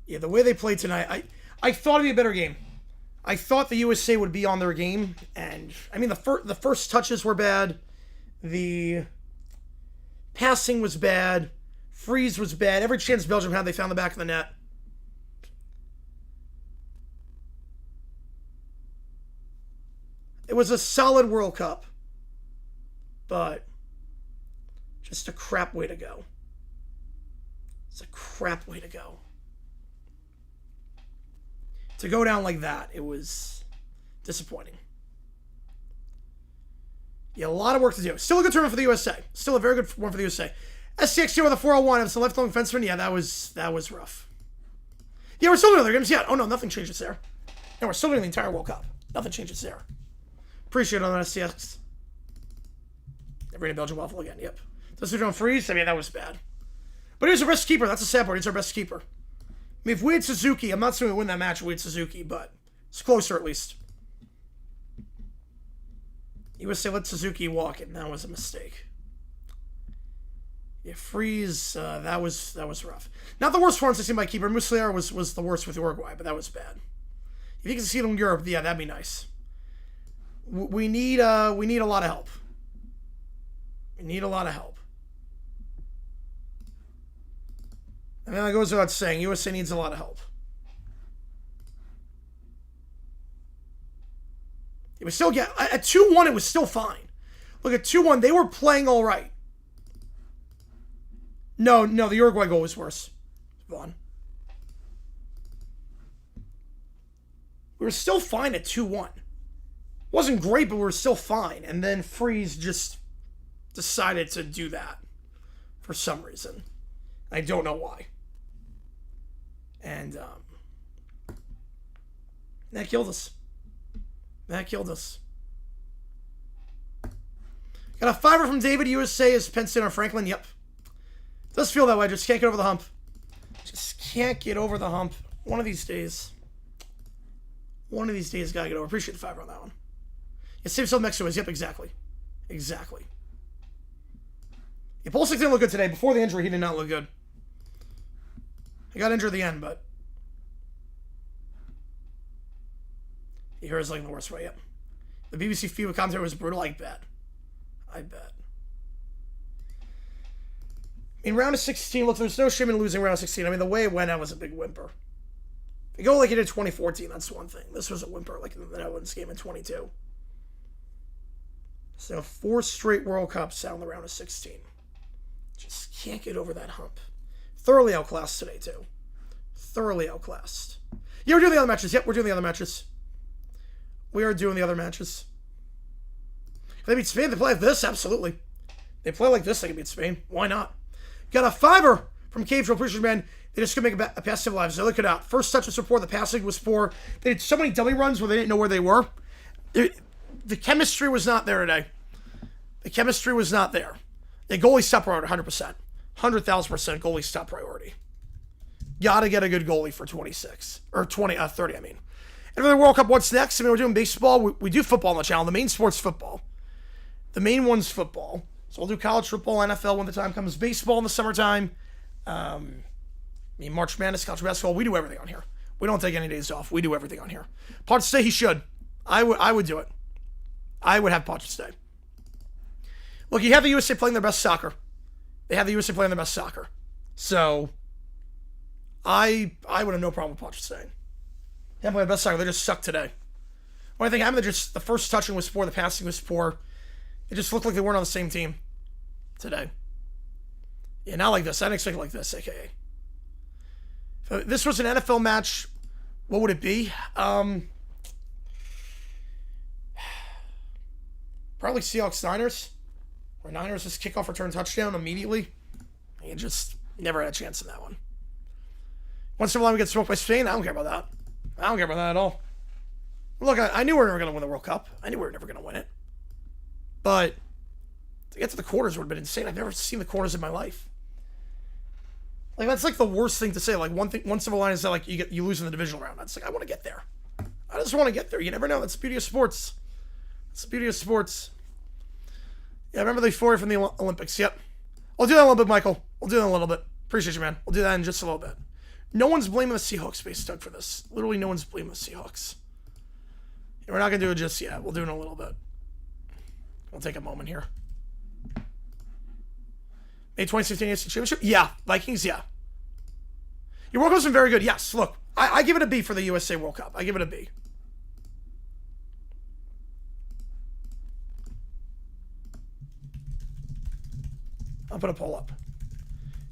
Yeah, the way they played tonight, I thought it'd be a better game. I thought the USA would be on their game, and I mean the first touches were bad, the passing was bad, Freeze was bad. Every chance Belgium had, they found the back of the net. It was a solid World Cup, but just a crap way to go. It's a crap way to go. To go down like that, it was disappointing. Yeah, a lot of work to do. Still a good tournament for the USA. Still a very good one for the USA. SCX2 with a 401. It's a left-wing defenseman. Yeah, that was rough. Yeah, we're still doing other games. Yeah, oh no, nothing changes there. And we're still doing the entire World Cup. Nothing changes there. Appreciate it on SCX. Never in Belgium waffle again. Yep. Does it on Freeze? I mean, that was bad. But he's our best keeper. That's a sad part. He's our best keeper. I mean, if we had Suzuki, I'm not saying we win that match if we had Suzuki, but it's closer at least. USA let Suzuki walk it, and that was a mistake. Yeah, Freeze, that was rough. Not the worst performance I've seen by keeper. Muslera was the worst with Uruguay, but that was bad. If you can see it in Europe, yeah, that'd be nice. We need a lot of help. We need a lot of help. And then that goes without saying, USA needs a lot of help. It was still at 2-1, it was still fine. Look, at 2-1, they were playing all right. No, the Uruguay goal was worse. Vaughn. We were still fine at 2-1. Wasn't great, but we were still fine. And then Freeze just decided to do that for some reason. I don't know why. And that killed us. That killed us. Got a 5er from David. USA is Penn State or Franklin. Yep. Does feel that way. Just can't get over the hump. Just can't get over the hump. One of these days. One of these days, gotta get over. Appreciate the 5 on that one. Yeah, same stuff next to us. Yep, exactly. Exactly. Yeah, Pulisic didn't look good today. Before the injury, he did not look good. He got injured at the end, but he hurt his leg in the worst way. Yep. The BBC FIBA commentary was brutal. I bet. In round of 16, look, there's no shame in losing round of 16. I mean, the way it went out was a big whimper. If you go like it did 2014, that's one thing. This was a whimper, like in the Netherlands game in 22. So 4 straight World Cups out in the round of 16. Just can't get over that hump. Thoroughly outclassed today, too. Thoroughly outclassed. Yeah, we're doing the other matches. Yep, we're doing the other matches. We are doing the other matches. If they beat Spain, they play like this? Absolutely. They play like this, they can beat Spain. Why not? Got a 5er from Cage Drill. Appreciate, man. They just couldn't make a pass to lives. So look it out. First touch was support. The passing was for. They did so many dummy runs where they didn't know where they were. The chemistry was not there today. The chemistry was not there. The goalie stop priority, 100%. 100,000% goalie stop priority. Gotta get a good goalie for 26. Or 30, I mean. And for the World Cup, what's next? I mean, we're doing baseball. We do football on the channel. The main sport's football. The main one's football. So we'll do college football, NFL when the time comes, baseball in the summertime. March Madness, college basketball. We do everything on here. We don't take any days off. We do everything on here. Podge stay, he should. I would do it. I would have Podge stay. Look, you have the USA playing their best soccer. They have the USA playing their best soccer. So, I would have no problem with Podge staying. They haven't played their best soccer. They just suck today. When I think happened, the first touching was poor, the passing was poor. It just looked like they weren't on the same team today. Yeah, not like this. I didn't expect it like this, a.k.a. If this was an NFL match, what would it be? Probably Seahawks Niners. Where Niners just kickoff return touchdown immediately. You just never had a chance in that one. Once in a while we get smoked by Spain. I don't care about that. I don't care about that at all. Look, I knew we were never going to win the World Cup. I knew we were never going to win it. But to get to the quarters would have been insane. I've never seen the quarters in my life. Like, that's like the worst thing to say. Like, one silver line is that, like, you lose in the divisional round. That's like, I want to get there. I just want to get there. You never know. That's the beauty of sports. That's the beauty of sports. Yeah, I remember the euphoria from the Olympics. Yep. I'll do that in a little bit, Michael. We'll do that in a little bit. Appreciate you, man. We'll do that in just a little bit. No one's blaming the Seahawks, Space Doug, for this. Literally, no one's blaming the Seahawks. And we're not going to do it just yet. We'll do it in a little bit. We'll take a moment here. May 2016 AFC Championship? Yeah. Vikings, yeah. Your World Cup's been very good. Yes, look. I give it a B for the USA World Cup. I give it a B. I'll put a poll up.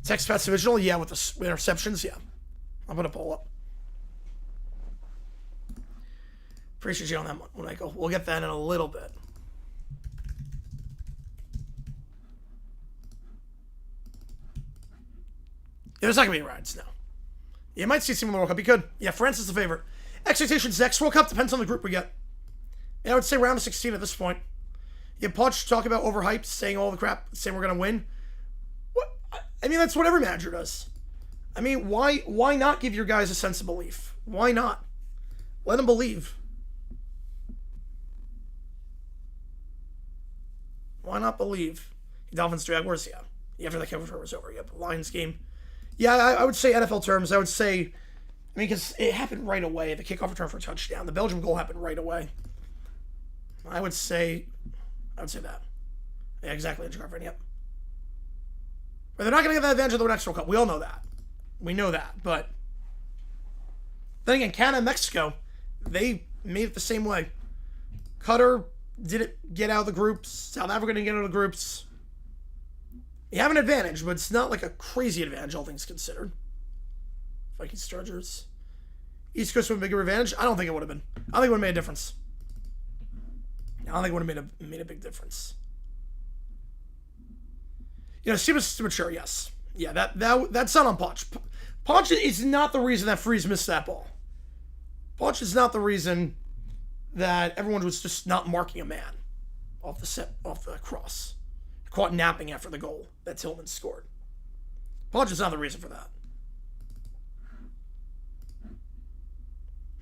Text pass divisional? Yeah, with the interceptions? Yeah. I'll put a poll up. Appreciate you on that one, Michael. We'll get that in a little bit. Yeah, there's not going to be any rides, no. You might see some in the World Cup. You could. Yeah, France is the favorite. Expectations next World Cup depends on the group we get. Yeah, I would say round of 16 at this point. Yeah, Podge talk about overhyped, saying all the crap, saying we're going to win. What? I mean, that's what every manager does. I mean, why not give your guys a sense of belief? Why not? Let them believe. Why not believe? Dolphins, Jaguars, yeah. After the kickoff was over, yep. Lions game. Yeah, I would say NFL terms. I would say, I mean, because it happened right away. The kickoff return for a touchdown. The Belgium goal happened right away. I would say that. Yeah, exactly. Yep. But they're not going to get that advantage of the next World Cup. We all know that. We know that. But then again, Canada and Mexico, they made it the same way. Qatar didn't get out of the groups. South Africa didn't get out of the groups. You have an advantage, but it's not like a crazy advantage, all things considered. Vikings, Chargers. East Coast would have a bigger advantage? I don't think it would have been. I don't think it would have made a difference. I don't think it would have made a big difference. You know, Steven's mature, yes. Yeah, that's not on Podge. Podge is not the reason that Freeze missed that ball. Podge is not the reason that everyone was just not marking a man off the cross. Caught napping after the goal that Tillman scored. Podge is not the reason for that.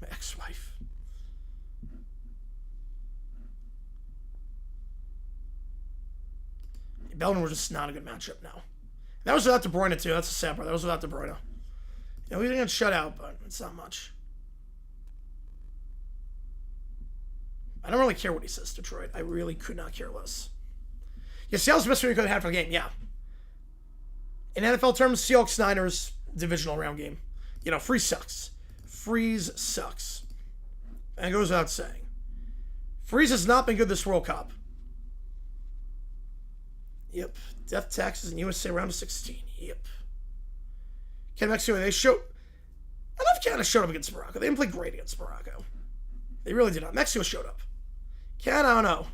My ex-wife. Belgium was just not a good matchup now. That was without De Bruyne too. That's the sad part. That was without De Bruyne. Yeah, we didn't get shut out, but it's not much. I don't really care what he says, Detroit. I really could not care less. Yeah, Seattle's the best we could have had for the game, yeah. In NFL terms, Seahawks Niners divisional round game. You know, Freeze sucks. Freeze sucks. And it goes without saying. Freeze has not been good this World Cup. Yep. Death taxes in USA round of 16. Yep. Canada, Mexico, they showed... Enough Canada showed up against Morocco. They didn't play great against Morocco. They really did not. Mexico showed up. Canada, I don't know.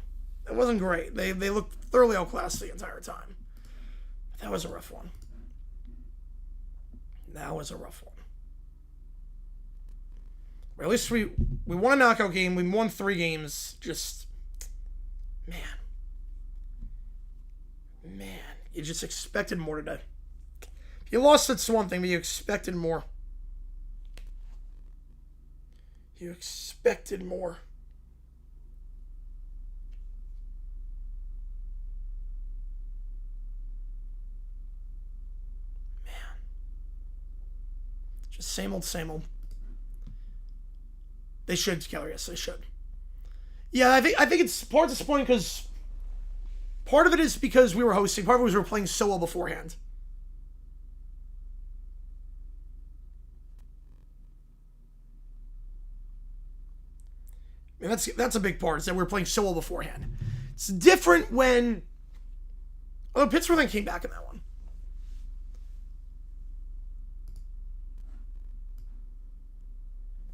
It wasn't great. They looked thoroughly outclassed the entire time. But that was a rough one. That was a rough one. Or at least we won a knockout game. We won 3 games. Just, man, you just expected more today. If you lost, it's one thing, but you expected more. You expected more. Just same old, same old. They should together, yes, they should. Yeah, I think it's part disappointing because part of it is because we were hosting, part of it was we were playing so well beforehand. And that's a big part, is that we were playing so well beforehand. It's different when... Although Pittsburgh then came back in that one.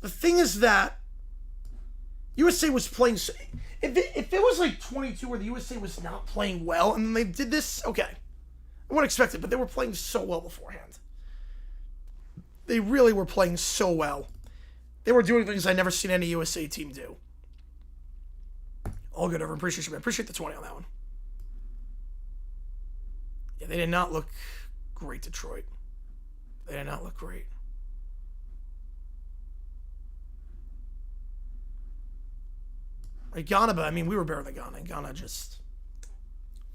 The thing is that USA was playing... If it was like 22 where the USA was not playing well, and then they did this, okay. I wouldn't expect it, but they were playing so well beforehand. They really were playing so well. They were doing things I'd never seen any USA team do. All good, over. Appreciate you, man. Appreciate the 20 on that one. Yeah, they did not look great, Detroit. They did not look great. Like Ghana, but I mean, we were better than Ghana. Ghana just...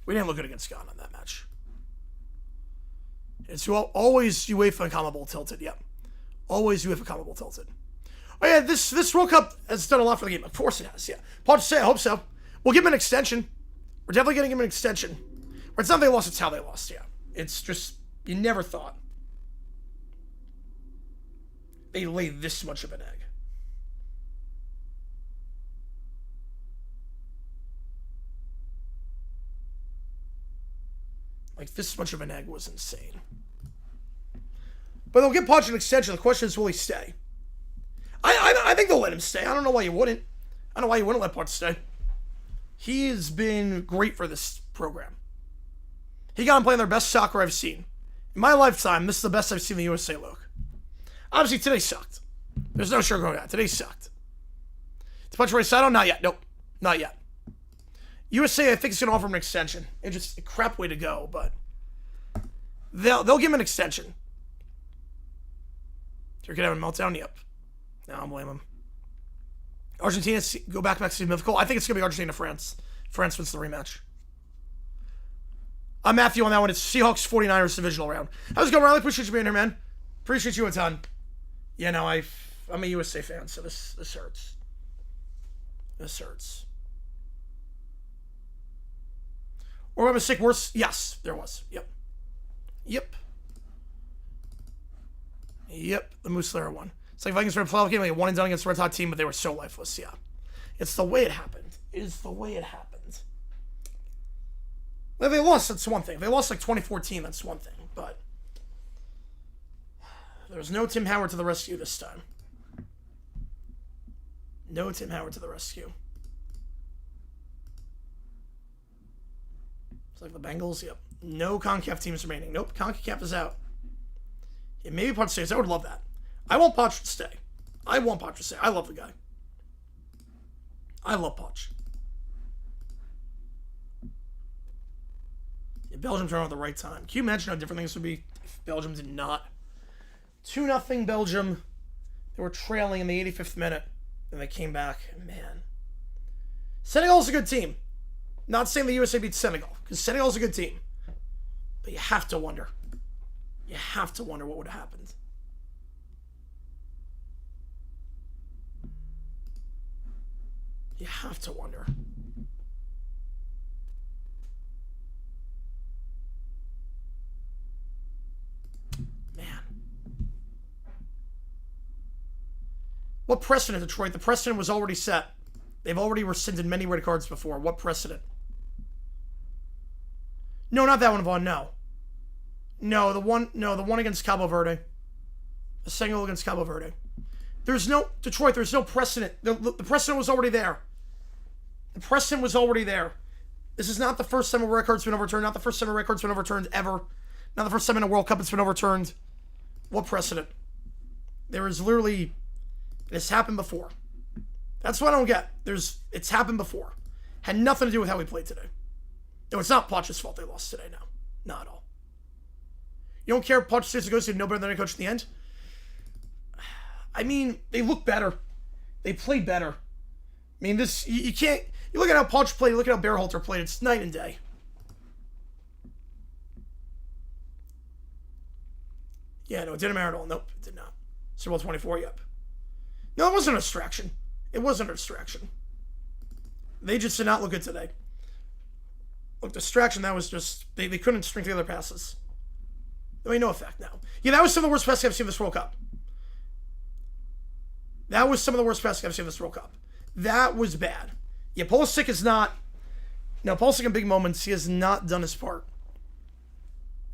We didn't look good against Ghana in that match. It's always UEFA CONMEBOL tilted, yep. Always UEFA CONMEBOL tilted. Oh yeah, this World Cup has done a lot for the game. Of course it has, yeah. Hard to say, I hope so. We'll give him an extension. We're definitely getting him an extension. Or it's not they lost, it's how they lost, yeah. It's just, you never thought they laid this much of an egg. Like, this much of an egg was insane. But they'll give Podge an extension. The question is, will he stay? I think they'll let him stay. I don't know why you wouldn't. I don't know why you wouldn't let Podge stay. He has been great for this program. He got him playing their best soccer I've seen. In my lifetime, this is the best I've seen the USA look. Obviously, today sucked. There's no sugarcoating that. Today sucked. To Podge Raysato? Not yet. Nope. Not yet. USA, I think, is going to offer him an extension. It's just a crap way to go, but they'll give him an extension. You're going to have a meltdown? Yep. No, I don't blame him. Argentina, go back to mythical. I think it's going to be Argentina-France. France wins the rematch. I'm Matthew on that one. It's Seahawks 49ers divisional round. How's it going, Riley? Appreciate you being here, man. Appreciate you a ton. Yeah, no, I'm a USA fan, so this hurts. This hurts. Or a mistake worse? Yes, there was. Yep. The Moose Slayer one. It's like Vikings were in a playoff game, like 1-0 against a red hot team, but they were so lifeless. Yeah. It's the way it happened. It is the way it happened. If they lost, that's one thing. If they lost like 2014, that's one thing. But there was no Tim Howard to the rescue this time. No Tim Howard to the rescue. It's like the Bengals, yep. No CONCACAF teams remaining. Nope, CONCACAF is out. Yeah, maybe Podge stays. I would love that. I want Podge to stay. I want Podge to stay. I love the guy. I love Podge. Yeah, Belgium turned at the right time. Can you imagine how different things would be if Belgium did not? 2-0 Belgium. They were trailing in the 85th minute. And they came back. Man. Senegal's a good team. Not saying the USA beats Senegal, because Senegal's a good team. But you have to wonder. You have to wonder what would have happened. You have to wonder. Man. What precedent, Detroit? The precedent was already set. They've already rescinded many red cards before. What precedent? No, not that one, Vaughn. No. No, the one against Cabo Verde. The second goal against Cabo Verde. There's no... Detroit, there's no precedent. The precedent was already there. The precedent was already there. This is not the first time a red card's been overturned. Not the first time a red card's been overturned ever. Not the first time in a World Cup it's been overturned. What precedent? There is literally... It has happened before. That's what I don't get. It's happened before. Had nothing to do with how we played today. No, it's not Podge's fault they lost today, no. Not at all. You don't care if Podge stays to go, so you know better than a coach at the end? I mean, they look better. They play better. I mean, this, you can't, you look at how Podge played, you look at how Berhalter played, it's night and day. Yeah, no, it didn't matter at all. Nope, it did not. Super Bowl 24, yep. No, it wasn't a distraction. It wasn't a distraction. They just did not look good today. Look, distraction, that was just... They couldn't string together passes. There ain't no effect now. Yeah, that was some of the worst passing I've seen this World Cup. That was some of the worst passing I've seen this World Cup. That was bad. Yeah, Pulisic is not... No, Pulisic in big moments, he has not done his part.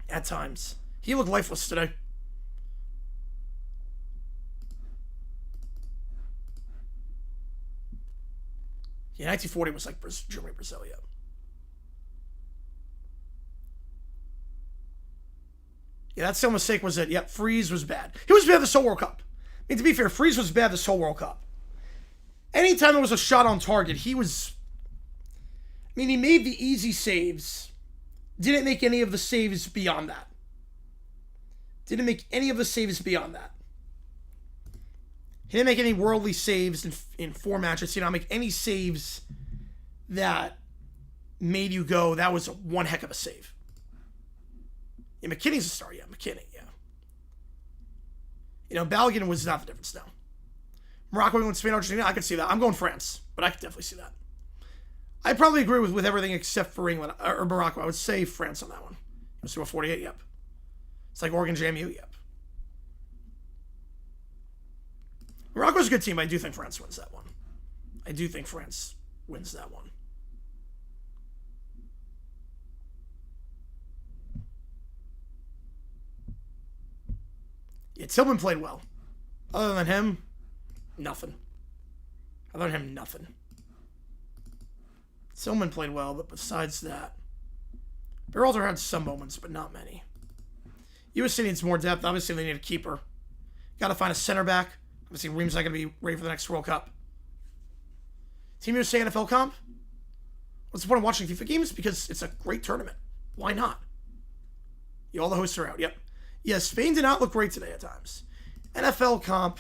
At times. He looked lifeless today. Yeah, 1940 was like Germany, Brazil, yeah. Yeah, that still mistake was it. Yep, Freeze was bad. He was bad this whole World Cup. I mean, to be fair, Freeze was bad this whole World Cup. Anytime there was a shot on target, he was... I mean, he made the easy saves. Didn't make any of the saves beyond that. Didn't make any of the saves beyond that. He didn't make any worldly saves in 4 matches. He did not make any saves that made you go, that was one heck of a save. Yeah, McKinney's a star. Yeah, McKinney, yeah. You know, Belgium was not the difference now. Morocco, England, Spain, Argentina, I could see that. I'm going France, but I could definitely see that. I probably agree with everything except for England, or Morocco. I would say France on that one. Super 48, yep. It's like Oregon JMU, yep. Morocco's a good team, but I do think France wins that one. I do think France wins that one. Yeah, Tillman played well. Other than him, nothing. Other than him, nothing. Tillman played well, but besides that, Berhalter had some moments, but not many. USA needs more depth. Obviously, they need a keeper. Got to find a center back. Obviously, Ream's not going to be ready for the next World Cup. Team USA NFL comp? What's the point of watching FIFA games? Because it's a great tournament. Why not? Yeah, all the hosts are out. Yep. Yeah, Spain did not look great today at times. NFL comp,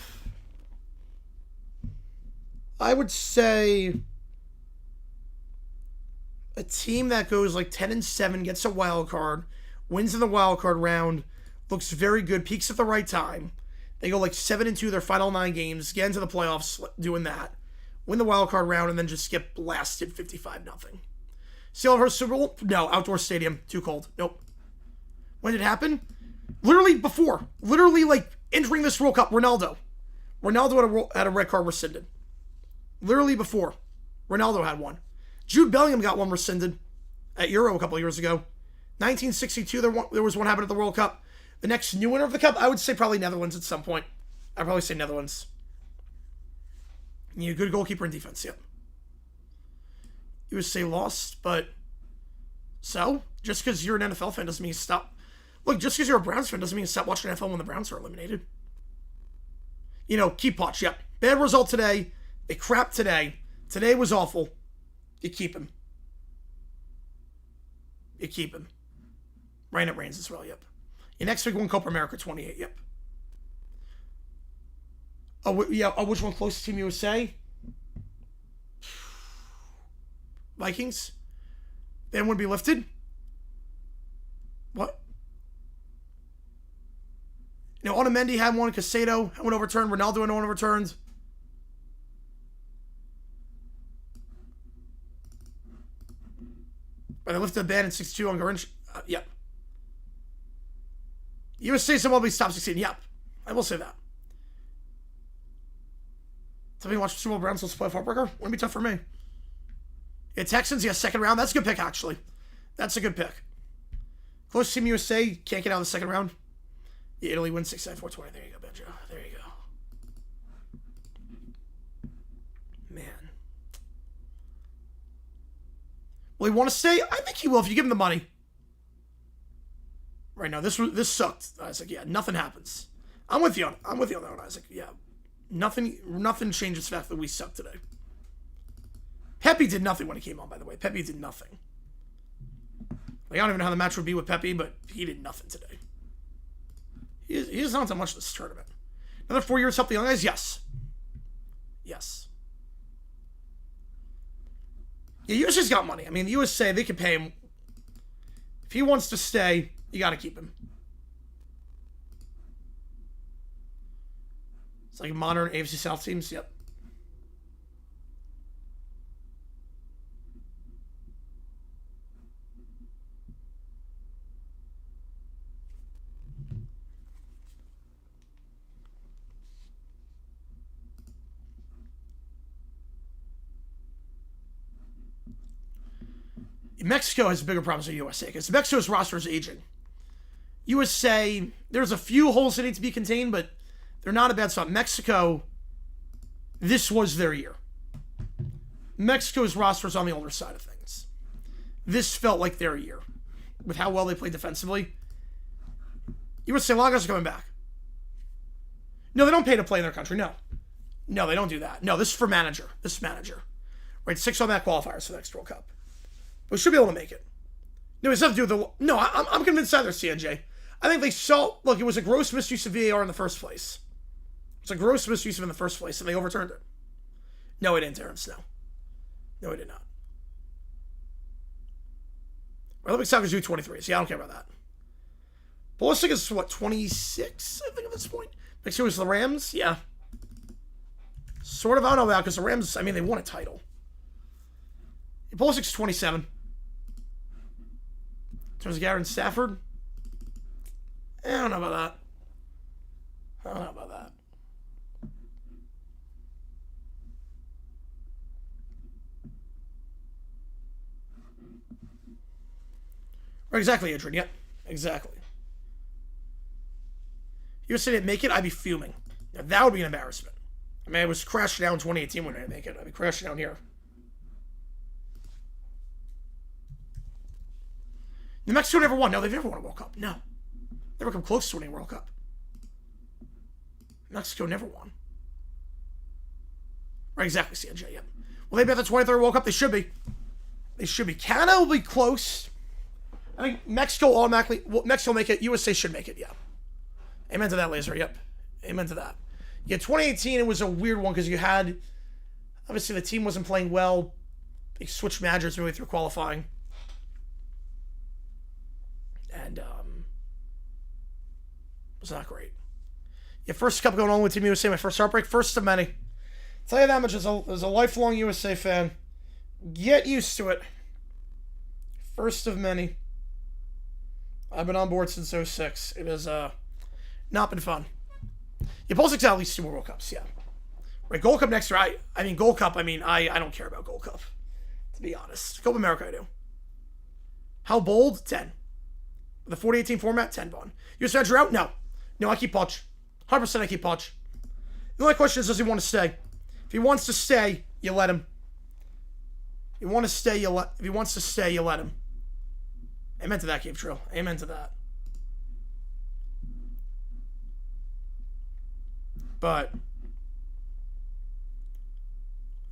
I would say a team that goes like 10-7, gets a wild card, wins in the wild card round, looks very good, peaks at the right time. They go like 7-2 their final 9 games, get into the playoffs doing that, win the wild card round, and then just get blasted 55-0. Seattle versus Super Bowl? No, outdoor stadium, too cold. Nope. When did it happen? Literally before. Literally like entering this World Cup, Ronaldo had a red card rescinded. Literally before. Ronaldo had one. Jude Bellingham got one rescinded at Euro a couple of years ago. 1962, there was one happened at the World Cup. The next new winner of the Cup, I would say probably Netherlands at some point. I'd probably say Netherlands. You need a good goalkeeper and defense, yep. USA lost, but... So? Just because you're an NFL fan doesn't mean you stop... Look, just because you're a Browns fan doesn't mean you stop watching NFL when the Browns are eliminated. You know, keep watch, yep. Bad result today. They crapped today. Today was awful. You keep him. You keep him. Rain it rains as well, yep. Your next week, won Copa America 28, yep. Oh, yeah, which one closest to Team USA? Vikings? They wouldn't be lifted? What? You know, Otamendi had one, Casado had one overturned, Ronaldo had one overturned. But they lifted the ban in 62 on Garinch. Yep. USA someone will be top 16. Yep. I will say that. Tell me, watch Super Bowl Browns, let's play Heartbreaker. Wouldn't be tough for me. Yeah, Texans, yeah, second round. That's a good pick, actually. That's a good pick. Close Team USA, can't get out of the second round. Yeah, Italy wins 6-9-4-20. There you go, Benjo. There you go. Man. Will he want to stay? I think he will if you give him the money. Right now, this sucked, Isaac. Yeah, nothing happens. I'm with you on that one, Isaac. Yeah. Nothing changes the fact that we sucked today. Pepe did nothing when he came on, by the way. Pepe did nothing. Like, I don't even know how the match would be with Pepe, but he did nothing today. He has not done much this tournament. Another 4 years help the young guys? Yes. Yes. Yeah, USA's got money. I mean, the USA, they can pay him. If he wants to stay, you got to keep him. It's like modern AFC South teams. Yep. Mexico has bigger problems than USA because Mexico's roster is aging. USA, there's a few holes that need to be contained, but they're not a bad spot. Mexico, this was their year. Mexico's roster is on the older side of things. This felt like their year with how well they played defensively. USA, a lot of guys are coming back. No, they don't pay to play in their country. No, they don't do that. No, this is for manager. This is manager. Right, 6 automatic qualifiers for the next World Cup. We should be able to make it. No, it's nothing to do with the... No, I'm convinced either, CNJ. I think they saw... Look, it was a gross misuse of VAR in the first place. It was a gross misuse of it in the first place, and they overturned it. No, it didn't, Terrence. No, it did not. Olympic soccer's U23s. Yeah, I don't care about that. Pulisic is, what, 26, I think, at this point? Next year was the Rams? Yeah. Sort of, I don't know about, because the Rams, I mean, they won a title. Pulisic's 27. In terms of Garrett Stafford, I don't know about that. Right, exactly, Adrian. Yep, exactly. USA didn't make it, I'd be fuming. Now, that would be an embarrassment. I mean, I was crashing down in 2018 when I didn't make it. I'd be crashing down here. New Mexico never won. No, they've never won a World Cup. No. Never come close to winning a World Cup. Mexico never won. Right, exactly, CNJ, yep. Will they be at the 23rd World Cup? They should be. They should be. Canada will be close. I think Mexico automatically... Well, Mexico will make it. USA should make it, yeah. Amen to that, Laser, yep. Amen to that. Yeah, 2018, it was a weird one because you had... Obviously, the team wasn't playing well. They switched managers midway through qualifying. And, it was not great. Yeah, first cup going on with Team USA, my first heartbreak. First of many. Tell you that much, as a lifelong USA fan, get used to it. First of many. I've been on board since 06. It has not been fun. Yeah, Pulisic's at least 2 more World Cups, yeah. Right, Gold Cup next year. I mean, Gold Cup, I don't care about Gold Cup, to be honest. Copa America, I do. How bold? 10. The 40-18 format, 10 bond. US manager out? No. No, I keep Poch. 100% I keep Poch. The only question is, does he want to stay? If he wants to stay, you let him. If he wants to stay, you let him. Amen to that, Cape Trail. Amen to that. But...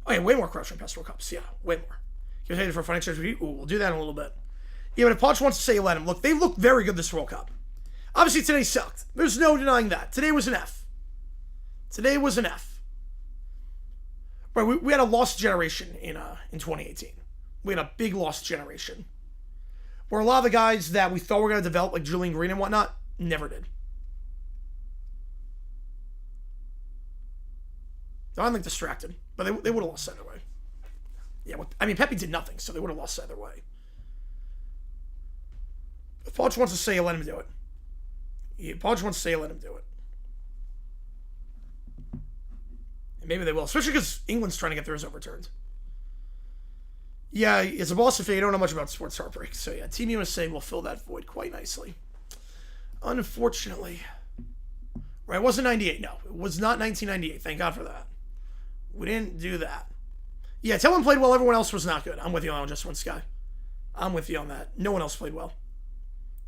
Oh, yeah, way more crushing past World Cups. Yeah, way more. You're headed for a financial review? Ooh, we'll do that in a little bit. Yeah, but if Poch wants to say, you let him. Look, they looked very good this World Cup. Obviously, today sucked. There's no denying that. Today was an F. Today was an F. Right, we had a lost generation in 2018. We had a big lost generation. Where a lot of the guys that we thought were going to develop, like Julian Green and whatnot, never did. I don't think distracted, but they would have lost either way. Yeah, I mean, Pepe did nothing, so they would have lost either way. If Poch wants to say, let him do it. If Poch wants to say, let him do it. And maybe they will, especially because England's trying to get theirs overturned. Yeah, it's a Boston fan. You don't know much about sports heartbreak. So yeah, Team USA will fill that void quite nicely. Unfortunately. Right, it wasn't 98. No, it was not 1998. Thank God for that. We didn't do that. Yeah, Tillman played well. Everyone else was not good. I'm with you on just one Sky. I'm with you on that. No one else played well.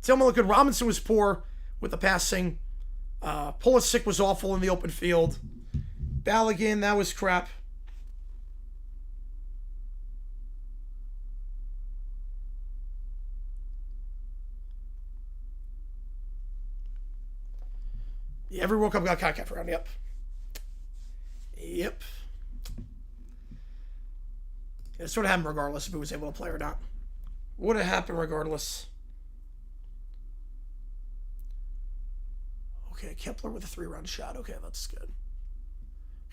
Tillman looked good. Robinson was poor with the passing. Pulisic was awful in the open field. Balogun, that was crap. Yeah, every World Cup got kind of kept around. Yep. It sort of happened regardless if he was able to play or not. Would have happened regardless. Okay, Kepler with a 3-run shot. Okay, that's good.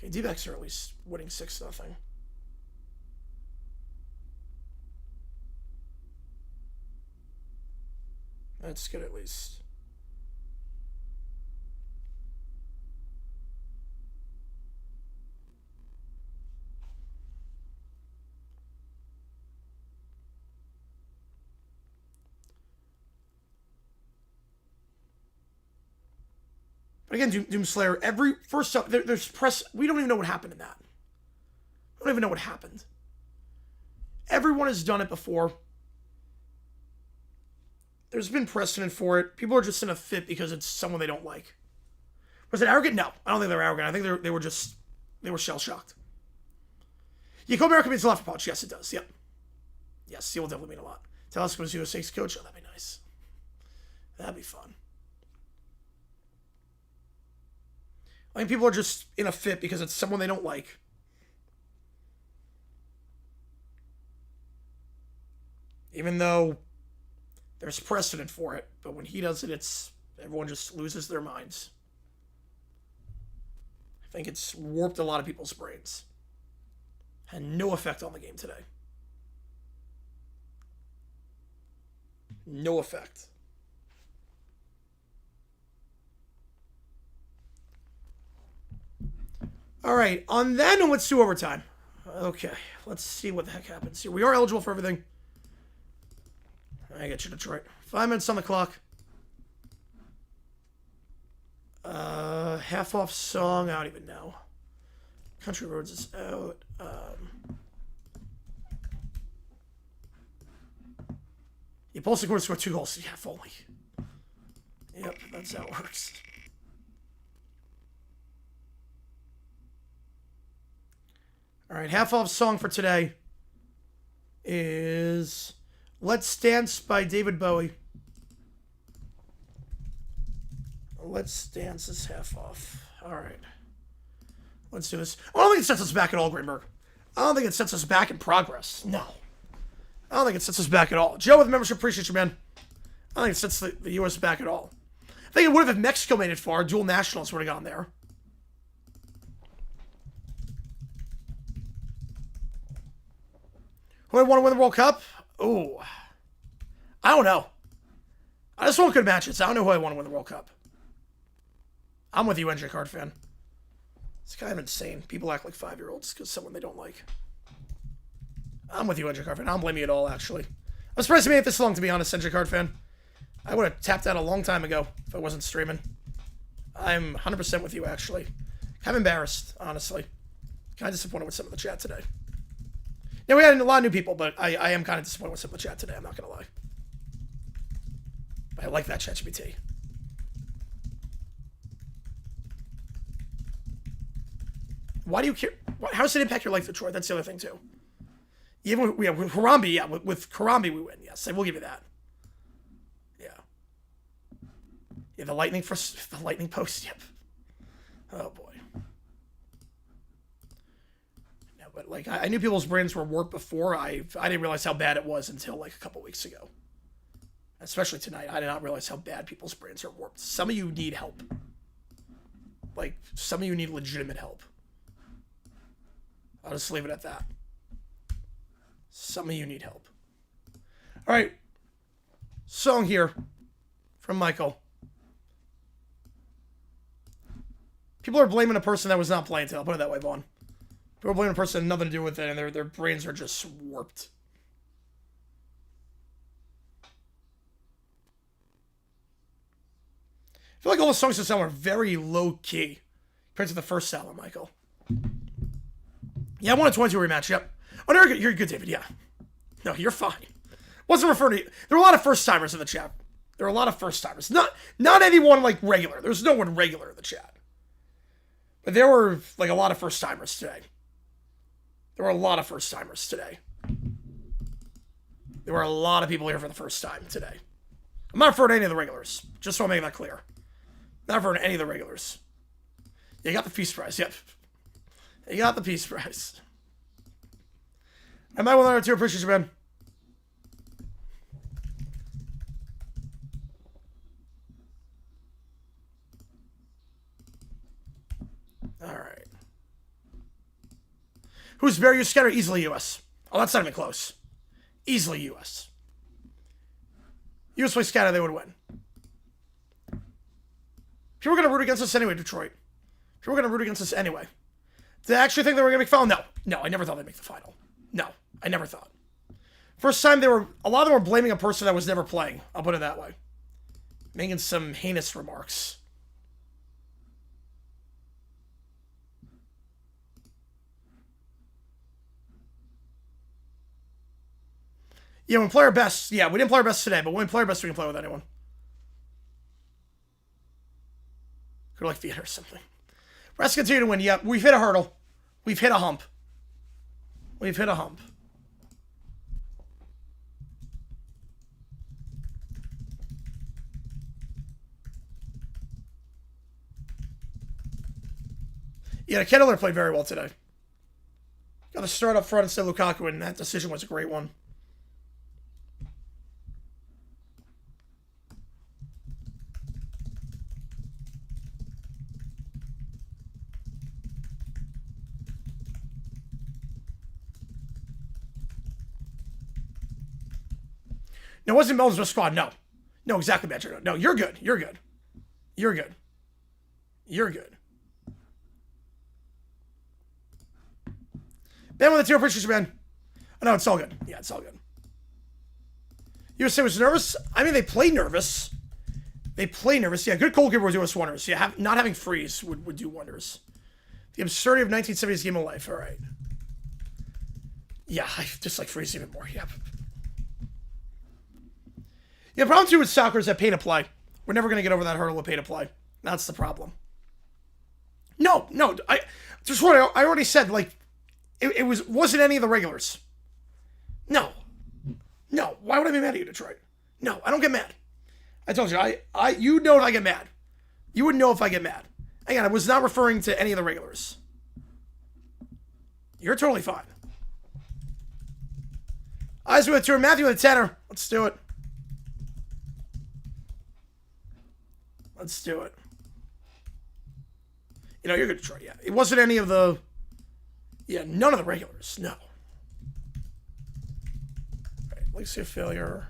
Okay, D-backs are at least winning 6-0. That's good at least. But again, Doomslayer, first up, there's press. We don't even know what happened in that. We don't even know what happened. Everyone has done it before. There's been precedent for it. People are just in a fit because it's someone they don't like. Was it arrogant? No, I don't think they were arrogant. I think they were shell-shocked. Yeah, Copa America means a lot for Poch. Yes, it does. Yep. Yes, it will definitely mean a lot. Tell us who's USA's coach. Oh, that'd be nice. That'd be fun. I think people are just in a fit because it's someone they don't like. Even though there's precedent for it, but when he does it, everyone just loses their minds. I think it's warped a lot of people's brains. Had no effect on the game today. No effect. All right, on then, let's do overtime. Okay, let's see what the heck happens here. We are eligible for everything. I get you, Detroit. 5 minutes on the clock. Half off song, I don't even know. Country Roads is out. Yeah, Pulse Accord scored 2 goals. Yeah, if only. Yep, that's how it works. All right, half off song for today is Let's Dance by David Bowie. Let's Dance is half off. All right. Let's do this. I don't think it sets us back at all, Greenberg. I don't think it sets us back in progress. No. I don't think it sets us back at all. Joe with membership, appreciate you, man. I don't think it sets the U.S. back at all. I think it would have if Mexico made it far. Dual nationals would have gone there. Who would want to win the World Cup? Oh, I don't know. I just want good matches. I don't know who I want to win the World Cup. I'm with you, NJ Card fan. It's kind of insane. People act like 5-year-olds because someone they don't like. I'm with you, NJ Card fan. I don't blame you at all, actually. I'm surprised it made it this long, to be honest, NJ Card fan. I would have tapped out a long time ago if I wasn't streaming. I'm 100% with you, actually. Kind of embarrassed, honestly. Kind of disappointed with some of the chat today. Yeah, we had a lot of new people, but I am kind of disappointed with some of the chat today. I'm not going to lie. But I like that ChatGPT. Why do you care? How does it impact your life, Detroit? That's the other thing, too. Even with Harambe, yeah. With Harambe, we win. Yes, I will give you that. Yeah. Yeah, the lightning post, yep. Oh, boy. But, like, I knew people's brains were warped before. I didn't realize how bad it was until, like, a couple weeks ago. Especially tonight. I did not realize how bad people's brains are warped. Some of you need help. Like, some of you need legitimate help. I'll just leave it at that. Some of you need help. All right. Song here from Michael. People are blaming a person that was not playing today. I'll put it that way, Vaughn. People are blaming a person that had nothing to do with it, and their brains are just warped. I feel like all the songs this album are very low-key compared to the first album, Michael. Yeah, I won a 22 rematch, yep. Oh, no, you're good, David, yeah. No, you're fine. Wasn't referring to you. There were a lot of first-timers in the chat. There were a lot of first-timers. Not anyone, like, regular. There's no one regular in the chat. But there were, like, a lot of first-timers today. There were a lot of first-timers today. There were a lot of people here for the first time today. I'm not referring to any of the regulars. Just so I make that clear. Not referring to any of the regulars. You got the Peace Prize, yep. You got the Peace Prize. Am I 102? Appreciate you, man. All right. Who's better? You scatter easily US. Oh, that's not even close. Easily US. US play scatter, they would win. People were going to root against us anyway, Detroit. People were going to root against us anyway. Did I actually think they were going to make the final? No. No, I never thought they'd make the final. No, I never thought. First time a lot of them were blaming a person that was never playing. I'll put it that way. Making some heinous remarks. Yeah, when we play our best. Yeah, we didn't play our best today, but when we play our best, we can play with anyone. Could like theater or something. Rest continue to win. Yeah, we've hit a hurdle. We've hit a hump. We've hit a hump. Yeah, Kettler played very well today. Got to start up front instead of Lukaku, and that decision was a great one. No, it wasn't Belgium's squad. No. No, exactly, Badger. No, you're good. You're good. You're good. You're good. Ben with the 2 appreciation, man. Oh, no, it's all good. Yeah, it's all good. USA was nervous. I mean, they play nervous. They play nervous. Yeah, good goalkeeper would do us wonders. Yeah, not having freeze would do wonders. The absurdity of 1970s game of life. All right. Yeah, I just like freeze even more. Yeah. Yeah, the problem too with soccer is that pay to play. We're never going to get over that hurdle of pay to play. That's the problem. No, I already said, like, it wasn't any of the regulars. No. Why would I be mad at you, Detroit? No, I don't get mad. I told you, you know if I get mad. You would know if I get mad. Again, I was not referring to any of the regulars. You're totally fine. Eyes with a 2, Matthew with a 10er. Let's do it. Let's do it. You know, you're good, Detroit. Yeah, it wasn't any of the. Yeah, none of the regulars. No. All right, legacy of failure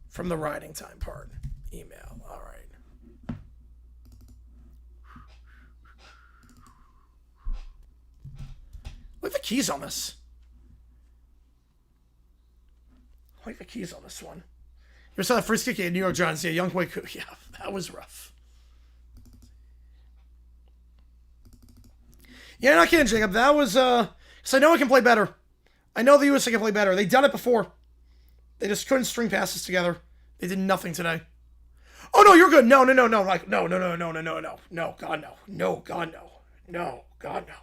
from the riding time part. Email. All right. Look at the keys on this. I like the keys on this one. You saw the first kick at New York Giants. Yeah, Young Boy. Yeah, that was rough. Yeah, not kidding, Jacob. That was, because I know I can play better. I know the USA can play better. They've done it before. They just couldn't string passes together. They did nothing today. Oh, no, you're good. No. Like, no. No, God, no. No, God, no. No, God, no.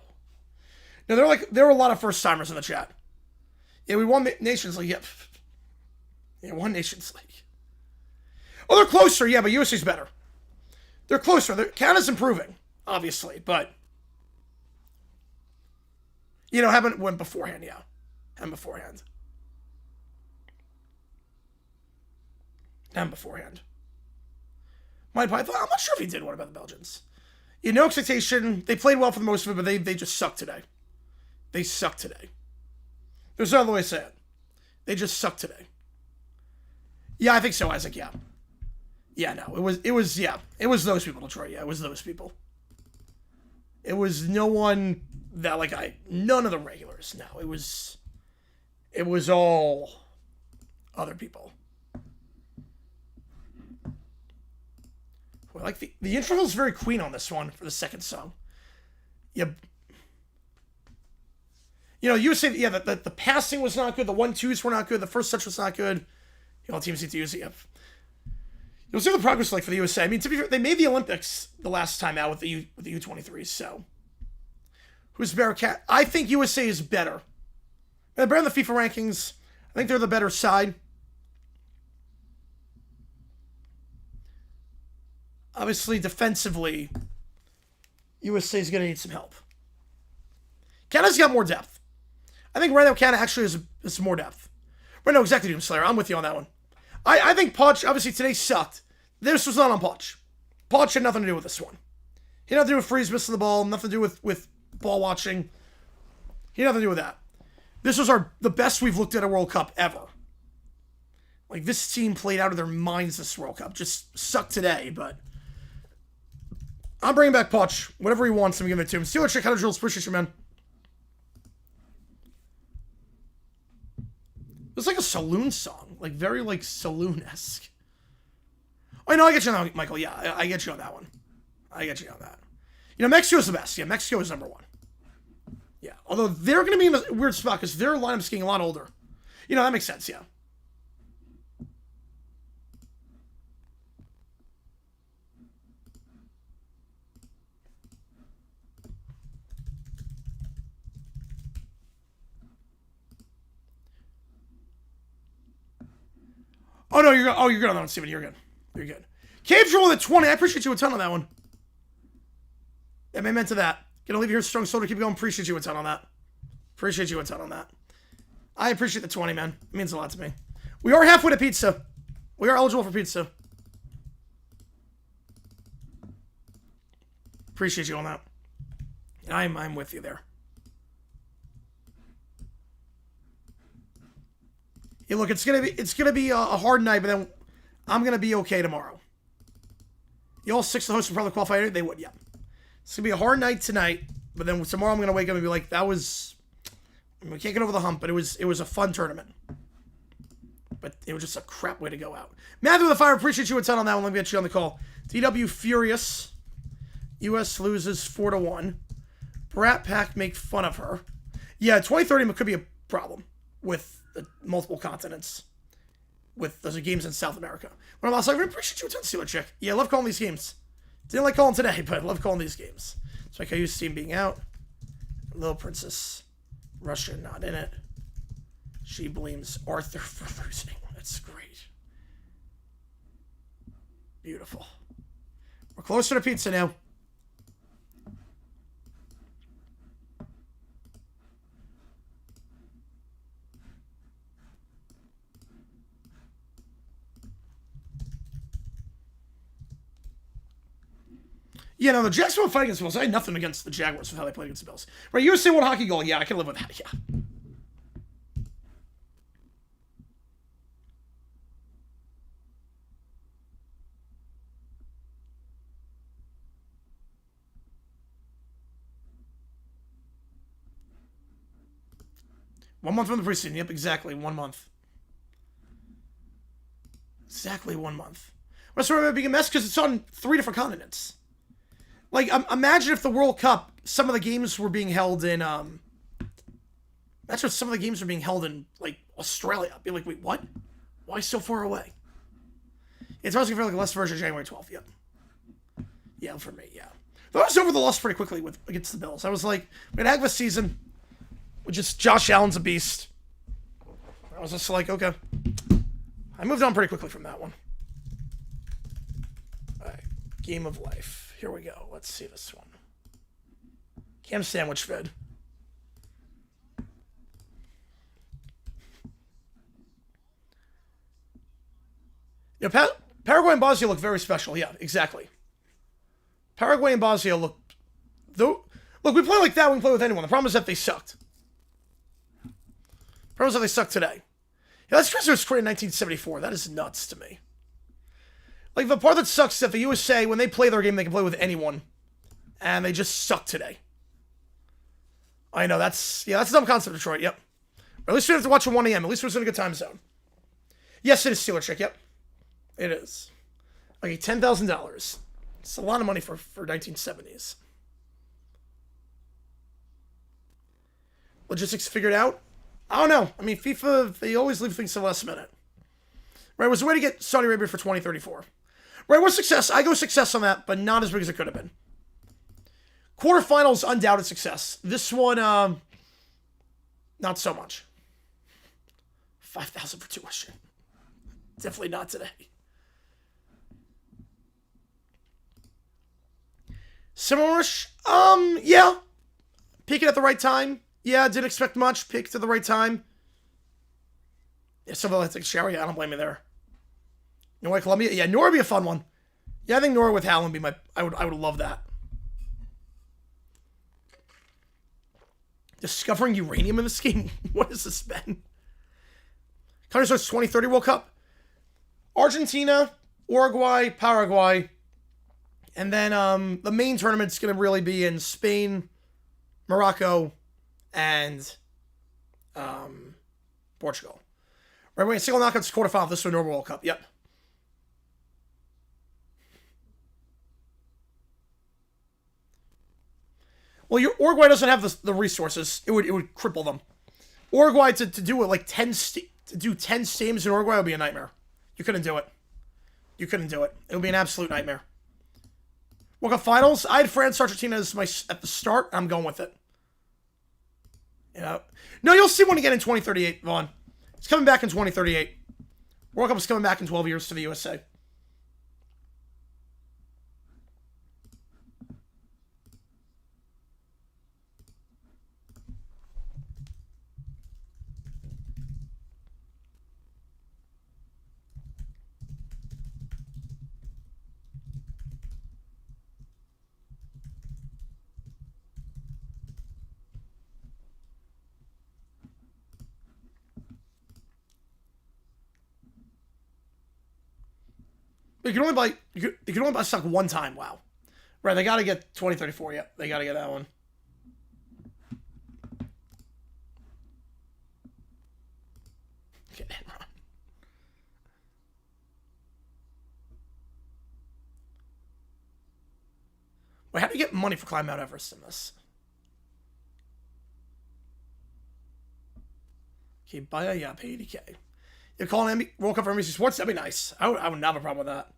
No, there were a lot of first-timers in the chat. Yeah, we won Nations League. Yep. Yeah, won Nations League. Oh, they're closer. Yeah, but USA's better. They're closer. Canada's improving, obviously, but you know, haven't went beforehand. Yeah, and beforehand. My Python. I'm not sure if he did one about the Belgians. You know, expectation. They played well for the most of it, but they just sucked today. They sucked today. There's no other way to say it. They just sucked today. Yeah, I think so, Isaac. Yeah. Yeah, no, it was those people, Detroit. Yeah, it was those people. It was no one that none of the regulars. No, it was all other people. Well, like the intro is very Queen on this one for the second song. Yeah. You know, you say, yeah, the passing was not good. The 1-2s were not good. The first touch was not good. You know, teams need to use it. You'll see the progress like for the USA. I mean, to be fair, they made the Olympics the last time out with the U23s. So, who's better? I think USA is better. They're better in the FIFA rankings. I think they're the better side. Obviously, defensively, USA is going to need some help. Canada's got more depth. I think right now Canada actually has more depth. Right, no, exactly, Doom Slayer. I'm with you on that one. I think Poch, obviously, today sucked. This was not on Poch. Poch had nothing to do with this one. He had nothing to do with Freeze missing the ball, nothing to do with ball watching. He had nothing to do with that. This was the best we've looked at a World Cup ever. Like, this team played out of their minds this World Cup. Just sucked today, but... I'm bringing back Poch. Whatever he wants, I'm giving it to him. Steeler Chick, how Jules? Appreciate you, man. It's like a saloon song. Like, very, like, saloon-esque. Oh, no, I get you on that, Michael. Yeah, I get you on that one. I get you on that. You know, Mexico's the best. Yeah, Mexico is number one. Yeah, although they're going to be in a weird spot because their lineup's getting a lot older. You know, that makes sense, yeah. Oh, no, you're good. Oh, you're good on that one, Steven. You're good. You're good. Cave's rolling at 20. I appreciate you a ton on that one. Yeah, amen to that. Gonna leave you here strong soda. Keep going. Appreciate you a ton on that. Appreciate you a ton on that. I appreciate the 20, man. It means a lot to me. We are halfway to pizza. We are eligible for pizza. Appreciate you on that. I'm with you there. Hey, look, it's gonna be a hard night, but then I'm gonna be okay tomorrow. You all 6 of the hosts will probably qualify. They would, yeah. It's gonna be a hard night tonight, but then tomorrow I'm gonna wake up and be like, that was. I mean, we can't get over the hump, but it was a fun tournament. But it was just a crap way to go out. Matthew with the fire, appreciate you a ton on that one. Let me get you on the call. DW furious. US loses 4-1. Brat Pack make fun of her. Yeah, 2030 could be a problem with the multiple continents. With those games in South America. When I was like, I appreciate you a ton, Steeler Chick. Yeah, I love calling these games. Didn't like calling today, but I love calling these games. So like I use team being out. Little Princess. Russia not in it. She blames Arthur for losing. That's great. Beautiful. We're closer to pizza now. Yeah, no, the Jags won't fight against the Bills. I had nothing against the Jaguars with how they played against the Bills. Right, USA won hockey goal. Yeah, I can live with that. Yeah. One month from the preseason. Yep, exactly. 1 month. Exactly 1 month. What's sort of being a mess because it's on 3 different continents. Like, imagine if the World Cup, some of the games were being held in, imagine if some of the games were being held in, like, Australia. I'd be like, wait, what? Why so far away? It's asking for, like, a less version of January 12th, yep. Yeah, for me, yeah. Though I was over the loss pretty quickly against the Bills. I was like, we had a heck of a season. With just Josh Allen's a beast. I was just like, okay. I moved on pretty quickly from that one. All right, game of life. Here we go. Let's see this one. Cam Sandwich Fed. Yeah, Paraguay and Bosnia look very special. Yeah, exactly. Paraguay and Bosnia look... Look, we play like that when we play with anyone. The problem is that they sucked. The problem is that they sucked today. Yeah, that's because it was created in 1974. That is nuts to me. Like, the part that sucks is that the USA, when they play their game, they can play with anyone. And they just suck today. I know, that's a dumb concept, Detroit, yep. But at least we don't have to watch at 1 a.m. At least we're in a good time zone. Yes, it is Steeler Chick, yep. It is. Okay, $10,000. It's a lot of money for 1970s. Logistics figured out? I don't know. I mean, FIFA, they always leave things to the last minute. Right, it was a way to get Saudi Arabia for 2034. Right, what's success? I go success on that, but not as big as it could have been. Quarterfinals, undoubted success. This one, not so much. 5,000 for tuition. Definitely not today. Similar-ish? Yeah. Peaking at the right time. Yeah, didn't expect much. Peaked at the right time. Yeah, somebody like to take a shower. Yeah, I don't blame you there. Norway, Colombia. Yeah, Norway would be a fun one. Yeah, I think Norway with Haaland would be my... I would love that. Discovering uranium in this game? What has this been? Country starts 2030 World Cup. Argentina, Uruguay, Paraguay. And then the main tournament's going to really be in Spain, Morocco, and Portugal. Right, we're in single knockouts quarterfinal. This is a normal World Cup. Yep. Well, Uruguay doesn't have the resources. It would cripple them. Uruguay to do it like 10 stadiums in Uruguay would be a nightmare. You couldn't do it. You couldn't do it. It would be an absolute nightmare. World Cup finals. I had France Argentina as at the start. I'm going with it. You know, no, you'll see one again in 2038, Vaughn. It's coming back in 2038. World Cup is coming back in 12 years to the USA. You can only buy stock one time. Wow. Right, they got to get 2034. Yep, they got to get that one. Okay, Enron. Wait, how do you get money for climbing Mount Everest in this? Okay, buy a pay 80K. You're calling World Cup for NBC Sports? That'd be nice. I would not have a problem with that.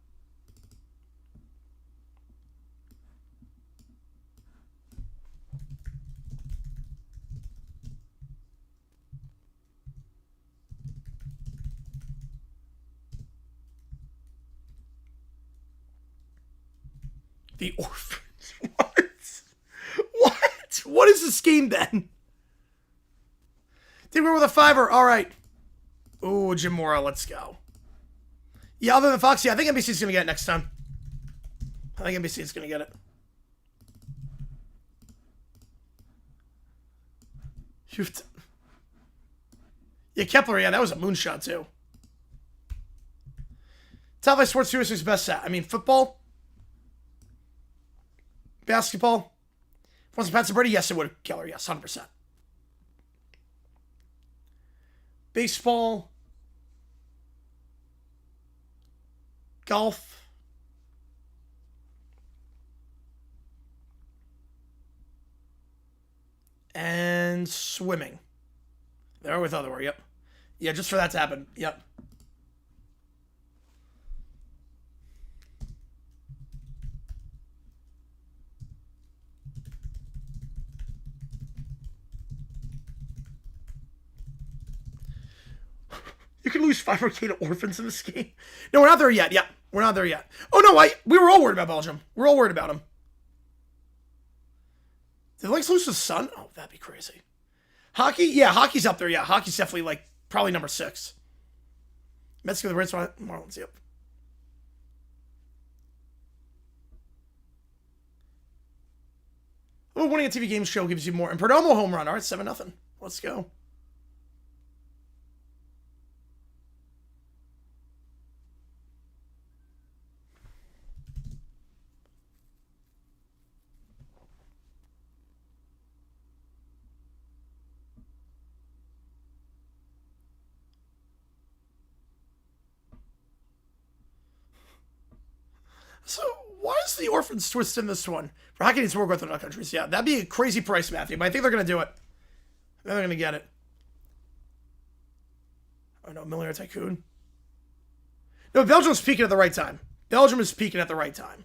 The orphans. What? What? What is this game then? Think we're with a $5. All right. Ooh, Jim Mora, let's go. Yeah, other than Fox, yeah, I think NBC's going to get it next time. I think NBC is going to get it. Yeah, Kepler, yeah, that was a moonshot, too. Top 5 sports USA's best set. I mean, football, basketball. If it wasn't Pat Brady, yes, it would have Keller, yes, 100%. Baseball. Golf. And swimming. There with other word, yep. Yeah, just for that to happen. Yep. You can lose 500K to orphans in this game. No, we're not there yet. Yeah, we're not there yet. Oh, no, we were all worried about Belgium. We're all worried about them. Did the Lynx lose to the Sun? Oh, that'd be crazy. Hockey? Yeah, hockey's up there. Yeah, hockey's definitely, like, probably number 6. Mets give the Reds Marlins, yep. Oh, winning a TV game show gives you more. And Perdomo home run. All right, 7-0. Let's go. So, why is the orphans twist in this one? For hockey needs to work with other countries. Yeah, that'd be a crazy price, Matthew, but I think they're going to do it. They're going to get it. Oh, no, Millionaire Tycoon. No, Belgium's peaking at the right time. Belgium is peaking at the right time.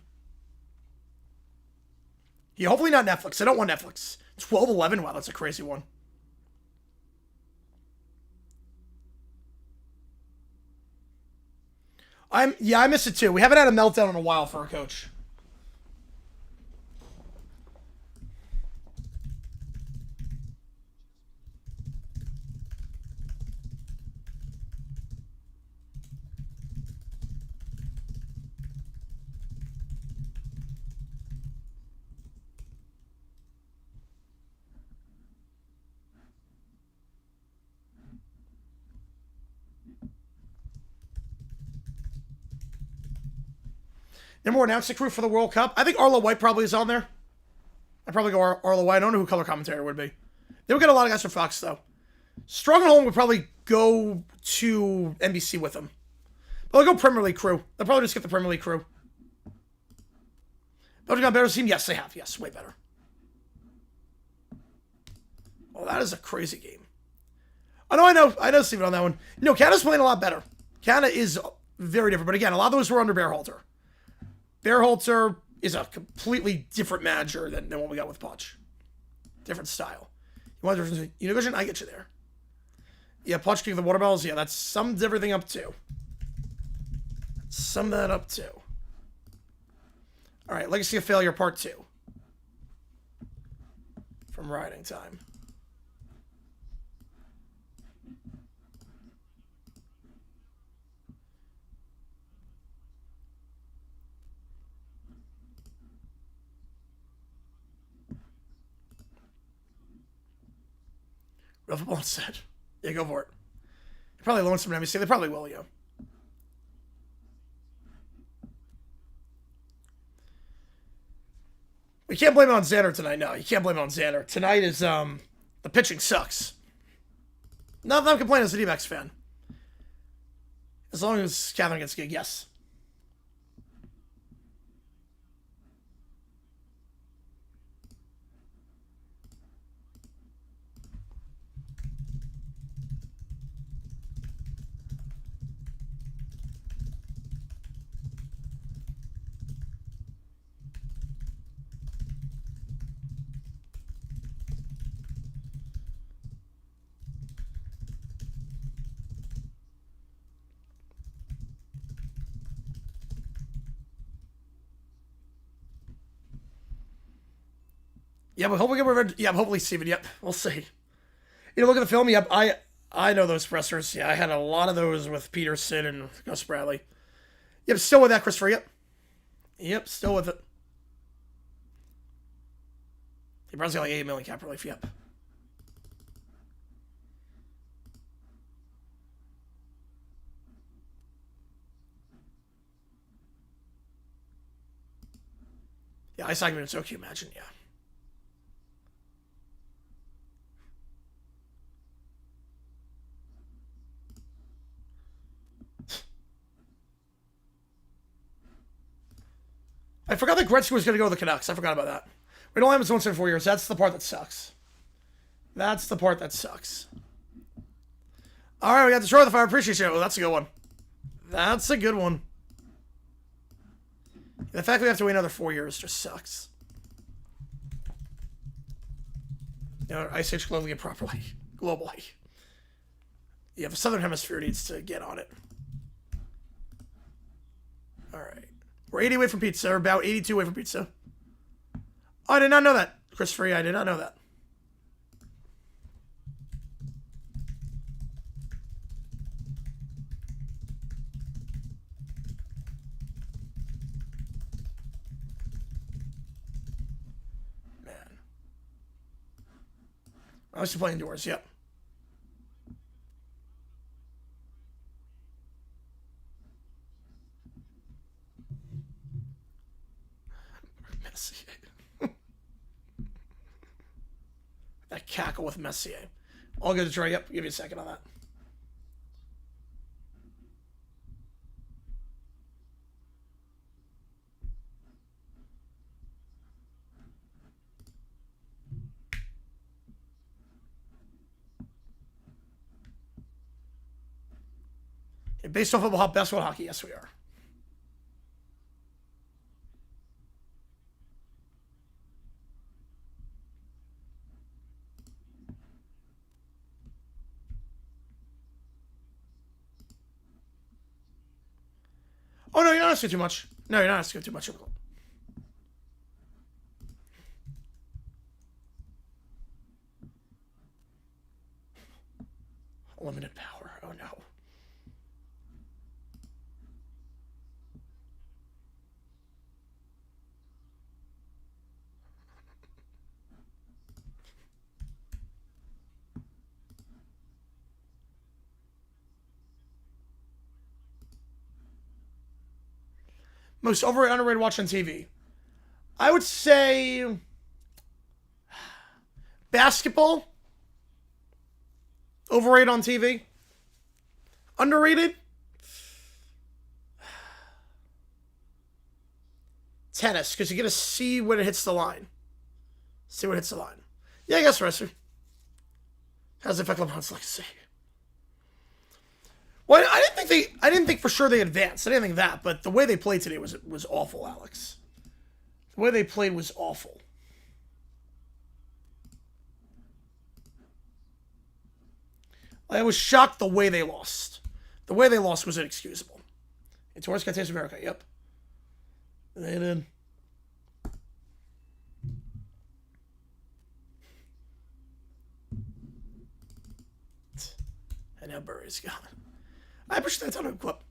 Yeah, hopefully not Netflix. I don't want Netflix. 12-11? Wow, that's a crazy one. I miss it too. We haven't had a meltdown in a while for a coach. Number one announcing crew for the World Cup. I think Arlo White probably is on there. I'd probably go Arlo White. I don't know who color commentator would be. They would get a lot of guys from Fox, though. Strong and Holm would probably go to NBC with them. But they'll go Premier League crew. They'll probably just get the Premier League crew. Belgium got a better team? Yes, they have. Yes, way better. Oh, that is a crazy game. I know, Steven, on that one. No, Canada's playing a lot better. Canada is very different. But again, a lot of those were under Bearhalter. Bearhalter is a completely different manager than what we got with Poch. Different style. You want the difference between Univision? I get you there. Yeah, Poch King of the Water Bells. Yeah, that sums everything up too. Sum that up too. All right, Legacy of Failure Part 2. From Riding Time. Real football instead. Yeah, go for it. They probably loan some NBC. They probably will, yo. We can't blame it on Xander tonight. No, you can't blame it on Xander. Tonight is, the pitching sucks. Not that I'm complaining as a D-backs fan. As long as Catherine gets gig, yes. Yeah, but hopefully get revenge. Yeah, hopefully Steven. Yep, we'll see. You know, look at the film. Yep, I know those pressers. Yeah, I had a lot of those with Peterson and Gus Bradley. Yep, still with that, Christopher. Yep. Yep, still with it. He probably got like 8 million cap relief. Yep. Yeah, Isaac Minnesota, can you imagine? Yeah. I forgot that Gretzky was going to go to the Canucks. I forgot about that. We don't have him once in 4 years. That's the part that sucks. That's the part that sucks. All right, we got Destroy the Fire. Appreciate you. Oh, that's a good one. That's a good one. The fact we have to wait another 4 years just sucks. You know, Ice Age globally and properly. Globally. Yeah, the Southern Hemisphere needs to get on it. All right. We're 80 away from pizza, or about 82 away from pizza. Oh, I did not know that. Christopher, I did not know that. Man. I used to play indoors, yep. That cackle with Messier. All good to try. Yep, give you a second on that. Yeah, based on football, basketball, hockey, yes, we are. Oh, no, you're not asking too much. No, you're not asking too much. Limited power. Oh, no. Most overrated, underrated watch on TV. I would say basketball. Overrated on TV. Underrated. Tennis, because you get to see when it hits the line. See when it hits the line. Yeah, I guess wrestling. How's it affect LeBron's legacy? Well, I didn't think for sure they advanced. I didn't think that, but the way they played today was awful, Alex. The way they played was awful. I was shocked the way they lost. The way they lost was inexcusable. It's worse Taste America, yep. They did. And now Burry's gone. I pushed that on a clip.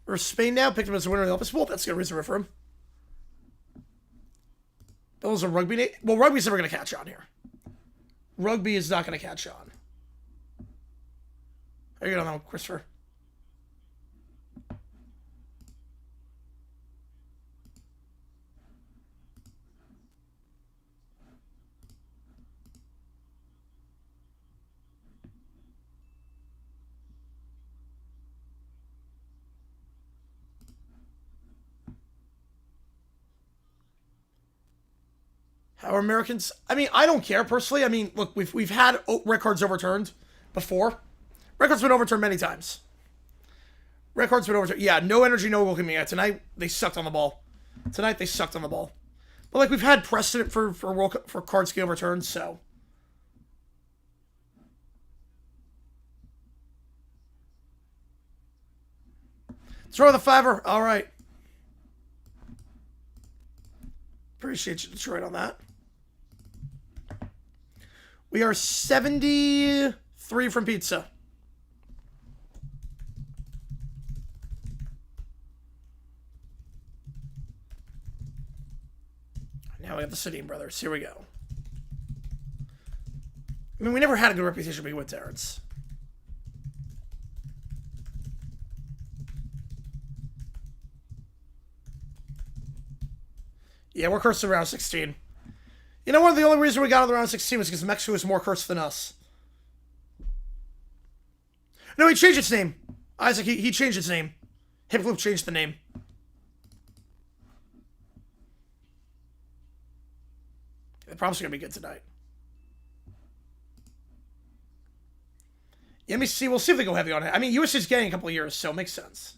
Or Spain now picked him as a winner of the Elvis Bowl. That's a good reason for him. Bill's a rugby. Well, rugby's never going to catch on here. Rugby is not going to catch on. How are you going on that one, Christopher? How are Americans? I mean, I don't care personally. I mean, look, we've had red cards overturned before. Red cards been overturned many times. Red cards been overturned. Yeah, no energy, no goal coming. Yeah, tonight they sucked on the ball. Tonight they sucked on the ball. But like we've had precedent for cards getting overturned, so. Throw the fiver. All right. Appreciate you, Detroit, on that. We are 73 from pizza. Now we have the Sedin brothers. Here we go. I mean, we never had a good reputation being with Terrence. Yeah, we're cursed in round 16. You know, one of the only reasons we got out of the round 16 was because Mexico was more cursed than us. No, he changed its name. Isaac, he changed its name. Hyploop changed the name. They're probably going to be good tonight. Yeah, let me see. We'll see if they go heavy on it. I mean, USA's getting a couple of years, so it makes sense.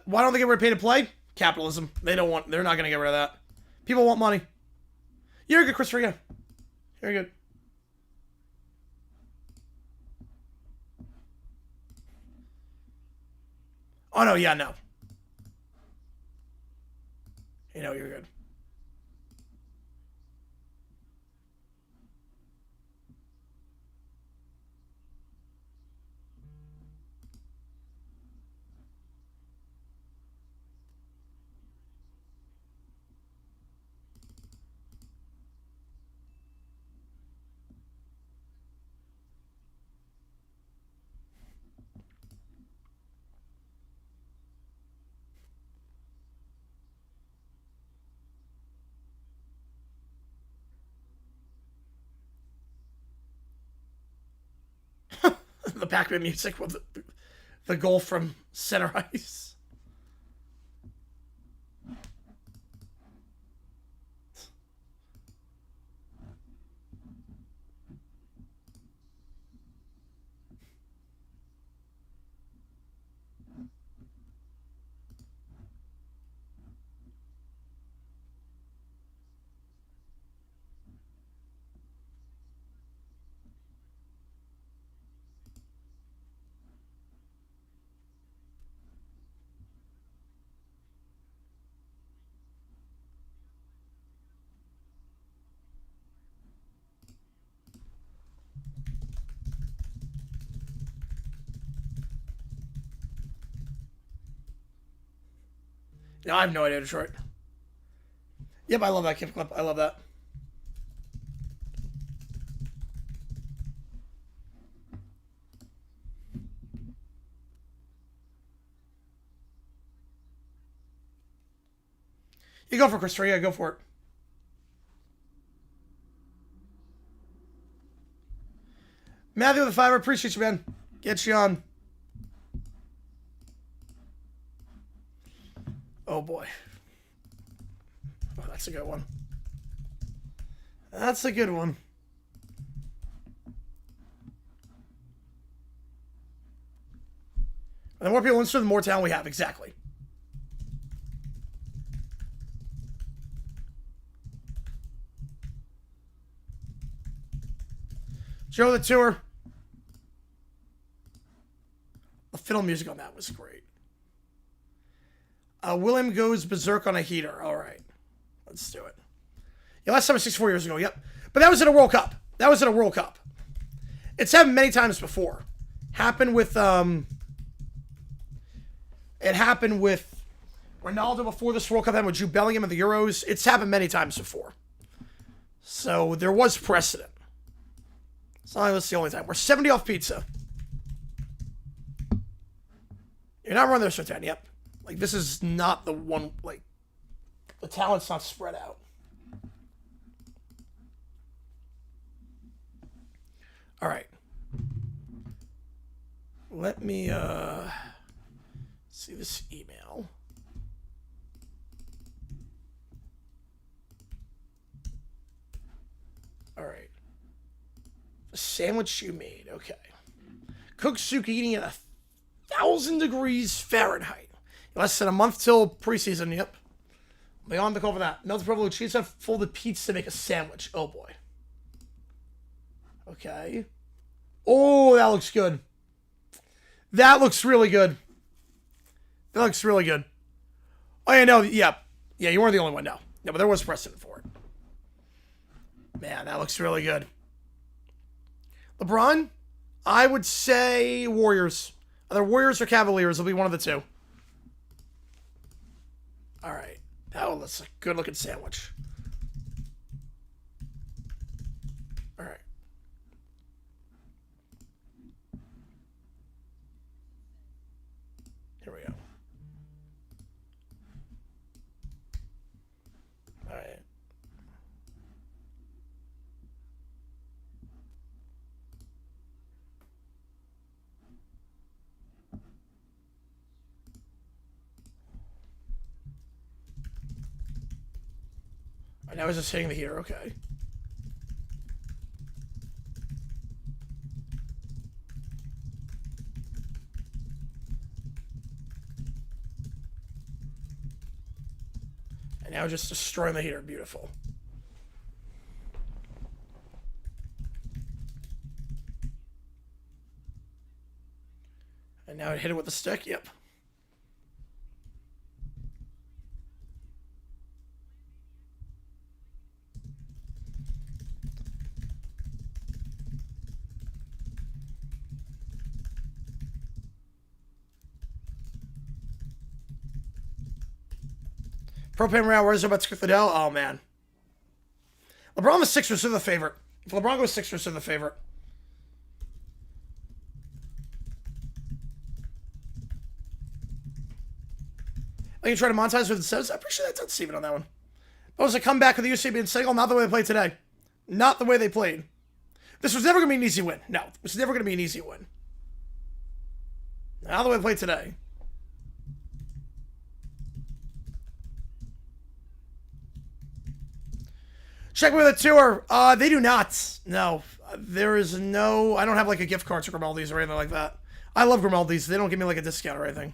Why don't they get rid of pay to play? Capitalism. They're not going to get rid of that. People want money. You're good, Christopher. Yeah. You're good. Oh, no. Yeah, no. You know, you're good. The Pac-Man music with the goal from center ice. No, I have no idea, Detroit. Yep, I love that clip. I love that. You go for it, Christopher. Yeah, go for it. Matthew with the $5. Appreciate you, man. Get you on. Oh, boy. Oh, that's a good one. That's a good one. And the more people insert, the more talent we have. Exactly. Joe the Tour. The fiddle music on that was great. William goes berserk on a heater. All right. Let's do it. Yeah, last time was 4 years ago. Yep. But that was in a World Cup. That was in a World Cup. It's happened many times before. Happened with, it happened with Ronaldo before this World Cup, happened with Jude Bellingham in the Euros. It's happened many times before. So there was precedent. It's not like that's the only time. We're 70 off pizza. You're not running this for 10. Yep. Like, this is not the one, like, the talent's not spread out. All right. Let me, see this email. All right. A sandwich you made. Okay. Cook zucchini at 1,000 degrees Fahrenheit. Less than a month till preseason. Yep. Beyond the call for that. Melted provolone cheese and folded pizza to make a sandwich. Oh boy. Okay. Oh, that looks good. That looks really good. That looks really good. Oh yeah, no, yeah. Yeah, you weren't the only one, no. No, but there was precedent for it. Man, that looks really good. LeBron, I would say Warriors. Either Warriors or Cavaliers will be one of the two. All right. Oh, that's a good looking sandwich. All right. Here we go. All right. Now he's just hitting the heater. Okay. And now just destroying the heater. Beautiful. And now it hit it with the stick. Yep. Propane round, where's it about to kick Fidel? Oh, man. LeBron the Sixers are the favorite. If LeBron goes Sixers are the favorite. I can try to monetize with the says. I appreciate that, Steven, on that one. That was a comeback with the UCB and Senegal. Not the way they played today. Not the way they played. This was never going to be an easy win. No, this was never going to be an easy win. Not the way they played today. Check me with a tour. They do not. No. There is no... I don't have, like, a gift card to Grimaldi's or anything like that. I love Grimaldi's. They don't give me, like, a discount or anything.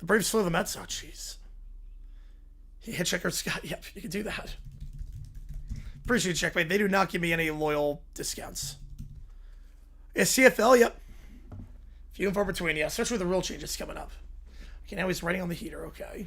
The Braves flew the Mets? Oh, jeez. Hitchhiker Scott. Yep, you can do that. Appreciate it, Checkmate. They do not give me any loyal discounts. Is CFL? Yep. Few and far between, yeah. Especially with the rule changes coming up. Okay, now he's writing on the heater. Okay.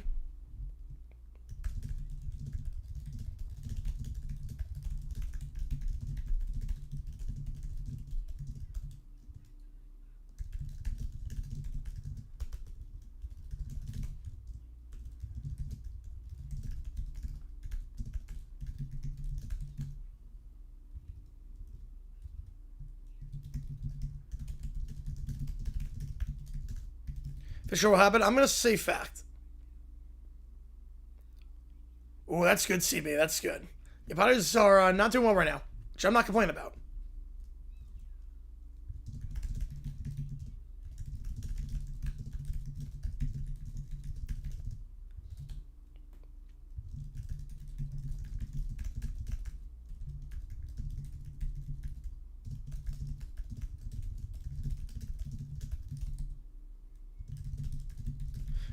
For sure what happened? I'm going to say fact. Oh, that's good, CB. That's good. The Padres are not doing well right now, which I'm not complaining about.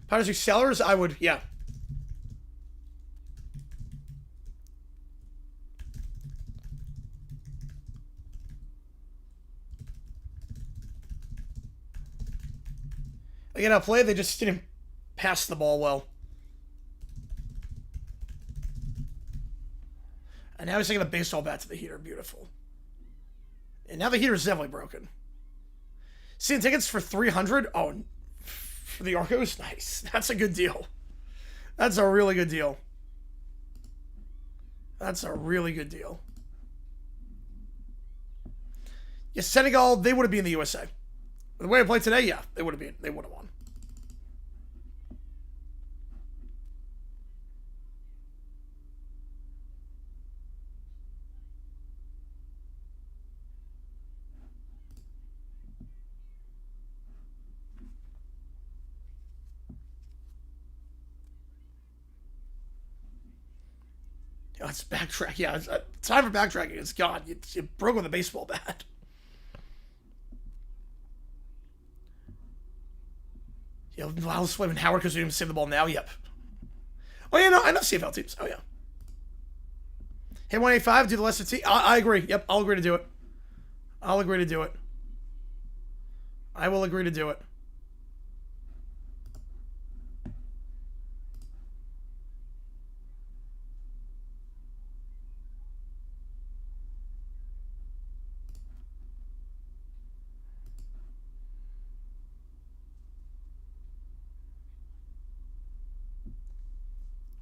Padres are sellers? I would, yeah. Again, I'll play. They just didn't pass the ball well. And now he's taking a baseball bat to the heater. Beautiful. And now the heater is definitely broken. Seeing tickets for 300? Oh, for the Argos? Nice. That's a good deal. That's a really good deal. That's a really good deal. Yeah, Senegal, they would have been in the USA. The way I played today, yeah, they would have been. They would have won. Oh, it's backtrack. Yeah, it's time for backtracking. It's gone. You broke with a baseball bat. Yeah, wow, let's play when Howard because we didn't save the ball now. Yep. Oh, yeah, no, I know CFL teams. Oh, yeah. Hit 185, do the lesser T. I agree. Yep, I'll agree to do it. I'll agree to do it. I will agree to do it.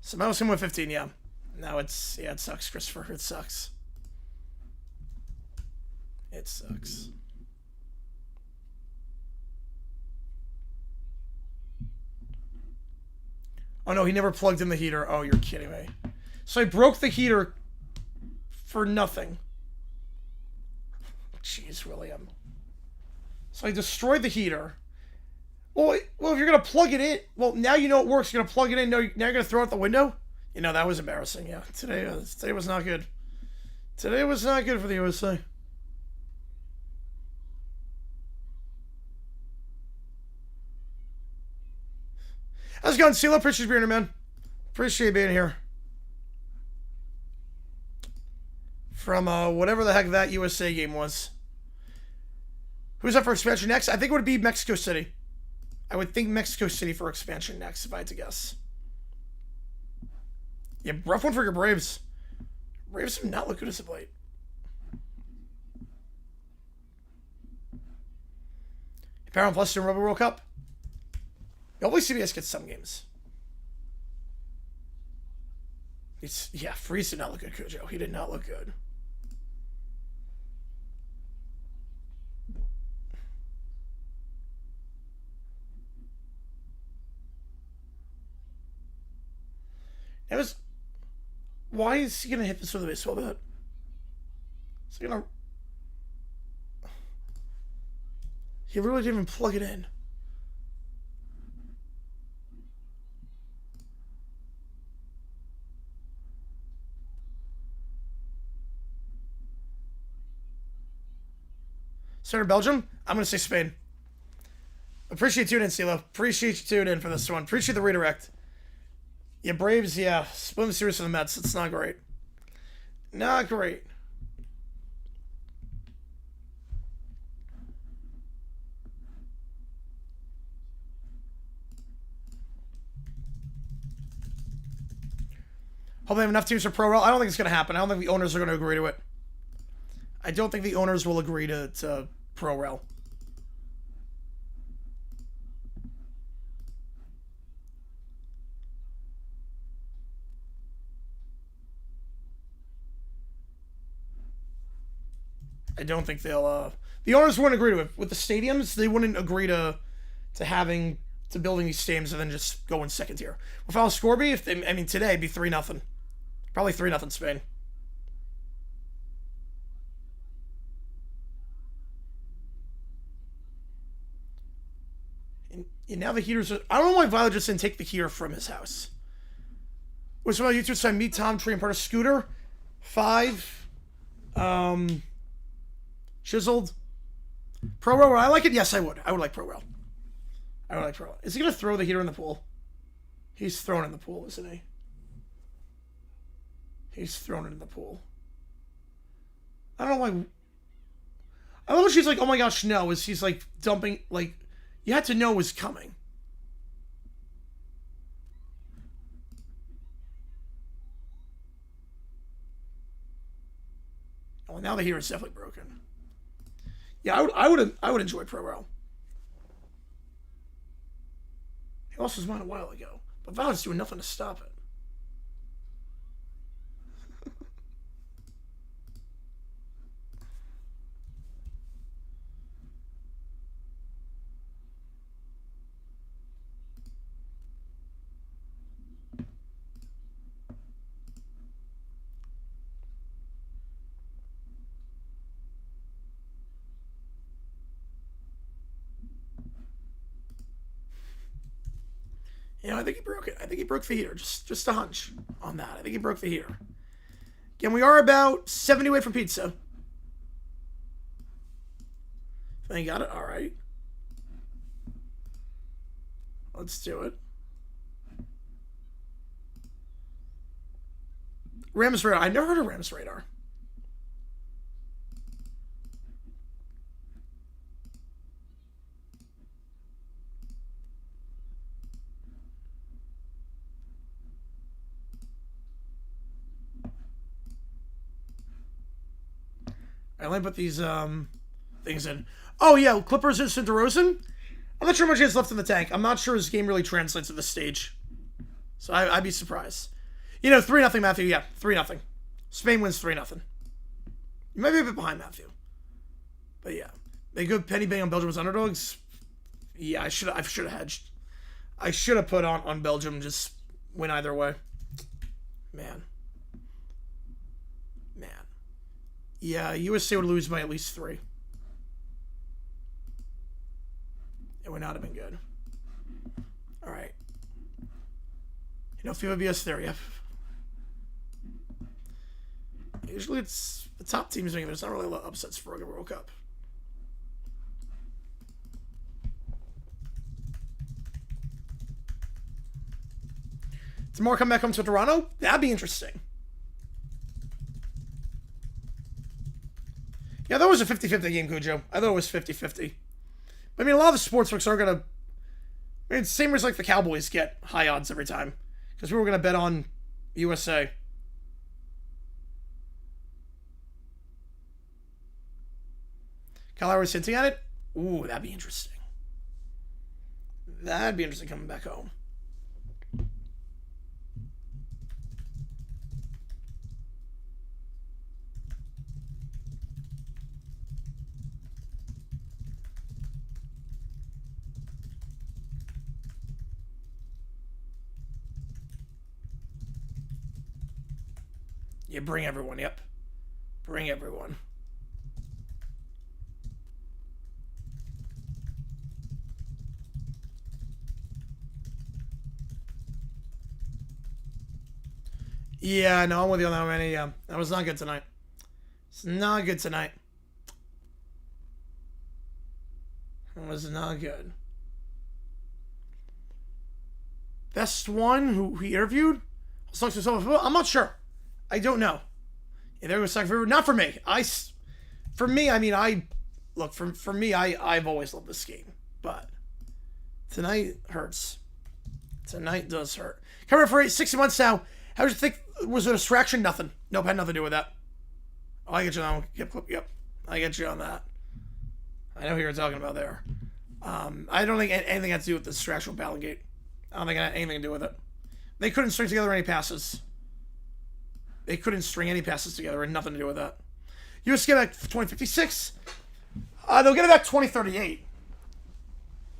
So I was him with 15, yeah. No, it's, yeah, it sucks, Christopher. It sucks. It sucks. Oh, no, he never plugged in the heater. Oh, you're kidding me. So I broke the heater for nothing. Jeez, William. So I destroyed the heater. Well, if you're going to plug it in, well, now you know it works. You're going to plug it in. Now you're going to throw it out the window? You know, that was embarrassing, yeah. Today was not good. Today was not good for the USA. How's it going, CeeLo? Appreciate being here, man. Appreciate being here. From whatever the heck that USA game was. Who's up for expansion next? I think it would be Mexico City. I would think Mexico City for expansion next, if I had to guess. Yeah, rough one for your Braves. Braves have not looked good as of late. Paramount Plus doing Rugby World Cup. Hopefully CBS gets some games. Yeah, Freeze did not look good, Cujo. He did not look good. That was... Why is he going to hit this with a baseball bat? Is he going to... He really didn't even plug it in. Started Belgium? I'm going to say Spain. Appreciate you tuning in, CeeLo. Appreciate you tuning in for this one. Appreciate the redirect. Yeah, Braves, yeah. Split the series for the Mets. It's not great. Not great. Hope they have enough teams for Pro Rel. I don't think it's going to happen. I don't think the owners are going to agree to it. I don't think the owners will agree to Pro Rel. I don't think they'll, the owners wouldn't agree to it. With the stadiums, they wouldn't agree to having to building these stadiums and then just go in second tier. If I'll score be, today it'd be 3-0. Probably 3-0 Spain. And now the heaters are... I don't know why Violet just didn't take the heater from his house. What's about YouTube side? Meet Tom, Tree, and part of Scooter. 5. Chiseled. Pro Rail, would I like it? Yes, I would. I would like Pro Rail. I would like Pro Rail. Is he going to throw the heater in the pool? He's thrown in the pool, isn't he? He's thrown it in the pool. I don't know why... I don't know if she's like, oh my gosh, no. Is he's like dumping, like... You had to know it was coming. Oh, now the heater is definitely broken. Yeah, I would enjoy Pro Rail. He lost his mind a while ago, but Violet's doing nothing to stop it. You know, I think he broke it. I think he broke the heater. Just a hunch on that. I think he broke the heater. Again, we are about 70 away from pizza. I got it. All right. Let's do it. Rams radar. I never heard of Rams radar. I only put these things in. Oh yeah, Clippers instant DeRozan. I'm not sure how much he has left in the tank. I'm not sure his game really translates at this stage. So I'd be surprised. You know, 3-0 Matthew. Yeah, 3-0. Spain wins 3-0. You might be a bit behind Matthew. But yeah. They good penny bang on Belgium as underdogs. Yeah, I should have hedged. I should have put on Belgium, just win either way. Man. Yeah, USA would lose by at least 3. It would not have been good. All right. You know, FIFA BS there, yeah. Usually it's the top teams doing it. There's not really a lot of upsets for a World Cup. Tomorrow come back home to Toronto? That'd be interesting. Yeah, that was a 50-50 game, Cujo. I thought it was 50-50. I mean, a lot of the sportsbooks are going to... I mean, it's the same as like the Cowboys get high odds every time. Because we were going to bet on USA. Kyle Lowry's hinting at it? Ooh, that'd be interesting. That'd be interesting coming back home. Yeah, bring everyone, yep. Bring everyone. Yeah, no, I'm with you on that one. Yeah, that was not good tonight. It's not good tonight. It was not good. Best one who he interviewed? I'm not sure. I don't know. Yeah, there was second favorite. Not for me. For me, I've always loved this game. But tonight hurts. Tonight does hurt. Coming for 60 months now. How did you think? Was it a distraction? Nothing. Nope, had nothing to do with that. Oh, I get you on that one. Yep. I get you on that. I know who you're talking about there. I don't think anything had to do with the distraction with Ballengate. I don't think it had anything to do with it. They couldn't string together any passes. They couldn't string any passes together, and nothing to do with that. US get back 2056. They'll get it back 2038.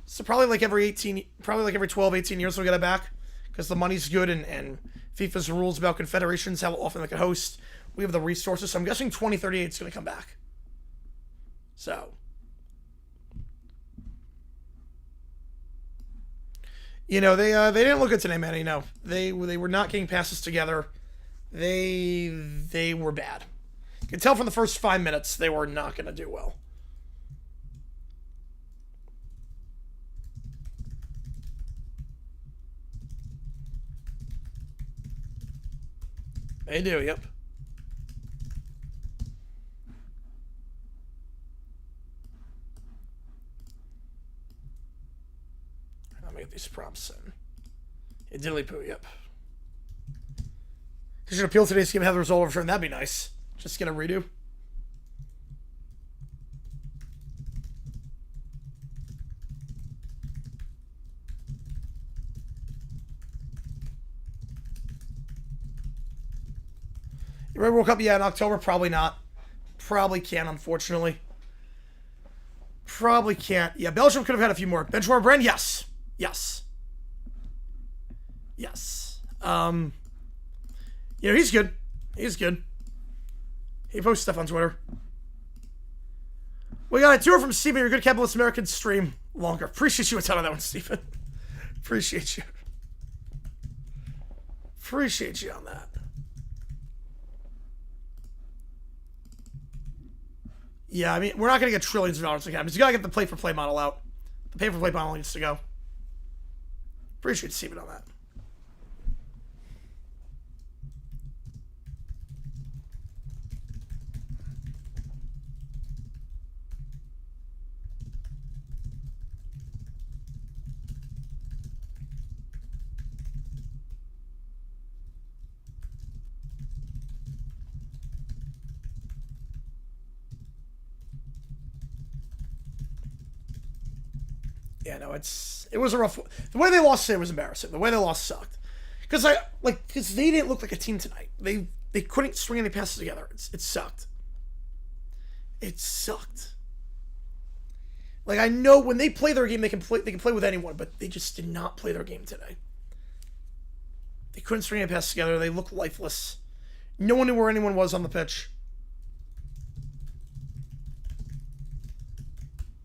So probably like every 12, 18 years we'll get it back. Because the money's good and FIFA's rules about confederations, how often they can host. We have the resources. So I'm guessing 2038 is going to come back. So. You know, they didn't look good today, man. You know, they were not getting passes together. They were bad. You can tell from the first 5 minutes they were not going to do well. They do, yep. I'll make these prompts in. Hey, diddly poo, yep. You should appeal today's game and have the result overturned. That'd be nice. Just get a redo. You ready World Cup? Yeah, in October? Probably not. Probably can't, unfortunately. Probably can't. Yeah, Belgium could have had a few more. Benjamin Brand? Yes. Yes. Yes. You know, he's good. He's good. He posts stuff on Twitter. We got a tour from Steven. Your good capitalist American stream longer. Appreciate you a ton on that one, Steven. Appreciate you. Appreciate you on that. Yeah, I mean, we're not going to get trillions of dollars again. You got to get the play-for-play model out. The pay-for-play model needs to go. Appreciate Steven on that. Yeah, no, it was a rough. The way they lost today was embarrassing. The way they lost sucked. Because they didn't look like a team tonight. They couldn't string any passes together. It sucked. It sucked. Like, I know when they play their game, they can play with anyone, but they just did not play their game today. They couldn't string any passes together. They looked lifeless. No one knew where anyone was on the pitch.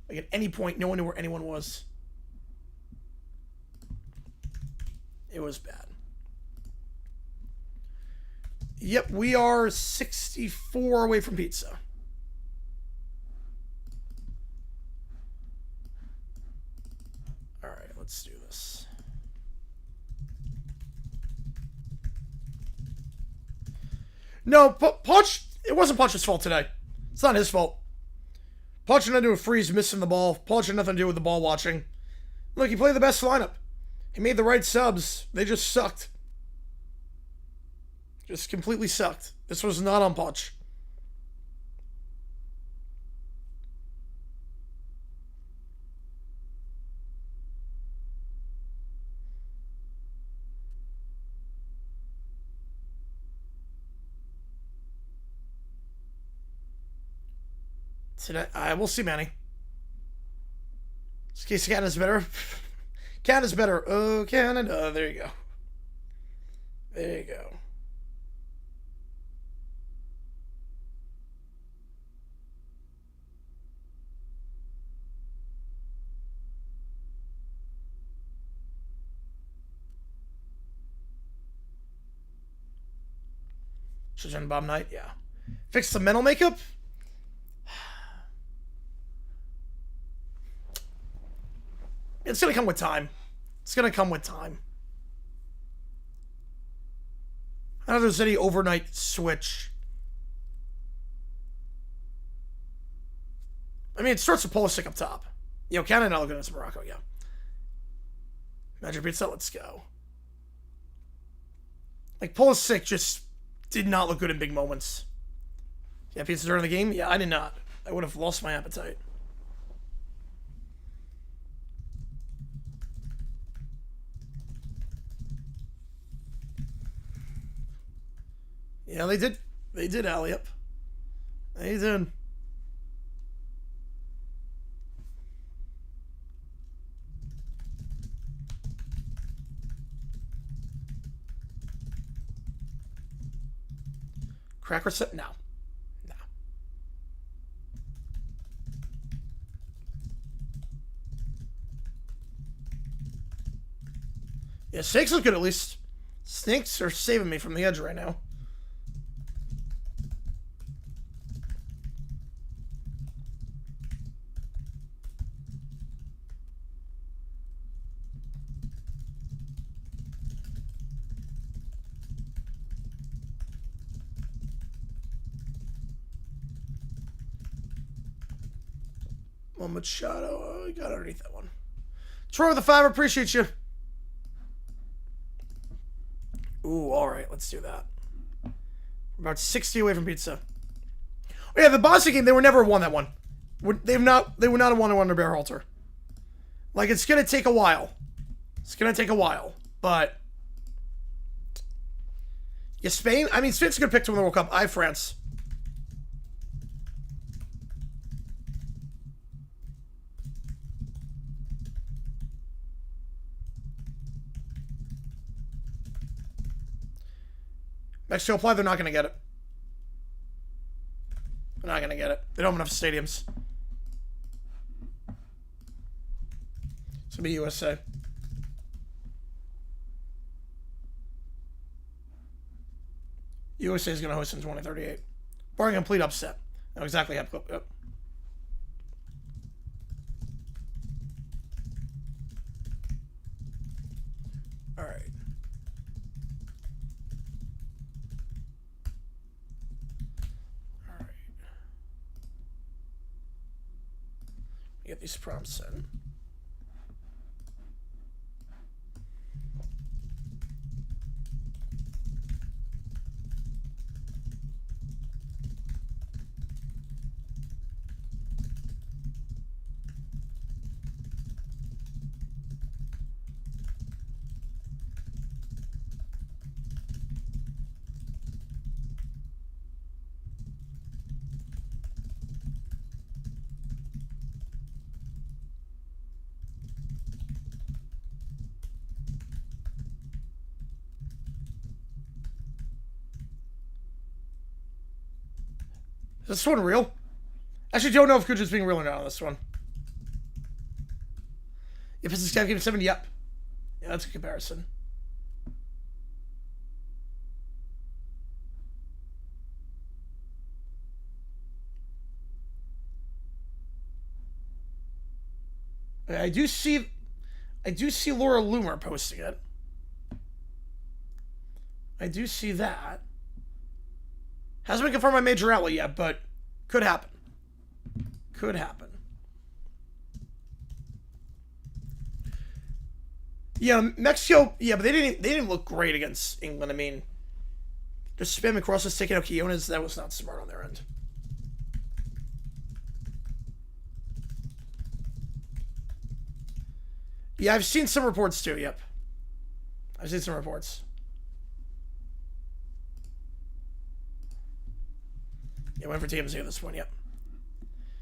Like, at any point, no one knew where anyone was. It was bad. Yep, we are 64 away from pizza. All right, let's do this. No, Punch, it wasn't Punch's fault today. It's not his fault. Punch had nothing to do with Freeze missing the ball. Punch had nothing to do with the ball watching. Look, he played the best lineup. He made the right subs. They just sucked. Just completely sucked. This was not on Punch. Today, we'll see, Manny. In case Canada's better. Canada's better. Oh, Canada. There you go. There you go. Should have done Bob Knight, yeah. Fix the mental makeup? It's going to come with time. It's going to come with time. I don't know if there's any overnight switch. I mean, it starts with Pulisic up top. Yo, Canada not looking at Morocco, yeah. Magic Pizza, let's go. Like, Pulisic just did not look good in big moments. Yeah, pizza during the game? Yeah, I did not. I would have lost my appetite. Yeah, they did. They did, Al, yep. They did. Cracker set? No. No. Yeah, snakes look good at least. Snakes are saving me from the edge right now. Machado. Oh, I got underneath that one. Troy with the 5. Appreciate you. Ooh, all right. Let's do that. We're about 60 away from pizza. Oh, yeah, the Boston game, they were never won that one. They would not have won under Berhalter. Like, it's going to take a while. It's going to take a while. But, yeah, Spain? I mean, Spain's a good pick to win the World Cup. I have France. Mexico apply, they're not going to get it. They're not going to get it. They don't have enough stadiums. It's going to be USA. USA is going to host in 2038. Barring a complete upset. Know exactly how to clip. Yep. All right. Get these prompts in. Is this one real? Actually, don't know if Kuja's being real or not on this one. If it's a game 7, yep. Yeah, that's a comparison. I do see Laura Loomer posting it. I do see that. Hasn't been confirmed by major outlet yet, but could happen. Could happen. Yeah, Mexico. Yeah, but they didn't look great against England. I mean, just spamming crosses, taking out Quiones. That was not smart on their end. Yeah, I've seen some reports too. Yep, I've seen some reports. Yeah, went for TMZ at this point, yep.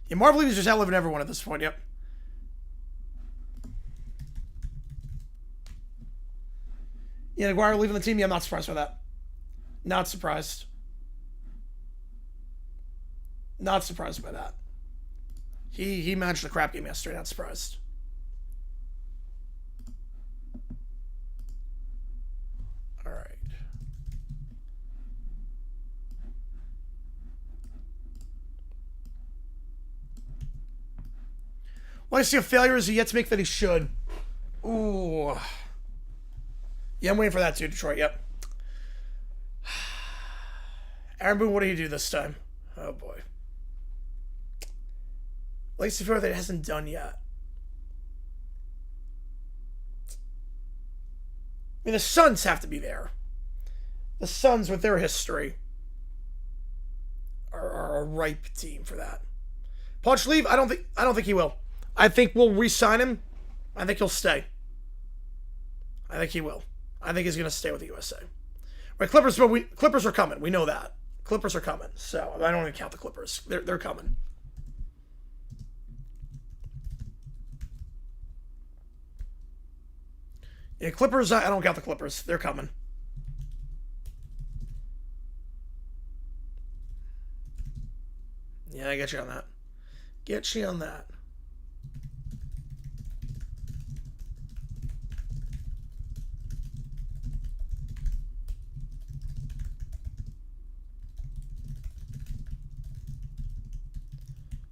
Yeah, Marvel Leaves just outliving everyone at this point, yep. Yeah, Aguirre leaving the team, yeah, I'm not surprised by that. Not surprised. Not surprised by that. He managed the crap game yesterday, not surprised. Alright. Well, I see a failure is he yet to make that he should. Ooh. Yeah, I'm waiting for that too, Detroit. Yep. Aaron Boone, what did he do this time? Oh, boy. Legacy failure that it hasn't done yet. I mean, the Suns have to be there. The Suns, with their history, are a ripe team for that. Punch leave? I don't think he will. I think we'll re-sign him. I think he'll stay. I think he will. I think he's going to stay with the USA. Right, Clippers, but Clippers are coming. We know that. Clippers are coming. So, I don't even count the Clippers. They're coming. Yeah, Clippers, I don't count the Clippers. They're coming. get you on that. Get you on that.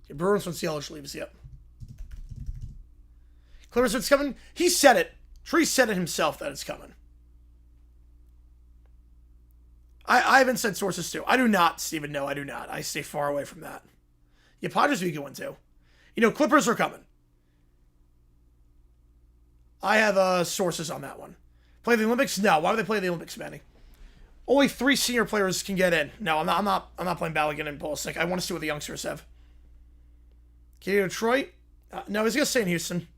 Okay, Bruins once Yelich leaves, yep. Clippers, it's coming. He said it. Tree said it himself that it's coming. I haven't said sources too. I do not, Steven. No, I do not. I stay far away from that. Yeah, Padres would be a good one too. You know, Clippers are coming. I have sources on that one. Play the Olympics? No. Why would they play the Olympics, Manny? Only 3 senior players can get in. No, I'm not playing Balogun and Pulisic. I want to see what the youngsters have. Can you go to Detroit? No, he's gonna stay in Houston.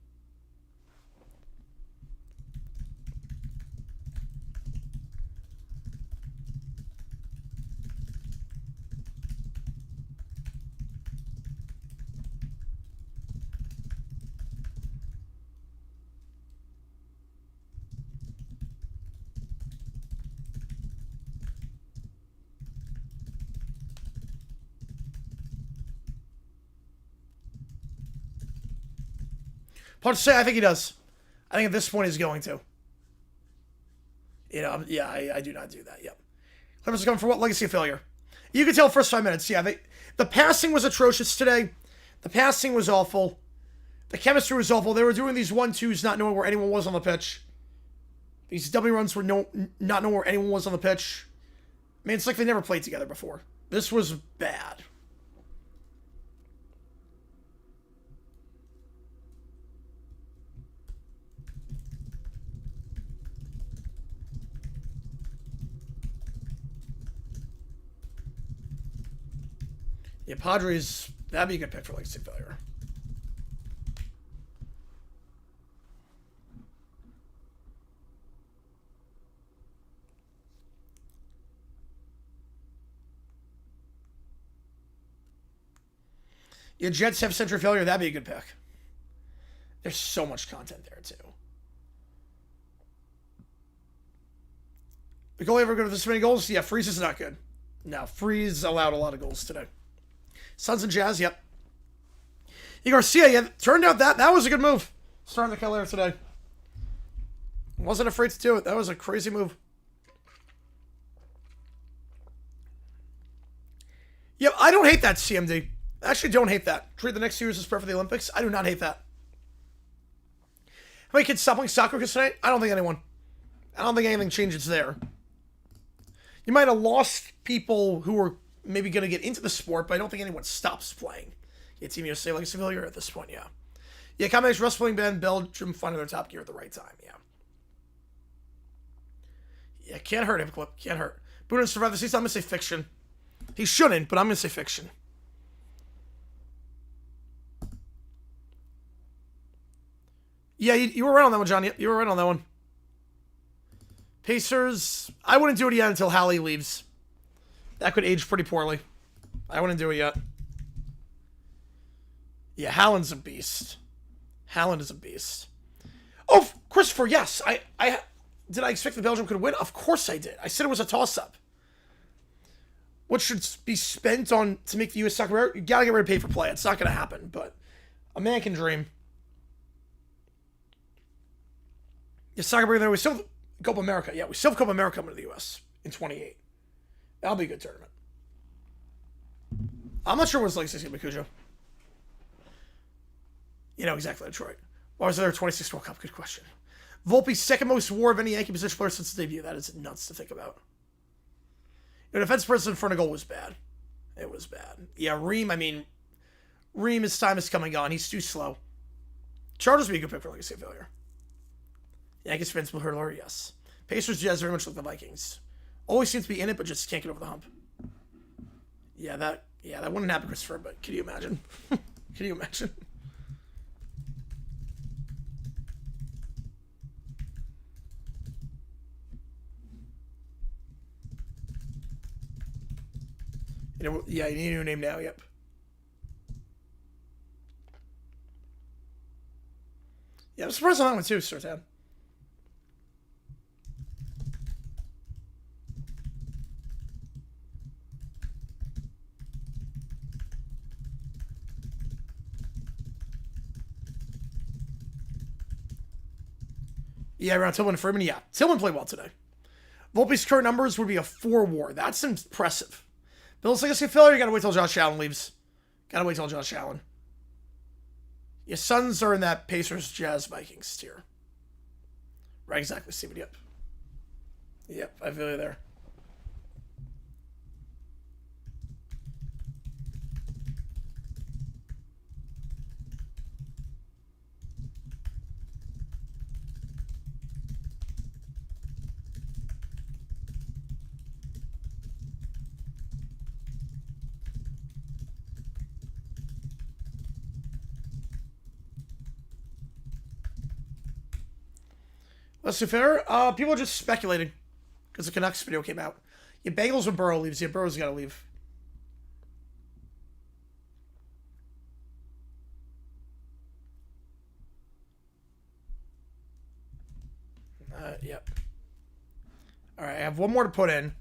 Hard to say. I think he does. I think at this point he's going to. You know, yeah, I do not do that. Yep. Clippers are coming for what? Legacy of failure. You could tell first 5 minutes. Yeah, the passing was atrocious today. The passing was awful. The chemistry was awful. They were doing these 1-2s not knowing where anyone was on the pitch. These W runs were not knowing where anyone was on the pitch. I mean, it's like they never played together before. This was bad. Yeah, Padres, that'd be a good pick for legacy failure. Yeah, Jets have century failure, that'd be a good pick. There's so much content there, too. The goalie ever go to this many goals? Yeah, Freeze is not good. No, Freeze allowed a lot of goals today. Suns and Jazz, yep. E. Garcia, yeah, turned out that was a good move. Starting the Keller today. Wasn't afraid to do it. That was a crazy move. Yep, I don't hate that, CMD. I actually don't hate that. Treat the next series as prep for the Olympics. I do not hate that. How many kids stopped playing soccer tonight? I don't think anyone. I don't think anything changes there. You might have lost people who were maybe going to get into the sport, but I don't think anyone stops playing. Yeah, Team USA like a civilian at this point, yeah. Yeah, combination wrestling band, Belgium finding their top gear at the right time, yeah. Yeah, can't hurt him, Clip. Can't hurt. Boone survived the season. I'm going to say fiction. He shouldn't, but I'm going to say fiction. Yeah, you were right on that one, John. You were right on that one. Pacers, I wouldn't do it yet until Hallie leaves. That could age pretty poorly. I wouldn't do it yet. Yeah, Haaland's a beast. Haaland is a beast. Oh, Christopher, yes. Did I expect the Belgium could win? Of course I did. I said it was a toss-up. What should be spent on to make the U.S. soccer better? You gotta get rid of pay for play. It's not gonna happen, but a man can dream. Yeah, soccer better there. We still have Copa America. Yeah, we still have Copa America coming to the U.S. in 28. That'll be a good tournament. I'm not sure what's like 16 Cujo. You know exactly, Detroit. Why was there a 26 World Cup? Good question. Volpe's second most WAR of any Yankee position player since his debut. That is nuts to think about. The defense person in front of goal was bad. It was bad. Yeah, Reem, his time is coming on. He's too slow. Chargers would be a good pick for legacy failure. Yankees fans will hurdler, yes. Pacers, Jazz very much like the Vikings. Always seems to be in it, but just can't get over the hump. Yeah, that wouldn't happen, Christopher, but can you imagine? Can you imagine? Yeah, you need a new name now, yep. Yeah, I'm surprised on that one too, Sertan. Yeah, around Tillman and Freeman. Yeah, Tillman played well today. Volpe's current numbers would be a 4 WAR. That's impressive. Bill's legacy failure. You gotta wait till Josh Allen leaves. Gotta wait till Josh Allen. Your Suns are in that Pacers, Jazz, Vikings tier. Right, exactly, Steven. Yep. Yep, I feel you there. Let's be fair. People are just speculating because the Canucks video came out. Your Bengals when Burrow leaves. Yeah, Burrow's got to leave. Yep. All right, I have one more to put in.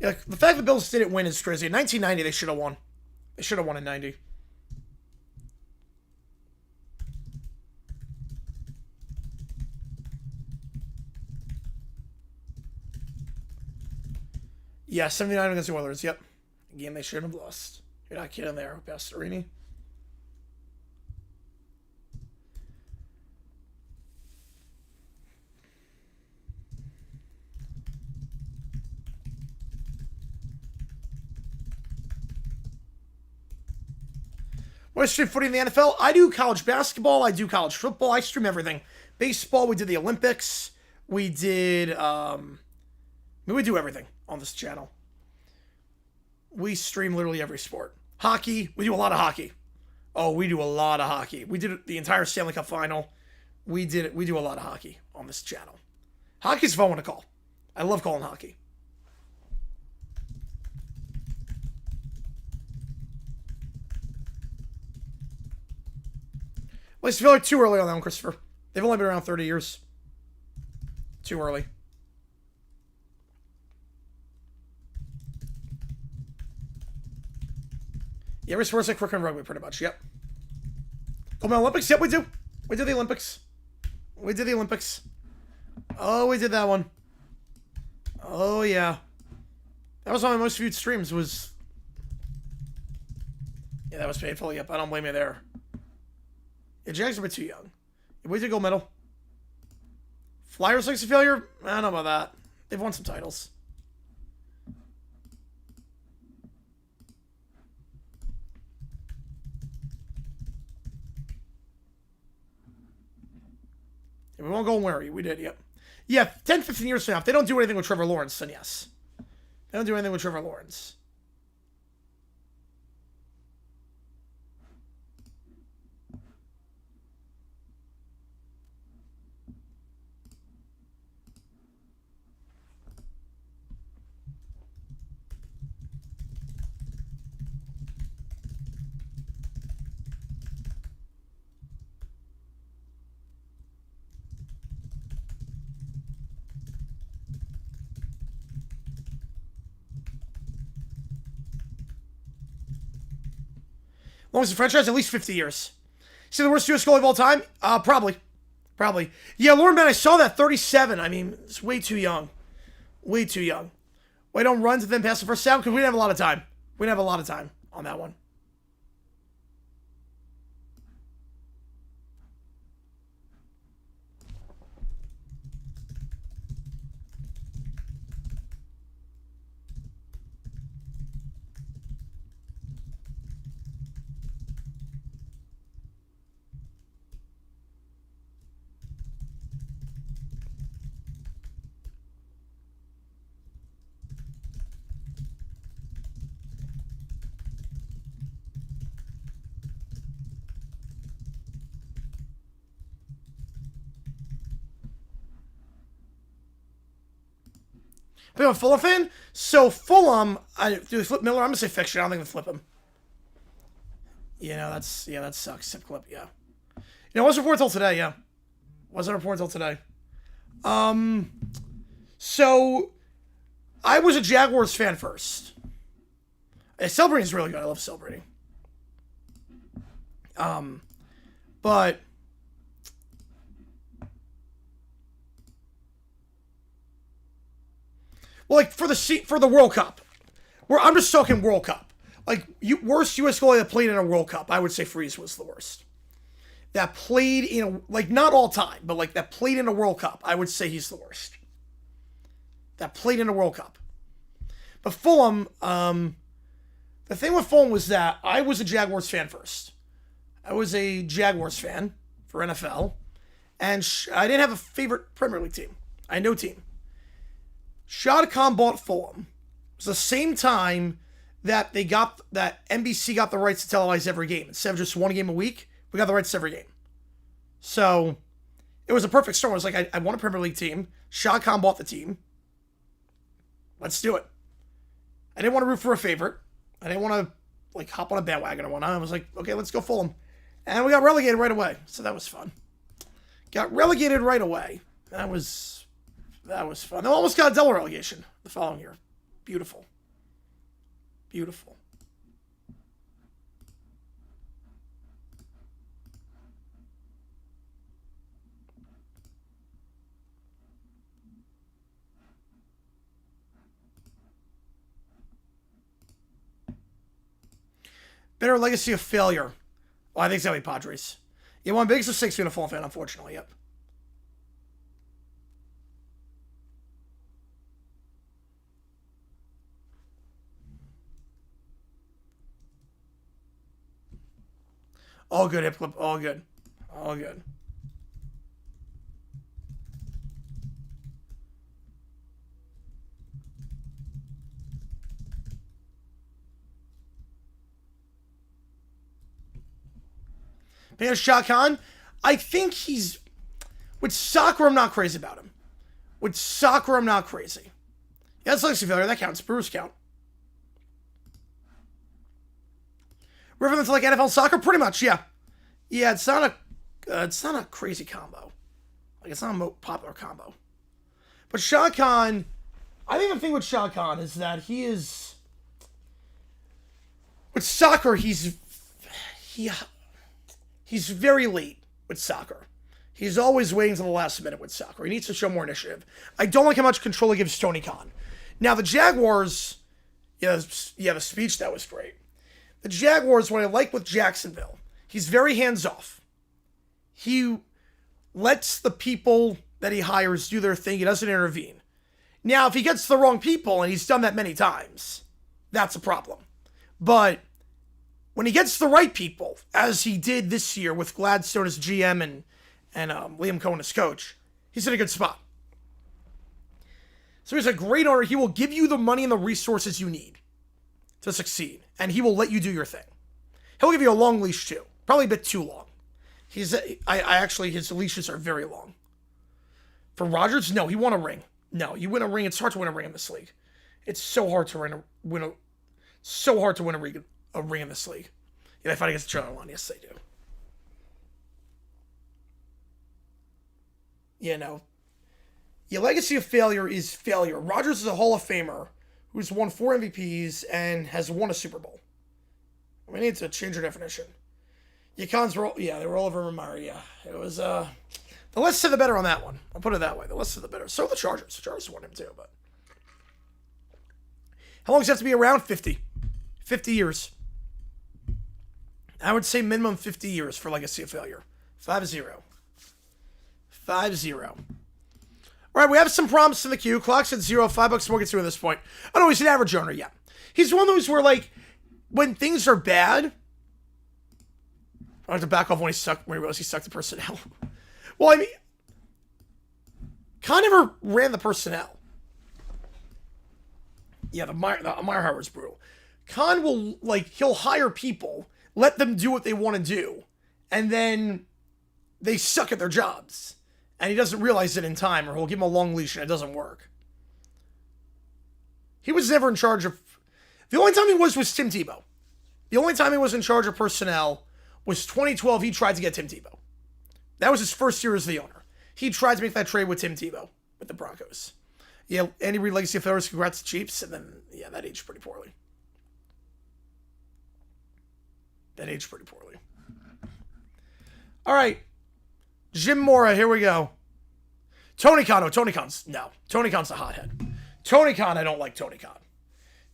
Yeah, the fact the Bills didn't win is crazy. In 1990, they should have won. They should have won in 90. Yeah, 79 against the Oilers. Yep. A game they shouldn't have lost. You're not kidding there, Pastorini. When I stream footy in the NFL, I do college basketball, I do college football, I stream everything. Baseball, we did the Olympics, we did, we do everything on this channel. We stream literally every sport. Hockey, we do a lot of hockey. Oh, we do a lot of hockey. We did the entire Stanley Cup final. We do a lot of hockey on this channel. Hockey's a fun one to call. I love calling hockey. Well, I feel like too early on that one, Christopher. They've only been around 30 years. Too early. Yeah, every sport's like cricket and rugby, pretty much. Yep. Come on, Olympics? Yep, we do. We did the Olympics. We did the Olympics. Oh, we did that one. Oh, yeah. That was one of my most viewed streams, was... Yeah, that was painful. Yep, I don't blame you there. Yeah, Jags are a bit too young. We did gold medal. Flyers legacy failure? I don't know about that. They've won some titles. Yeah, we won't go and worry. We did, yep. Yeah, 10, 15 years from now, if they don't do anything with Trevor Lawrence, then yes. They don't do anything with Trevor Lawrence. Longest franchise, at least 50 years. See the worst U.S. goalie of all time? Probably. Probably. Yeah, Lauren, man, I saw that 37. I mean, it's way too young. Way too young. Why don't runs and then pass the first down? Because we didn't have a lot of time. We didn't have a lot of time on that one. But I'm a Fulham fan, so Fulham, do they flip Miller? I'm gonna say fiction. I don't think they flip him. You know, that sucks. Tip clip, yeah. You know, it wasn't reported till today, yeah. Wasn't reported till today. So, I was a Jaguars fan first. Celebrating is really good. I love celebrating. But well, like for the World Cup, I'm just talking World Cup. Like worst U.S. goalie that played in a World Cup, I would say Freese was the worst. That played in like not all time, but like that played in a World Cup, I would say he's the worst. That played in a World Cup. But Fulham, the thing with Fulham was that I was a Jaguars fan first. I was a Jaguars fan for NFL, and I didn't have a favorite Premier League team. I had no team. Shad Khan bought Fulham. It was the same time that NBC got the rights to televise every game. Instead of just one game a week, we got the rights to every game. So it was a perfect storm. It was like I want a Premier League team. Shad Khan bought the team. Let's do it. I didn't want to root for a favorite. I didn't want to like hop on a bandwagon or whatnot. I was like, okay, let's go Fulham. And we got relegated right away. So that was fun. Got relegated right away. That was fun. They almost got a double relegation the following year. Beautiful. Beautiful. Bitter legacy of failure. Well, I think it's going to be Padres. Yeah, one biggest mistakes being a Fulham fan, unfortunately. Yep. All good, Hip Clip. All good. All good. But Shad Khan, I think he's... With soccer, I'm not crazy about him. With soccer, I'm not crazy. Yeah, that's legacy failure. That counts. Brewers count. River to like NFL soccer? Pretty much, yeah. Yeah, it's not a crazy combo. Like, it's not a popular combo. But Shad Khan, I think the thing with Shad Khan is that he is... With soccer, he's very late with soccer. He's always waiting until the last minute with soccer. He needs to show more initiative. I don't like how much control he gives Tony Khan. Now, the Jaguars, yeah, the speech, that was great. The Jaguars, what I like with Jacksonville, he's very hands-off. He lets the people that he hires do their thing. He doesn't intervene. Now, if he gets the wrong people, and he's done that many times, that's a problem. But when he gets the right people, as he did this year with Gladstone as GM and Liam Cohen as coach, he's in a good spot. So he's a great owner. He will give you the money and the resources you need to succeed, and he will let you do your thing. He'll give you a long leash too, probably a bit too long. His leashes are very long. For Rodgers, no, he won a ring. No, you win a ring. It's hard to win a ring in this league. It's so hard to win a ring in this league. Yeah, they fight against the Carolina. Yes, they do. Yeah, no. Your legacy of failure is failure. Rodgers is a Hall of Famer who's won 4 MVPs and has won a Super Bowl. We need to change our definition. Your cons were they were all over Ramari. Yeah, it was the less said the better on that one. I'll put it that way. The less said the better. So the Chargers. The Chargers won him too, but how long does he have to be around? 50 years. I would say minimum 50 years for legacy of failure. 5-0. 5-0. All right, we have some prompts in the queue. Clock's at 0. $5 more gets through at this point. Oh, no, he's an average owner, yeah. He's one of those where, like, when things are bad, I have to back off when he realized he sucked the personnel. Well, I mean, Khan never ran the personnel. Yeah, the Meyer hire was brutal. Khan will, like, he'll hire people, let them do what they want to do, and then they suck at their jobs. And he doesn't realize it in time, or he'll give him a long leash and it doesn't work. He was never in charge of... The only time he was Tim Tebow. The only time he was in charge of personnel was 2012. He tried to get Tim Tebow. That was his first year as the owner. He tried to make that trade with Tim Tebow with the Broncos. Yeah, Andy Reid legacy of failures. Congrats to Chiefs. And then, yeah, that aged pretty poorly. All right. Jim Mora, here we go. Tony Khan. Oh, Tony Khan's a hothead. Tony Khan, I don't like Tony Khan.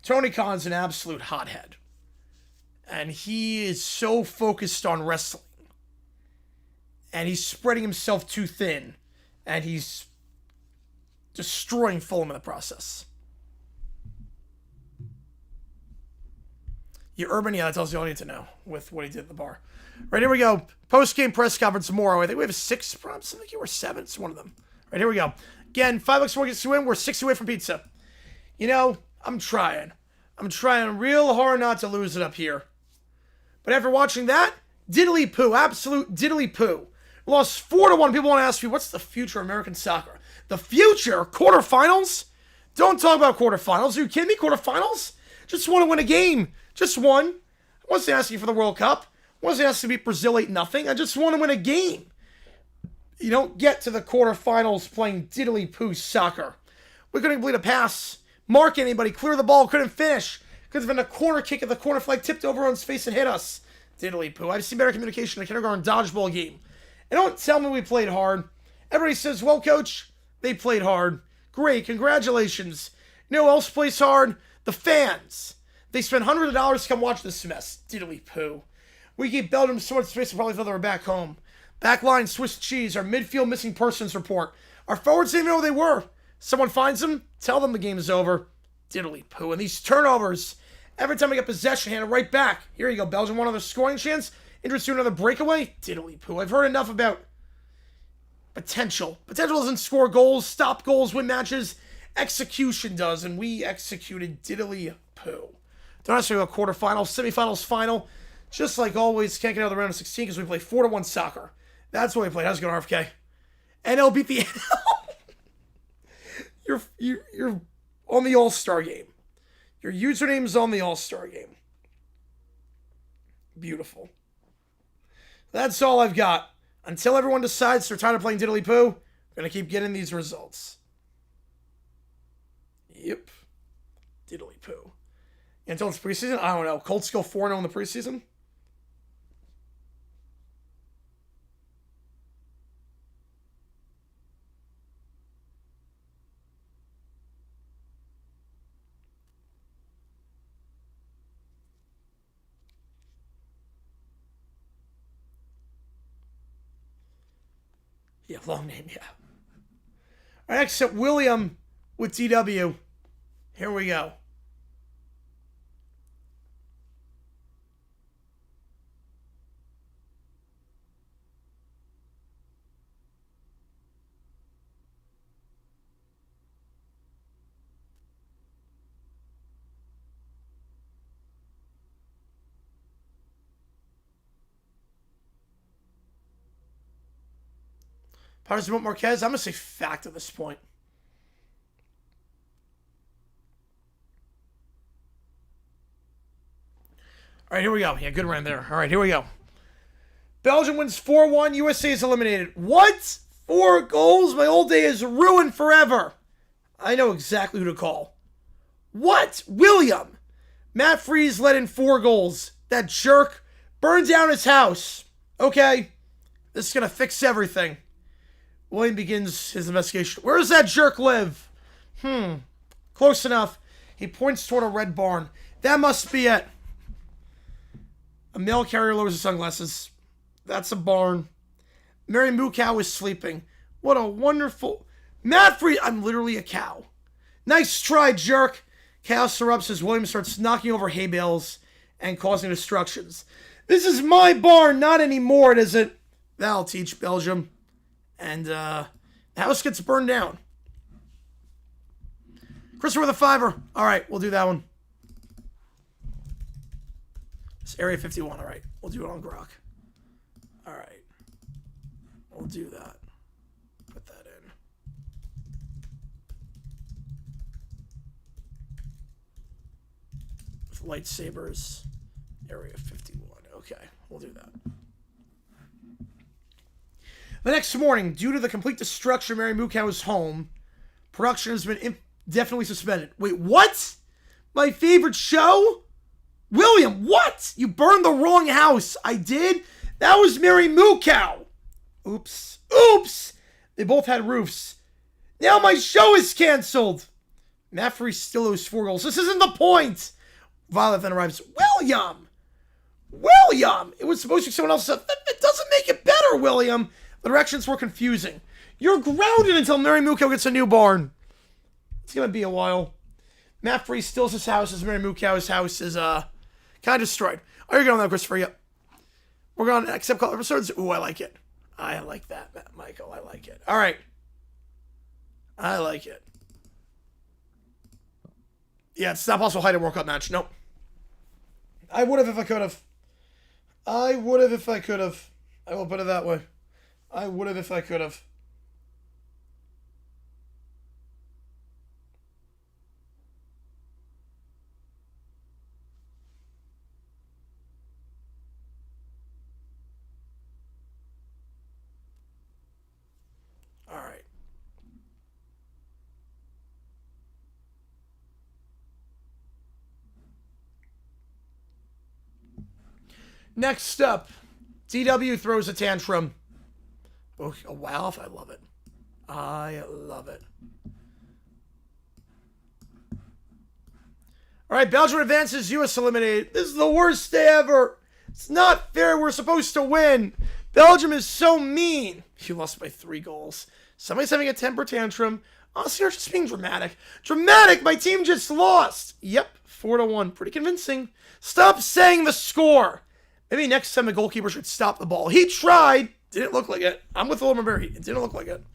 Tony Khan's an absolute hothead. And he is so focused on wrestling. And he's spreading himself too thin. And he's destroying Fulham in the process. Yeah, Urban, yeah, that tells you all you need to know with what he did at the bar. Right, here we go. Post-game press conference tomorrow. I think we have 6 prompts. I think you were 7. It's one of them. Right, here we go. Again, $5 more gets to win. We're 6 away from pizza. You know, I'm trying. I'm trying real hard not to lose it up here. But after watching that, diddly poo. Absolute diddly poo. Lost 4-1. People want to ask me, what's the future of American soccer? The future? Quarterfinals? Don't talk about quarterfinals. Are you kidding me? Quarterfinals? Just want to win a game. Just one. I wasn't asking for the World Cup. I wasn't asking to beat Brazil 8-0. I just want to win a game. You don't get to the quarterfinals playing diddly poo soccer. We couldn't complete a pass, mark anybody, clear the ball, couldn't finish. Could have been a corner kick at the corner flag, tipped over on his face and hit us. Diddly poo. I've seen better communication in a kindergarten dodgeball game. And don't tell me we played hard. Everybody says, well, coach, they played hard. Great, congratulations. You know who else plays hard? The fans. They spend hundreds of dollars to come watch this mess. Diddly poo. We gave Belgium so much space to probably thought they were back home. Backline Swiss cheese. Our midfield missing persons report. Our forwards didn't even know who they were. Someone finds them, tell them the game is over. Diddly poo. And these turnovers, every time we get possession, hand it right back. Here you go, Belgium, one other scoring chance. Introduced to another breakaway. Diddly poo. I've heard enough about potential. Potential doesn't score goals, stop goals, win matches. Execution does, and we executed diddly poo. Don't ask me about quarterfinals, semifinals, final. Just like always, can't get out of the round of 16 because we play 4-1 soccer. That's what we played. How's it going, RFK? NL beat the NL. You're on the All-Star game. Your username is on the All-Star game. Beautiful. That's all I've got. Until everyone decides they're tired of playing diddly poo, I'm going to keep getting these results. Yep. Diddly poo. Until it's preseason? I don't know. Colts go 4-0 in the preseason? Yeah, long name, yeah. All right, next up, William with DW. Here we go. Padres want Marquez. I'm going to say fact at this point. All right, here we go. Yeah, good run there. All right, here we go. Belgium wins 4-1. USA is eliminated. What? 4 goals? My old day is ruined forever. I know exactly who to call. What? William. Matt Freese let in 4 goals. That jerk burned down his house. Okay. This is going to fix everything. William begins his investigation. Where does that jerk live? Close enough. He points toward a red barn. That must be it. A mail carrier lowers his sunglasses. That's a barn. Mary Moo Cow is sleeping. What a wonderful... Matt Freese... I'm literally a cow. Nice try, jerk. Chaos erupts as William starts knocking over hay bales and causing destructions. This is my barn, not anymore, is it? That'll teach Belgium. And the house gets burned down. Christopher with a $5. All right, we'll do that one. It's Area 51. All right, we'll do it on Grok. All right, we'll do that. Put that in. With lightsabers, Area 51. Okay, we'll do that. The next morning, due to the complete destruction of Mary Moo Cow's home, production has been Definitely suspended. Wait, what? My favorite show? William, what? You burned the wrong house. I did? That was Mary Moo Cow. Oops. Oops! They both had roofs. Now my show is canceled. Maffrey still owes 4 goals. This isn't the point. Violet then arrives. William! William! It was supposed to be someone else. It doesn't make it better, William. The directions were confusing. You're grounded until Mary Moo Cow gets a new barn. It's going to be a while. Maffrey steals his house as Mary Moo Cow's house is kind of destroyed. Are you going now, Christopher? Yep. We're going to accept call episodes. Ooh, I like it. I like that, Michael. I like it. All right. I like it. Yeah, it's not possible to hide a World Cup match. Nope. I would have if I could have. I would have if I could have. I will put it that way. I would have if I could have. All right. Next up, DW throws a tantrum. Oh, wow, I love it. I love it. All right, Belgium advances, US eliminated. This is the worst day ever. It's not fair. We're supposed to win. Belgium is so mean. You lost by 3 goals. Somebody's having a temper tantrum. Honestly, you're just being dramatic. Dramatic? My team just lost. Yep, 4-1. Pretty convincing. Stop saying the score. Maybe next time the goalkeeper should stop the ball. He tried. Didn't look like it. I'm with William Berry. It didn't look like it.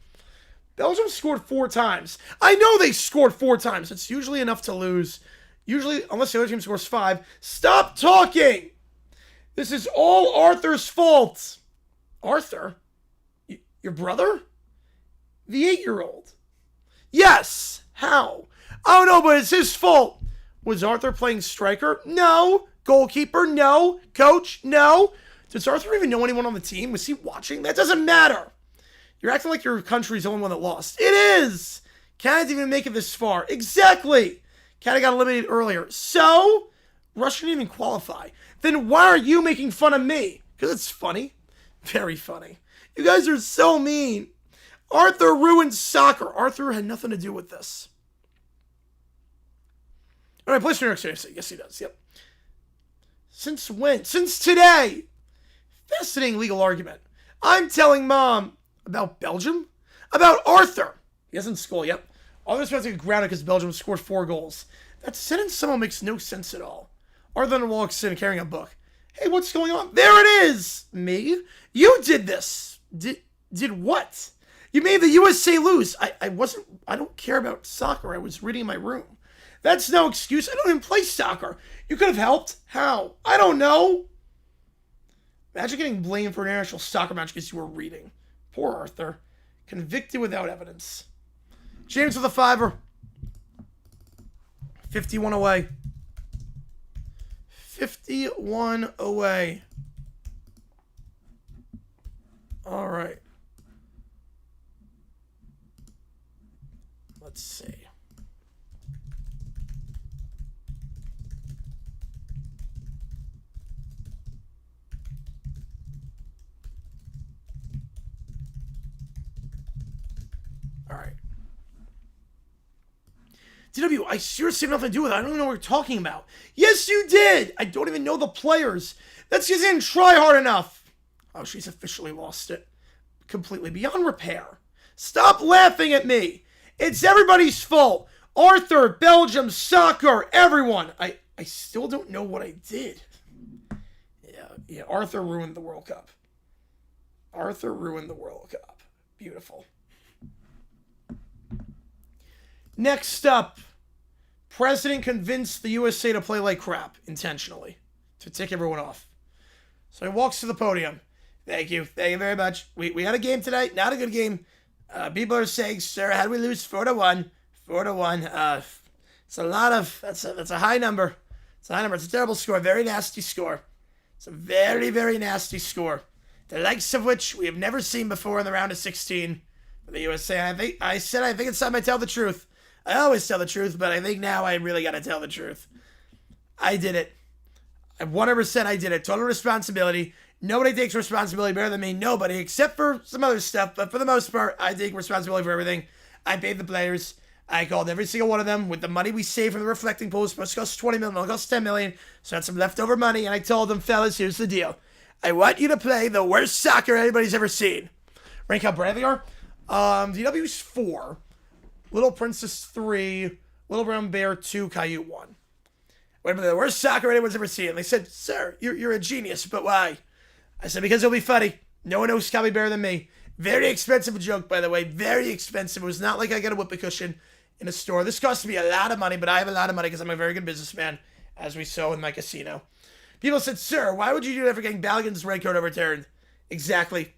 Belgium scored 4 times. I know they scored 4 times. It's usually enough to lose. Usually, unless the other team scores 5. Stop talking! This is all Arthur's fault. Arthur? Your brother? The 8-year-old. Yes. How? Oh, no, but it's his fault. Was Arthur playing striker? No. Goalkeeper? No. Coach? No. Does Arthur even know anyone on the team? Was he watching? That doesn't matter. You're acting like your country's the only one that lost. It is. Canada didn't even make it this far. Exactly. Canada got eliminated earlier. So, Russia didn't even qualify. Then why are you making fun of me? Because it's funny. Very funny. You guys are so mean. Arthur ruined soccer. Arthur had nothing to do with this. All right, plays for New York City. Yes, he does. Yep. Since when? Since today. Fascinating legal argument. I'm telling Mom about Belgium? About Arthur. He hasn't school yet. Arthur's supposed to get grounded because Belgium scored 4 goals. That sentence somehow makes no sense at all. Arthur then walks in carrying a book. Hey, what's going on? There it is! Me? You did this! Did what? You made the USA lose. I don't care about soccer. I was reading in my room. That's no excuse. I don't even play soccer. You could have helped. How? I don't know. Imagine getting blamed for an international soccer match because you were reading. Poor Arthur. Convicted without evidence. James with a 5-er. 51 away. 51 away. All right. Let's see. All right. DW, I seriously have nothing to do with it. I don't even know what you're talking about. Yes, you did. I don't even know the players. That's because you didn't try hard enough. Oh, she's officially lost it. Completely beyond repair. Stop laughing at me. It's everybody's fault. Arthur, Belgium, soccer, everyone. I still don't know what I did. Yeah, Arthur ruined the World Cup. Arthur ruined the World Cup. Beautiful. Next up, President convinced the USA to play like crap intentionally to tick everyone off. So he walks to the podium. Thank you very much. We had a game tonight, not a good game. People are saying, sir, how do we lose 4-1? 4-1. It's a lot of, that's a high number. It's a high number. It's a terrible score. Very nasty score. It's a very, very nasty score. The likes of which we have never seen before in the round of 16 for the USA. I think it's time I tell the truth. I always tell the truth, but I think now I really got to tell the truth. I did it. 100% I did it. Total responsibility. Nobody takes responsibility better than me. Nobody, except for some other stuff. But for the most part, I take responsibility for everything. I paid the players. I called every single one of them with the money we saved from the reflecting pool. It's supposed to cost $20 million. It'll cost $10 million. So I had some leftover money. And I told them, fellas, here's the deal. I want you to play the worst soccer anybody's ever seen. Rank how brave they are. DW's 4. Little Princess 3. Little Brown Bear 2. Caillou 1. We're the worst soccer anyone's ever seen. And they said, sir, you're a genius, but why? I said, because it'll be funny. No one knows Cowboy better than me. Very expensive joke, by the way. Very expensive. It was not like I got a whoopee cushion in a store. This cost me a lot of money, but I have a lot of money because I'm a very good businessman, as we saw in my casino. People said, sir, why would you do that for getting Balogun's red card overturned? Exactly.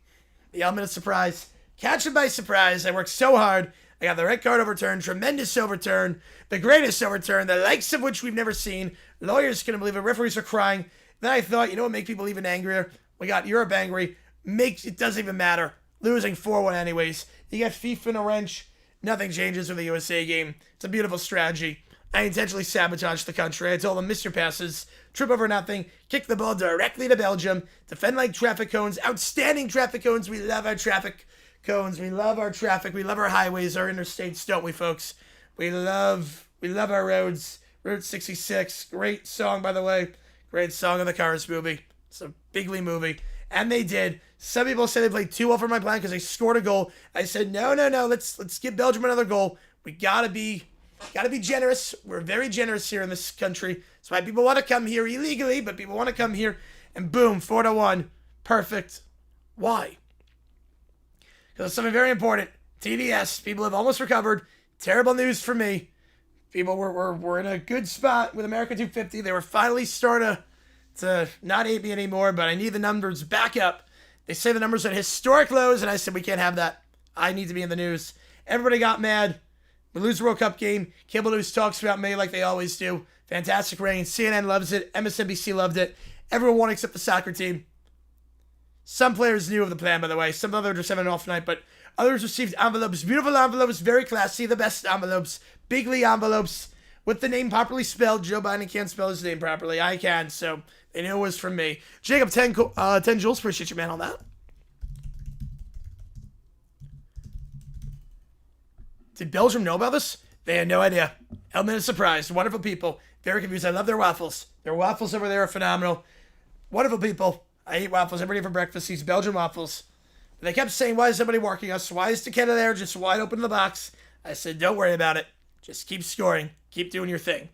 The element of surprise. Catch him by surprise. I worked so hard. I got the red card overturned. Tremendous overturn. The greatest overturn. The likes of which we've never seen. Lawyers couldn't believe it. Referees are crying. Then I thought, you know what make people even angrier? We got Europe angry. It doesn't even matter. Losing 4-1 anyways. You got FIFA in a wrench. Nothing changes with the USA game. It's a beautiful strategy. I intentionally sabotaged the country. I told them, miss your passes, trip over nothing, kick the ball directly to Belgium, defend like traffic cones, outstanding traffic cones. We love our traffic cones. We love our traffic. We love our highways, our interstates, don't we, folks? We love our roads. Route 66, great song, by the way. Great song in the Cars movie. It's a bigly movie. And they did. Some people say they played too well for my plan because they scored a goal. I said, no. Let's give Belgium another goal. We gotta be generous. We're very generous here in this country. That's why people want to come here illegally, but people want to come here. And boom, 4-1. Perfect. Why? Because it's something very important. TDS. People have almost recovered. Terrible news for me. People were in a good spot with America 250. They were finally starting to not hate me anymore, but I need the numbers back up. They say the numbers are at historic lows, and I said, we can't have that. I need to be in the news. Everybody got mad. We lose the World Cup game. Cable News talks about me like they always do. Fantastic reign. CNN loves it. MSNBC loved it. Everyone won except the soccer team. Some players knew of the plan, by the way. Some others just having an off night, but others received envelopes. Beautiful envelopes. Very classy. The best envelopes. Bigly envelopes. With the name properly spelled. Joe Biden can't spell his name properly. I can, so they knew it was from me. Jacob, 10 joules. Appreciate you, man, on that. Did Belgium know about this? They had no idea. Element of surprise. Wonderful people. Very confused. I love their waffles. Their waffles over there are phenomenal. Wonderful people. I eat waffles every day for breakfast. These Belgian waffles. But they kept saying, why is somebody working us? Why is Takeda there just wide open in the box? I said, don't worry about it. Just keep scoring. Keep doing your thing.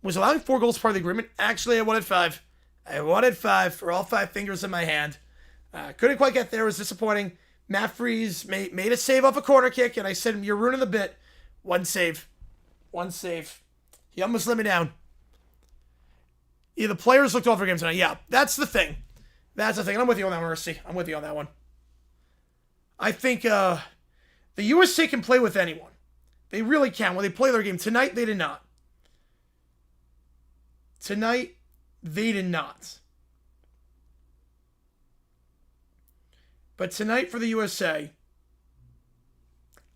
Was allowing 4 goals part of the agreement? Actually, I wanted 5. I wanted 5 for all 5 fingers in my hand. Couldn't quite get there. It was disappointing. Matt Freeze made a save off a corner kick, and I said, you're ruining the bit. One save. He almost let me down. Yeah, the players looked off for games tonight. Yeah, that's the thing. And I'm with you on that one, Mercy. I'm with you on that one. I think the USA can play with anyone. They really can when they play their game. Tonight, they did not. But tonight for the USA,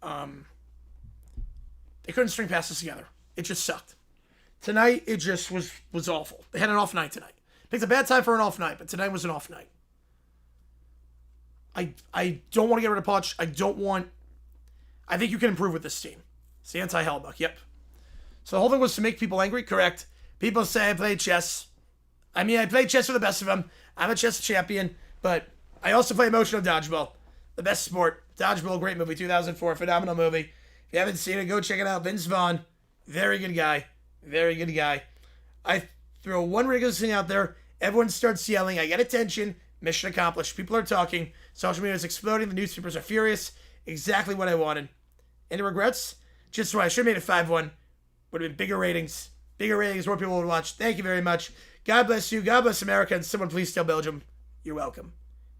they couldn't string passes together. It just sucked. Tonight, it just was awful. They had an off night tonight. Picked a bad time for an off night, but tonight was an off night. I don't want to get rid of Poch. I think you can improve with this team. It's the anti-Hellbuck, yep. So the whole thing was to make people angry, correct. People say I played chess. I mean, I played chess with the best of them. I'm a chess champion, but I also play emotional dodgeball. The best sport. Dodgeball, great movie, 2004, phenomenal movie. If you haven't seen it, go check it out. Vince Vaughn, very good guy. I throw one ridiculous thing out there. Everyone starts yelling. I get attention. Mission accomplished. People are talking. Social media is exploding. The newspapers are furious. Exactly what I wanted. Any regrets? Just why I should have made it 5-1. Would have been bigger ratings. More people would watch. Thank you very much. God bless you. God bless America. And someone please tell Belgium, you're welcome.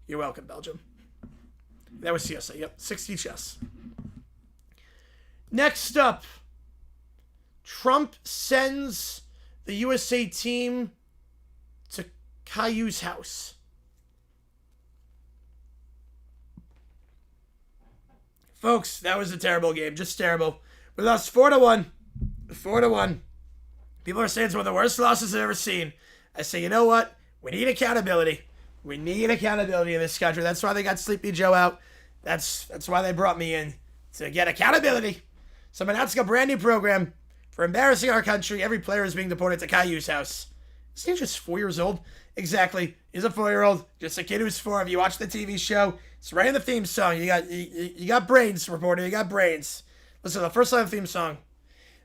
You're welcome, Belgium. That was CSA. Yep. 60 chess. Next up, Trump sends the USA team to Caillou's house. Folks, that was a terrible game. Just terrible. We lost 4-1. 4-1. People are saying it's one of the worst losses I've ever seen. I say, you know what? We need accountability. We need accountability in this country. That's why they got Sleepy Joe out. That's why they brought me in, to get accountability. So I'm announcing a brand new program for embarrassing our country. Every player is being deported to Caillou's house. Is he just 4 years old? Exactly. He's a 4-year-old. Just a kid who's 4. If you watch the TV show, it's right in the theme song. You got brains, reporter. You got brains. Listen, the first line of the theme song.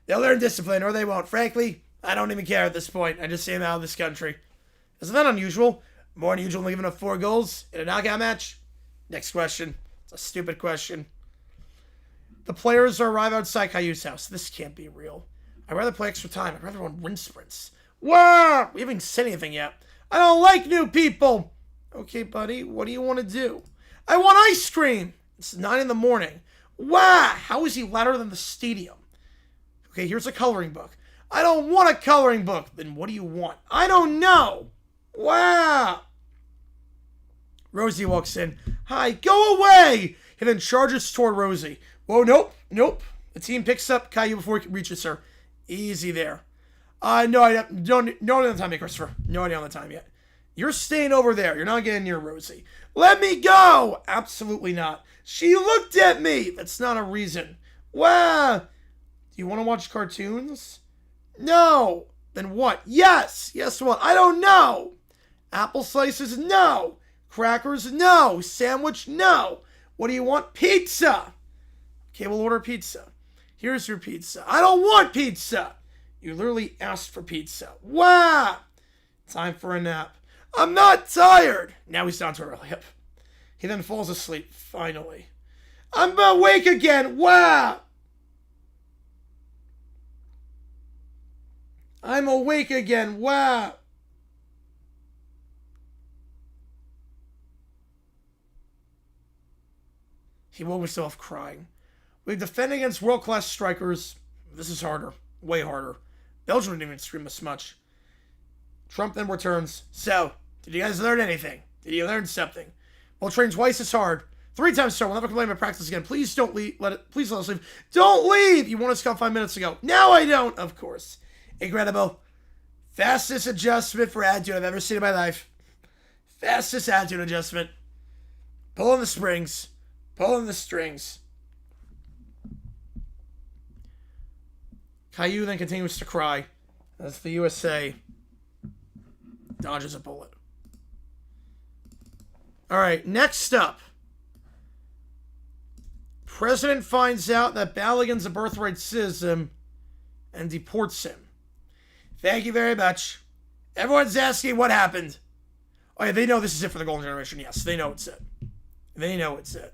They'll learn discipline or they won't. Frankly, I don't even care at this point. I just see him out of this country. Isn't that unusual? More unusual than giving up 4 goals in a knockout match? Next question. It's a stupid question. The players arrive outside Caillou's house. This can't be real. I'd rather play extra time. I'd rather run wind sprints. Wow! We haven't said anything yet. I don't like new people. Okay, buddy, what do you want to do? I want ice cream. It's 9 in the morning. Wow! How is he louder than the stadium? Okay, here's a coloring book. I don't want a coloring book. Then what do you want? I don't know. Wow! Rosie walks in. Hi, go away! He then charges toward Rosie. Whoa, nope. The team picks up Caillou before he reaches her. Easy there. No idea on the time yet, Christopher. No idea on the time yet. You're staying over there. You're not getting near Rosie. Let me go! Absolutely not. She looked at me. That's not a reason. Wow. Do you want to watch cartoons? No. Then what? Yes. Yes, what? I don't know. Apple slices? No. Crackers? No. Sandwich? No. What do you want? Pizza. Okay, we'll order pizza. Here's your pizza. I don't want pizza. You literally asked for pizza. Wow. Time for a nap. I'm not tired. Now he's down to her hip. He then falls asleep, finally. I'm awake again. Wow. I'm awake again. Wow. He woke himself crying. We defend against world-class strikers. This is harder. Way harder. Belgium didn't even scream as much. Trump then returns. So, did you guys learn anything? Did you learn something? We'll train twice as hard. 3 times so. We'll never complain about practice again. Please don't leave. Please let us leave. Don't leave! You wanted us to come 5 minutes ago. Now I don't, of course. Incredible. Fastest adjustment for attitude I've ever seen in my life. Fastest attitude adjustment. Pulling the springs. Pulling the strings. Caillou then continues to cry as the USA dodges a bullet. Alright, next up. President finds out that Balogun's a birthright citizen and deports him. Thank you very much. Everyone's asking what happened. Oh yeah, they know this is it for the golden generation. Yes, they know it's it. They know it's it.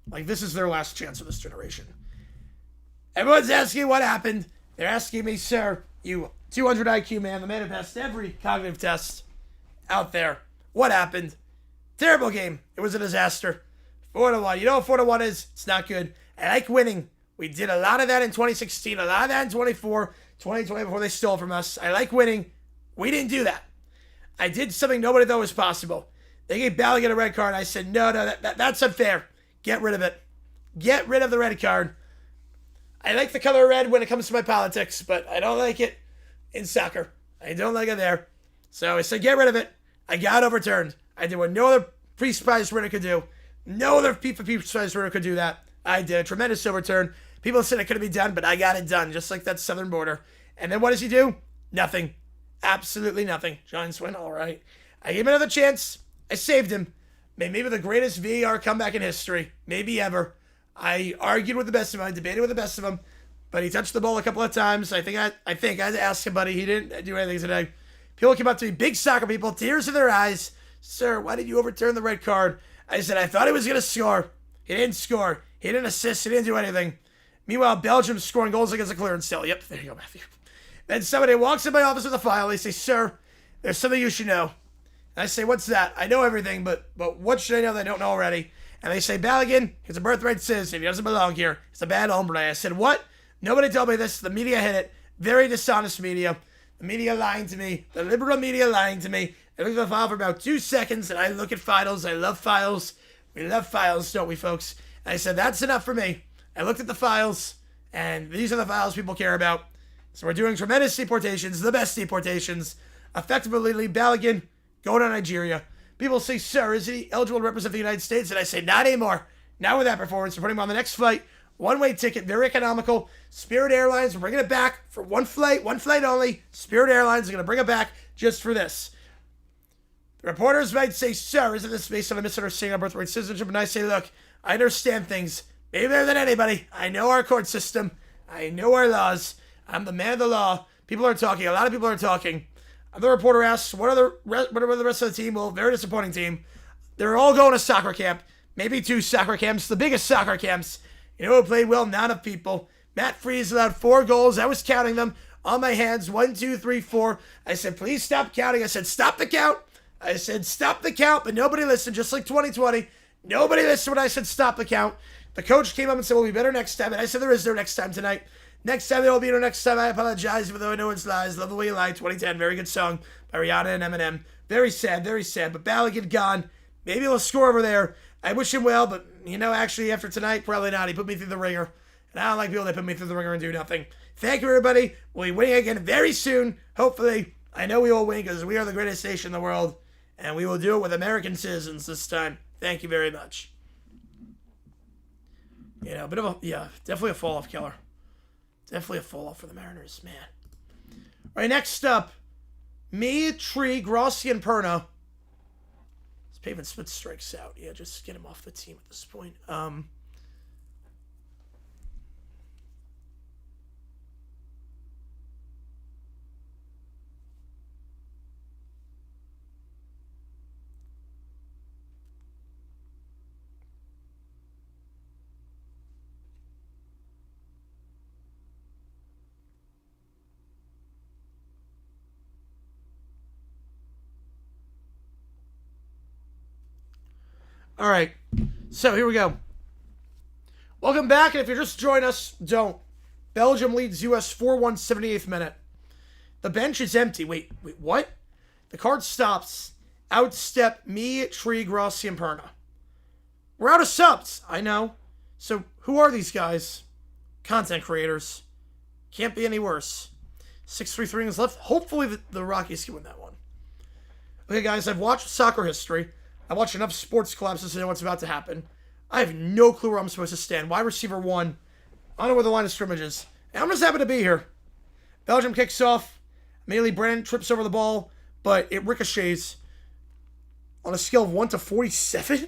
Like, this is their last chance for this generation. Everyone's asking what happened. They're asking me, sir, you 200 IQ man, the man who passed every cognitive test out there. What happened? Terrible game. It was a disaster. 4-1. You know what 4-1 is? It's not good. I like winning. We did a lot of that in 2016, a lot of that in 2020 before they stole from us. I like winning. We didn't do that. I did something nobody thought was possible. They gave Balogun a red card. I said, no, that's unfair. Get rid of it. Get rid of the red card. I like the color red when it comes to my politics, but I don't like it in soccer. I don't like it there. So I said, get rid of it. I got overturned. I did what no other pre-prize winner could do. No other FIFA pre-prize winner could do that. I did a tremendous overturn. People said it couldn't be done, but I got it done, just like that southern border. And then what does he do? Nothing. Absolutely nothing. Giants win, all right. I gave him another chance. I saved him. Maybe the greatest VAR comeback in history. Maybe ever. I argued with the best of them. I debated with the best of them. But he touched the ball a couple of times. I think I had to ask him, buddy. He didn't do anything today. People came up to me, big soccer people, tears in their eyes. Sir, why did you overturn the red card? I said, I thought he was going to score. He didn't score. He didn't assist. He didn't do anything. Meanwhile, Belgium's scoring goals against a clearance cell. Yep, there you go, Matthew. Then somebody walks in my office with a file. They say, sir, there's something you should know. And I say, what's that? I know everything, but what should I know that I don't know already? And they say, Balogun, he's a birthright citizen. He doesn't belong here. He's a bad hombre. I said, what? Nobody told me this. The media hit it. Very dishonest media. The media lying to me. The liberal media lying to me. I look at the file for about 2 seconds, and I look at files. I love files. We love files, don't we, folks? And I said, that's enough for me. I looked at the files, And these are the files people care about. So we're doing tremendous deportations, the best deportations. Effectively, Balogun, go to Nigeria. People say, sir, is he eligible to represent the United States? And I say, not anymore. Not with that performance. We're putting him on the next flight. One-way ticket, very economical. Spirit Airlines, we're bringing it back for one flight only. Spirit Airlines are going to bring it back just for this. The reporters might say, sir, isn't this based on a misunderstanding of birthright citizenship? And I say, look, I understand things maybe better than anybody. I know our court system. I know our laws. I'm the man of the law. People are talking. A lot of people are talking. The reporter asks, what are the rest of the team? Well, very disappointing team. They're all going to soccer camp. Maybe 2 soccer camps. The biggest soccer camps. You know who played well? Not enough people. Matt Freese allowed 4 goals. I was counting them on my hands. 1, 2, 3, 4. I said, please stop counting. I said, stop the count. I said, stop the count. But nobody listened, just like 2020. Nobody listened when I said stop the count. The coach came up and said, we'll be better next time. And I said, there is no next time tonight. Next time there will be no next time. I apologize, even though I know it's lies. Love the Way You Lie, 2010. Very good song by Rihanna and Eminem. Very sad, very sad. But Balogun gone. Maybe he'll score over there. I wish him well, but, you know, actually, after tonight, probably not. He put me through the ringer. And I don't like people that put me through the ringer and do nothing. Thank you, everybody. We'll be winning again very soon. Hopefully. I know we will win because we are the greatest nation in the world. And we will do it with American citizens this time. Thank you very much. You know, definitely a fall-off killer. Definitely a fall-off for the Mariners, man. All right, next up, me, Tree, Grossi, and Perna. This Pavement Smith strikes out. Yeah, just get him off the team at this point. All right, so here we go. Welcome back, and if you're just joining us, don't. Belgium leads U.S. 4-1, 78th minute. The bench is empty. Wait, what? The card stops. Outstep me, Tree, Grossi, and Perna. We're out of subs. I know. So who are these guys? Content creators. Can't be any worse. 6-3 innings left. Hopefully the Rockies can win that one. Okay, guys, I've watched soccer history. I watch enough sports collapses to know what's about to happen. I have no clue where I'm supposed to stand. Wide receiver 1. I don't know where the line of scrimmage is. And I'm just happy to be here. Belgium kicks off. Immediately Brandon trips over the ball, but it ricochets. On a scale of 1 to 47?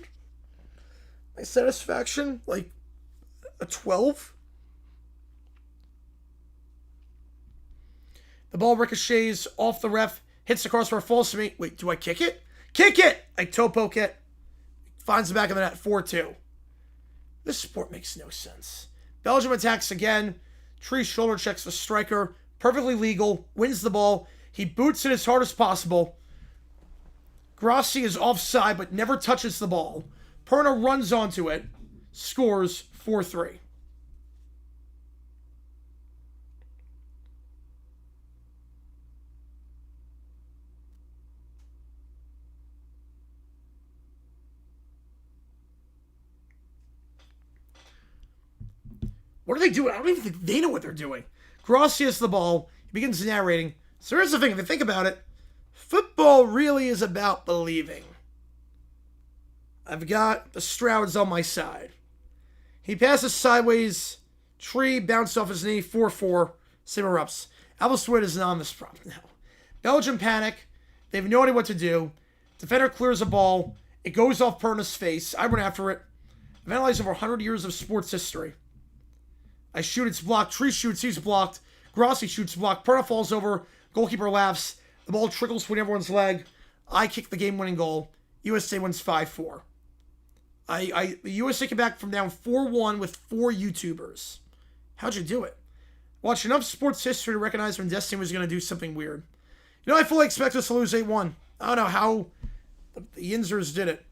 My satisfaction? Like a 12? The ball ricochets off the ref. Hits the crossbar, falls to me. Wait, do I kick it? Kick it! I toe poke it. Finds the back of the net, 4-2. This sport makes no sense. Belgium attacks again. Tree shoulder checks the striker. Perfectly legal. Wins the ball. He boots it as hard as possible. Grossi is offside but never touches the ball. Perna runs onto it. Scores 4-3. What are they doing? I don't even think they know what they're doing. Grossi has the ball. He begins narrating. So here's the thing. If you think about it, football really is about believing. I've got the Strouds on my side. He passes sideways. Tree bounced off his knee. 4-4. Same erupts. Alvin is not on this problem now. Belgium panic. They have no idea what to do. Defender clears a ball. It goes off Perna's face. I run after it. I've analyzed over 100 years of sports history. I shoot, it's blocked. Tree shoots, he's blocked. Grossi shoots, blocked. Perna falls over. Goalkeeper laughs. The ball trickles between everyone's leg. I kick the game-winning goal. USA wins 5-4. The USA came back from down 4-1 with 4 YouTubers. How'd you do it? Watched enough sports history to recognize when Destiny was going to do something weird. You know, I fully expect us to lose 8-1. I don't know how the Yinzers did it.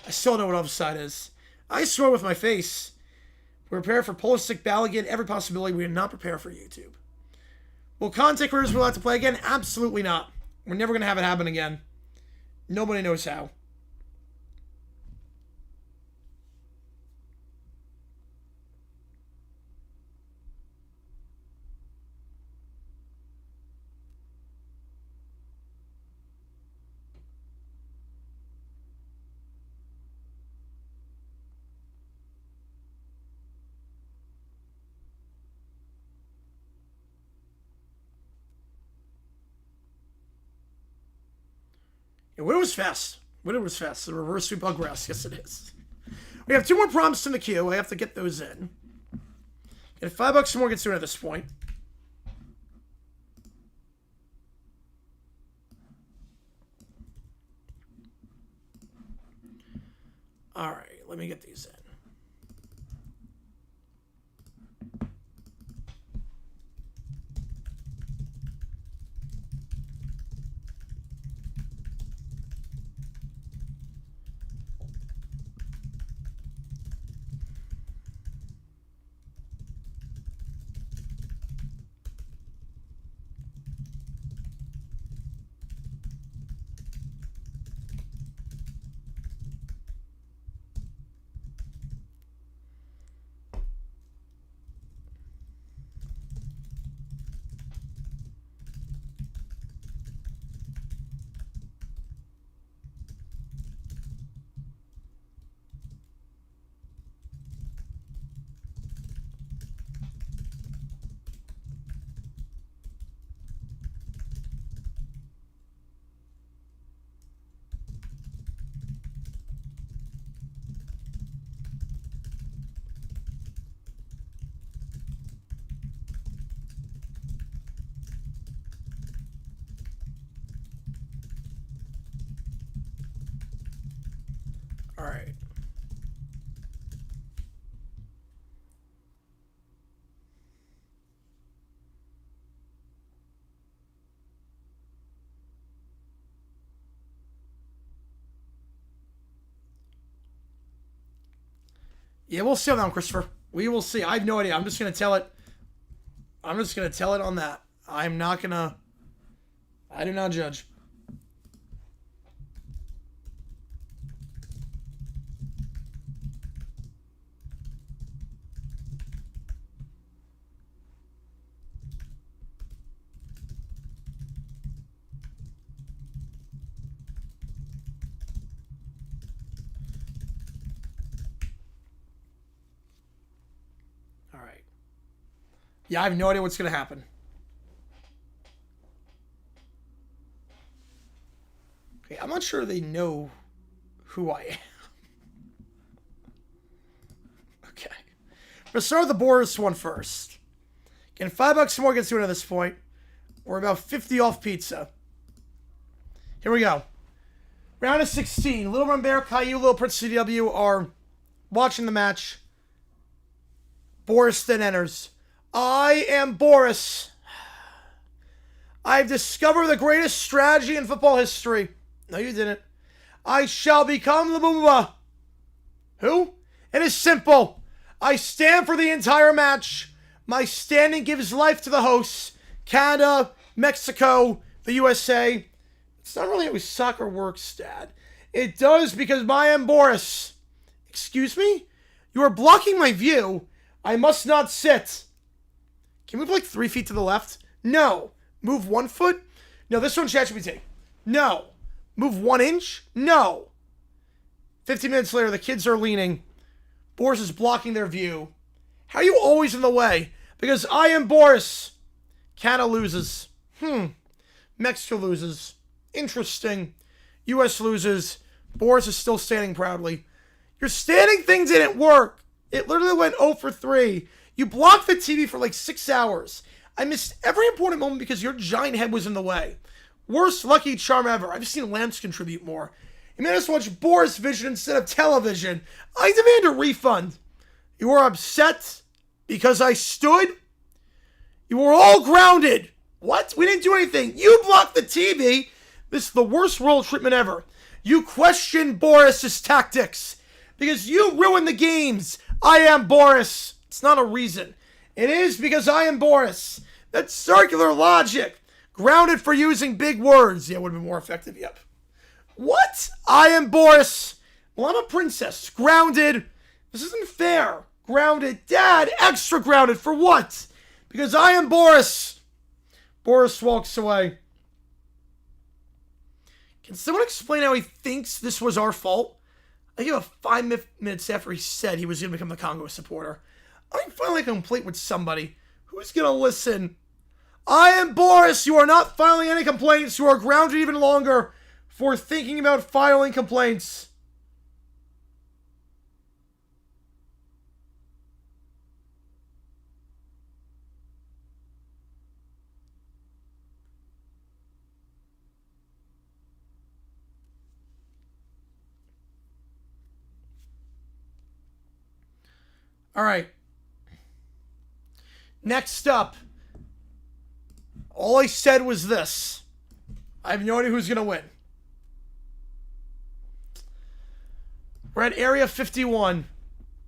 I still don't know what offside is. I swore with my face. We're prepared for Pulisic, Balogun, every possibility. We are not prepared for YouTube. Will content creators be allowed to play again? Absolutely not. We're never going to have it happen again. Nobody knows how. Yeah, Widow was fast. Widow was fast. The reverse sweep bug grass. Yes, it is. We have 2 more prompts in the queue. I have to get those in. Get $5 more gets soon at this point. All right, let me get these in. All right. Yeah, we'll see on that one, Christopher. We will see. I have no idea. I'm just going to tell it. I'm just going to tell it on that. I'm not going to... I do not judge. All right. Yeah, I have no idea what's going to happen. Okay, I'm not sure they know who I am. Okay. I'm going to start with the Boris one first. Getting $5 more gets to it at this point. We're about 50 off pizza. Here we go. Round of 16. Little Run Bear, Caillou, Little Prince CW are watching the match. Boris then enters. I am Boris. I've discovered the greatest strategy in football history. No, you didn't. I shall become the Boomba. Who? It is simple. I stand for the entire match. My standing gives life to the hosts. Canada, Mexico, the USA. It's not really how soccer works, Dad. It does because I am Boris. Excuse me? You are blocking my view. I must not sit. Can we move like 3 feet to the left? No. Move 1 foot? No, this one's ChatGPT. No. Move 1 inch? No. 15 minutes later, the kids are leaning. Boris is blocking their view. How are you always in the way? Because I am Boris. Canada loses. Mexico loses. Interesting. US loses. Boris is still standing proudly. Your standing thing didn't work. It literally went 0 for 3. You blocked the TV for like 6 hours. I missed every important moment because your giant head was in the way. Worst lucky charm ever. I've seen lamps contribute more. You made us watch Boris Vision instead of television. I demand a refund. You were upset because I stood? You were all grounded. What? We didn't do anything. You blocked the TV. This is the worst royal treatment ever. You questioned Boris's tactics because you ruined the games. I am Boris. It's not a reason. It is because I am Boris. That's circular logic. Grounded for using big words. Yeah, would have been more effective. Yep. What? I am Boris. Well, I'm a princess. Grounded. This isn't fair. Grounded. Dad, extra grounded. For what? Because I am Boris. Boris walks away. Can someone explain how he thinks this was our fault? I gave him 5 minutes after he said he was going to become the Congo supporter. I'm filing a complaint with somebody. Who's going to listen? I am Boris. You are not filing any complaints. You are grounded even longer. for thinking about filing complaints. All right. Next up, all I said was this. I have no idea who's going to win. We're at Area 51.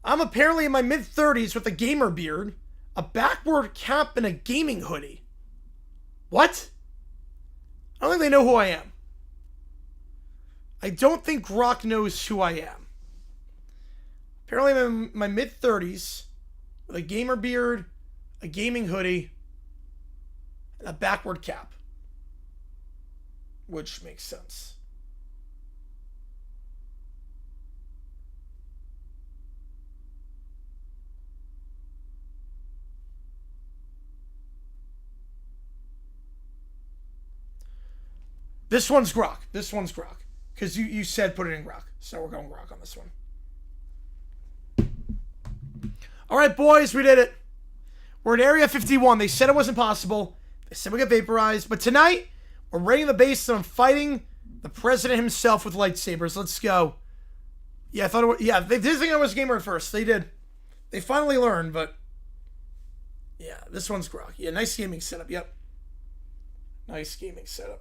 I'm apparently in my mid-30s with a gamer beard, a backward cap, and a gaming hoodie. What? I don't think they know who I am. I don't think Grok knows who I am. Apparently I'm in my mid-30s with a gamer beard, a gaming hoodie, and a backward cap. Which makes sense. This one's Grok. This one's Grok. Because you said put it in Grok. So we're going Grok on this one. All right, boys, we did it. We're in Area 51. They said it wasn't possible. They said we got vaporized. But tonight, we're raiding the base and I'm fighting the president himself with lightsabers. Let's go. Yeah, I thought it was, yeah, they did think I was a gamer at first. They did. They finally learned, but yeah, this one's Grok. Yeah, nice gaming setup. Yep. Nice gaming setup.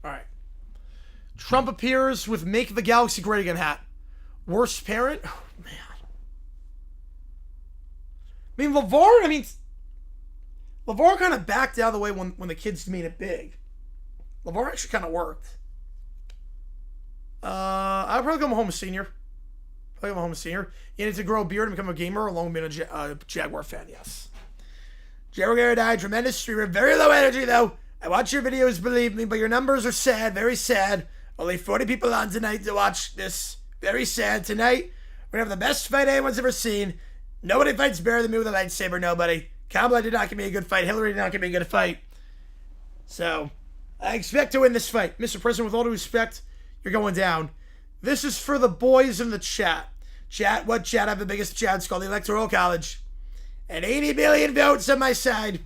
Alright. Trump appears with Make the Galaxy Great Again hat. Worst parent? Oh, man. I mean, LeVar kind of backed out of the way when the kids made it big. LeVar actually kind of worked. I'd probably go home a senior. Probably go home a senior. You need to grow a beard and become a gamer along with being a Jaguar fan, yes. Jaguar died, tremendous streamer. Very low energy, though. I watch your videos, believe me, but your numbers are sad, very sad. Only 40 people on tonight to watch this. Very sad. Tonight, we're going to have the best fight anyone's ever seen. Nobody fights better than me with a lightsaber, nobody. Kamala did not give me a good fight. Hillary did not give me a good fight. So, I expect to win this fight. Mr. President, with all due respect, you're going down. This is for the boys in the chat. Chat, what chat? I have the biggest chat. It's called the Electoral College. And 80 million votes on my side.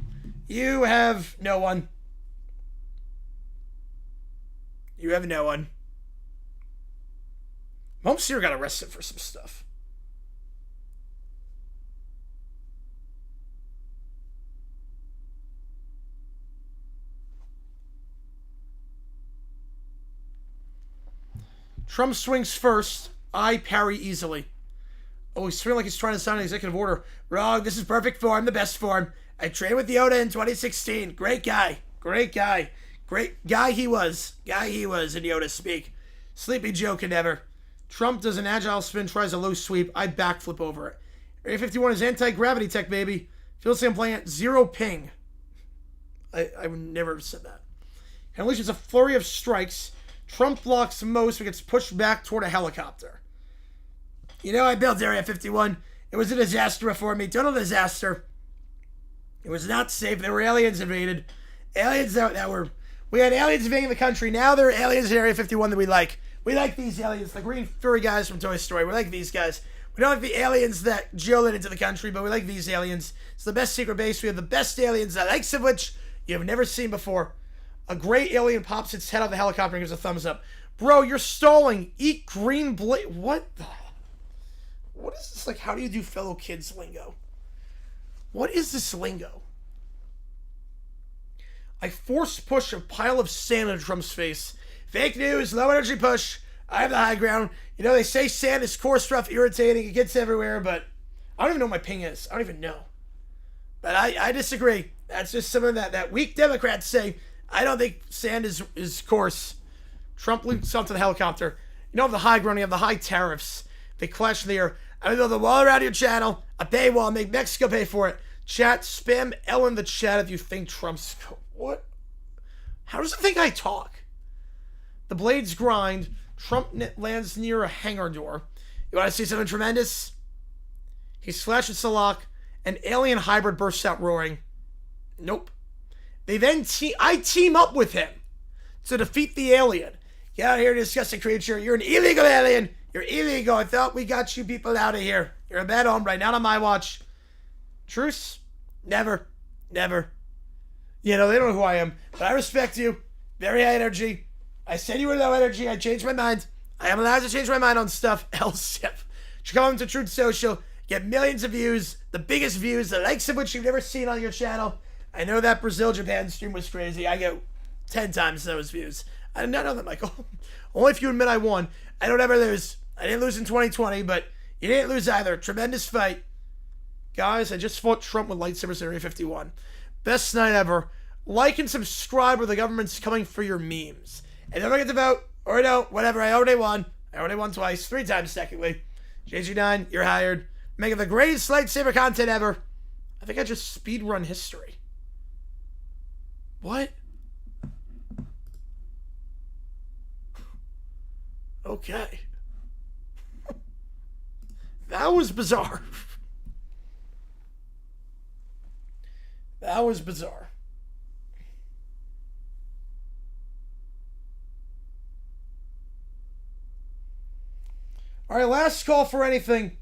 You have no one. You have no one. Momseer got arrested for some stuff. Trump swings first. I parry easily. Oh, he's swinging like he's trying to sign an executive order. Wrong. This is perfect form. The best form. I trained with Yoda in 2016. Great guy. Great guy. Great guy he was. Guy he was in Yoda speak. Sleepy Joe can never. Trump does an agile spin, tries a low sweep. I backflip over it. Area 51 is anti-gravity tech, baby. Feels like I'm playing at zero ping. I would never have said that. Unleashes a flurry of strikes. Trump blocks most but gets pushed back toward a helicopter. You know, I built Area 51. It was a disaster before me. Total disaster. It was not safe. There were aliens invaded. Aliens that were... We had aliens invading the country. Now there are aliens in Area 51 that we like. We like these aliens. The green furry guys from Toy Story. We like these guys. We don't like the aliens that Joe let into the country, but we like these aliens. It's the best secret base. We have the best aliens, the likes of which you have never seen before. A gray alien pops its head out of the helicopter and gives a thumbs up. Bro, you're stalling. Eat green blade. What the... What is this? Like, how do you do fellow kids lingo? What is this lingo? I force push a pile of sand in Trump's face. Fake news, low energy push. I have the high ground. You know, they say sand is coarse, rough, irritating. It gets everywhere, but I don't even know what my ping is. I don't even know. But I disagree. That's just something that weak Democrats say. I don't think sand is coarse. Trump leads up to the helicopter. You don't have the high ground, you have the high tariffs. They clash in the air. I build a wall around your channel, a paywall, make Mexico pay for it. Chat, spam L in the chat if you think Trump's... What? How does it think I talk? The blades grind. Trump lands near a hangar door. You want to see something tremendous? He slashes the lock. An alien hybrid bursts out roaring. Nope. They then I team up with him to defeat the alien. Get out of here, disgusting creature. You're an illegal alien. You're illegal. I thought we got you people out of here. You're a bad hombre. Not on my watch. Truce? Never. Never. You know, they don't know who I am. But I respect you. Very high energy. I said you were low energy. I changed my mind. I am allowed to change my mind on stuff else. Yep. Should come to Truth Social. Get millions of views. The biggest views. The likes of which you've never seen on your channel. I know that Brazil-Japan stream was crazy. I get 10 times those views. I did not know that, Michael. Only if you admit I won. I don't ever lose. I didn't lose in 2020, but you didn't lose either. Tremendous fight. Guys, I just fought Trump with lightsabers at Area 51. Best night ever. Like and subscribe or the government's coming for your memes. And don't forget to vote. Or no, whatever. I already won. I already won twice. 3 times, technically. JG9, you're hired. Making the greatest lightsaber content ever. I think I just speedrun history. What? Okay. That was bizarre. That was bizarre. All right, last call for anything.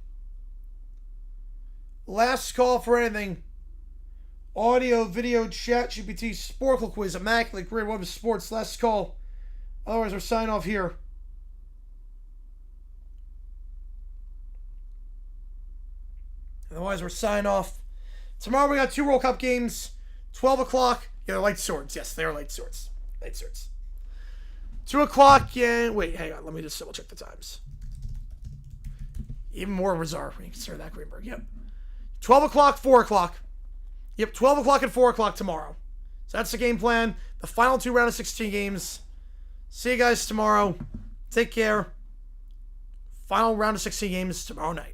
Last call for anything. Audio, video, chat, GPT, Sporkle quiz, immaculate, great web of sports. Last call. Otherwise, we're signing off here. Otherwise, we're signing off. Tomorrow we got 2 World Cup games. 12 o'clock. Yeah, they're light swords. Yes, they are light swords. Light swords. 2 o'clock. Yeah, wait, hang on. Let me just double check the times. Even more bizarre when you consider that, Greenberg. Yep. 12 o'clock, 4 o'clock. Yep, 12 o'clock and 4 o'clock tomorrow. So that's the game plan. The final 2 round of 16 games. See you guys tomorrow. Take care. Final round of 16 games tomorrow night.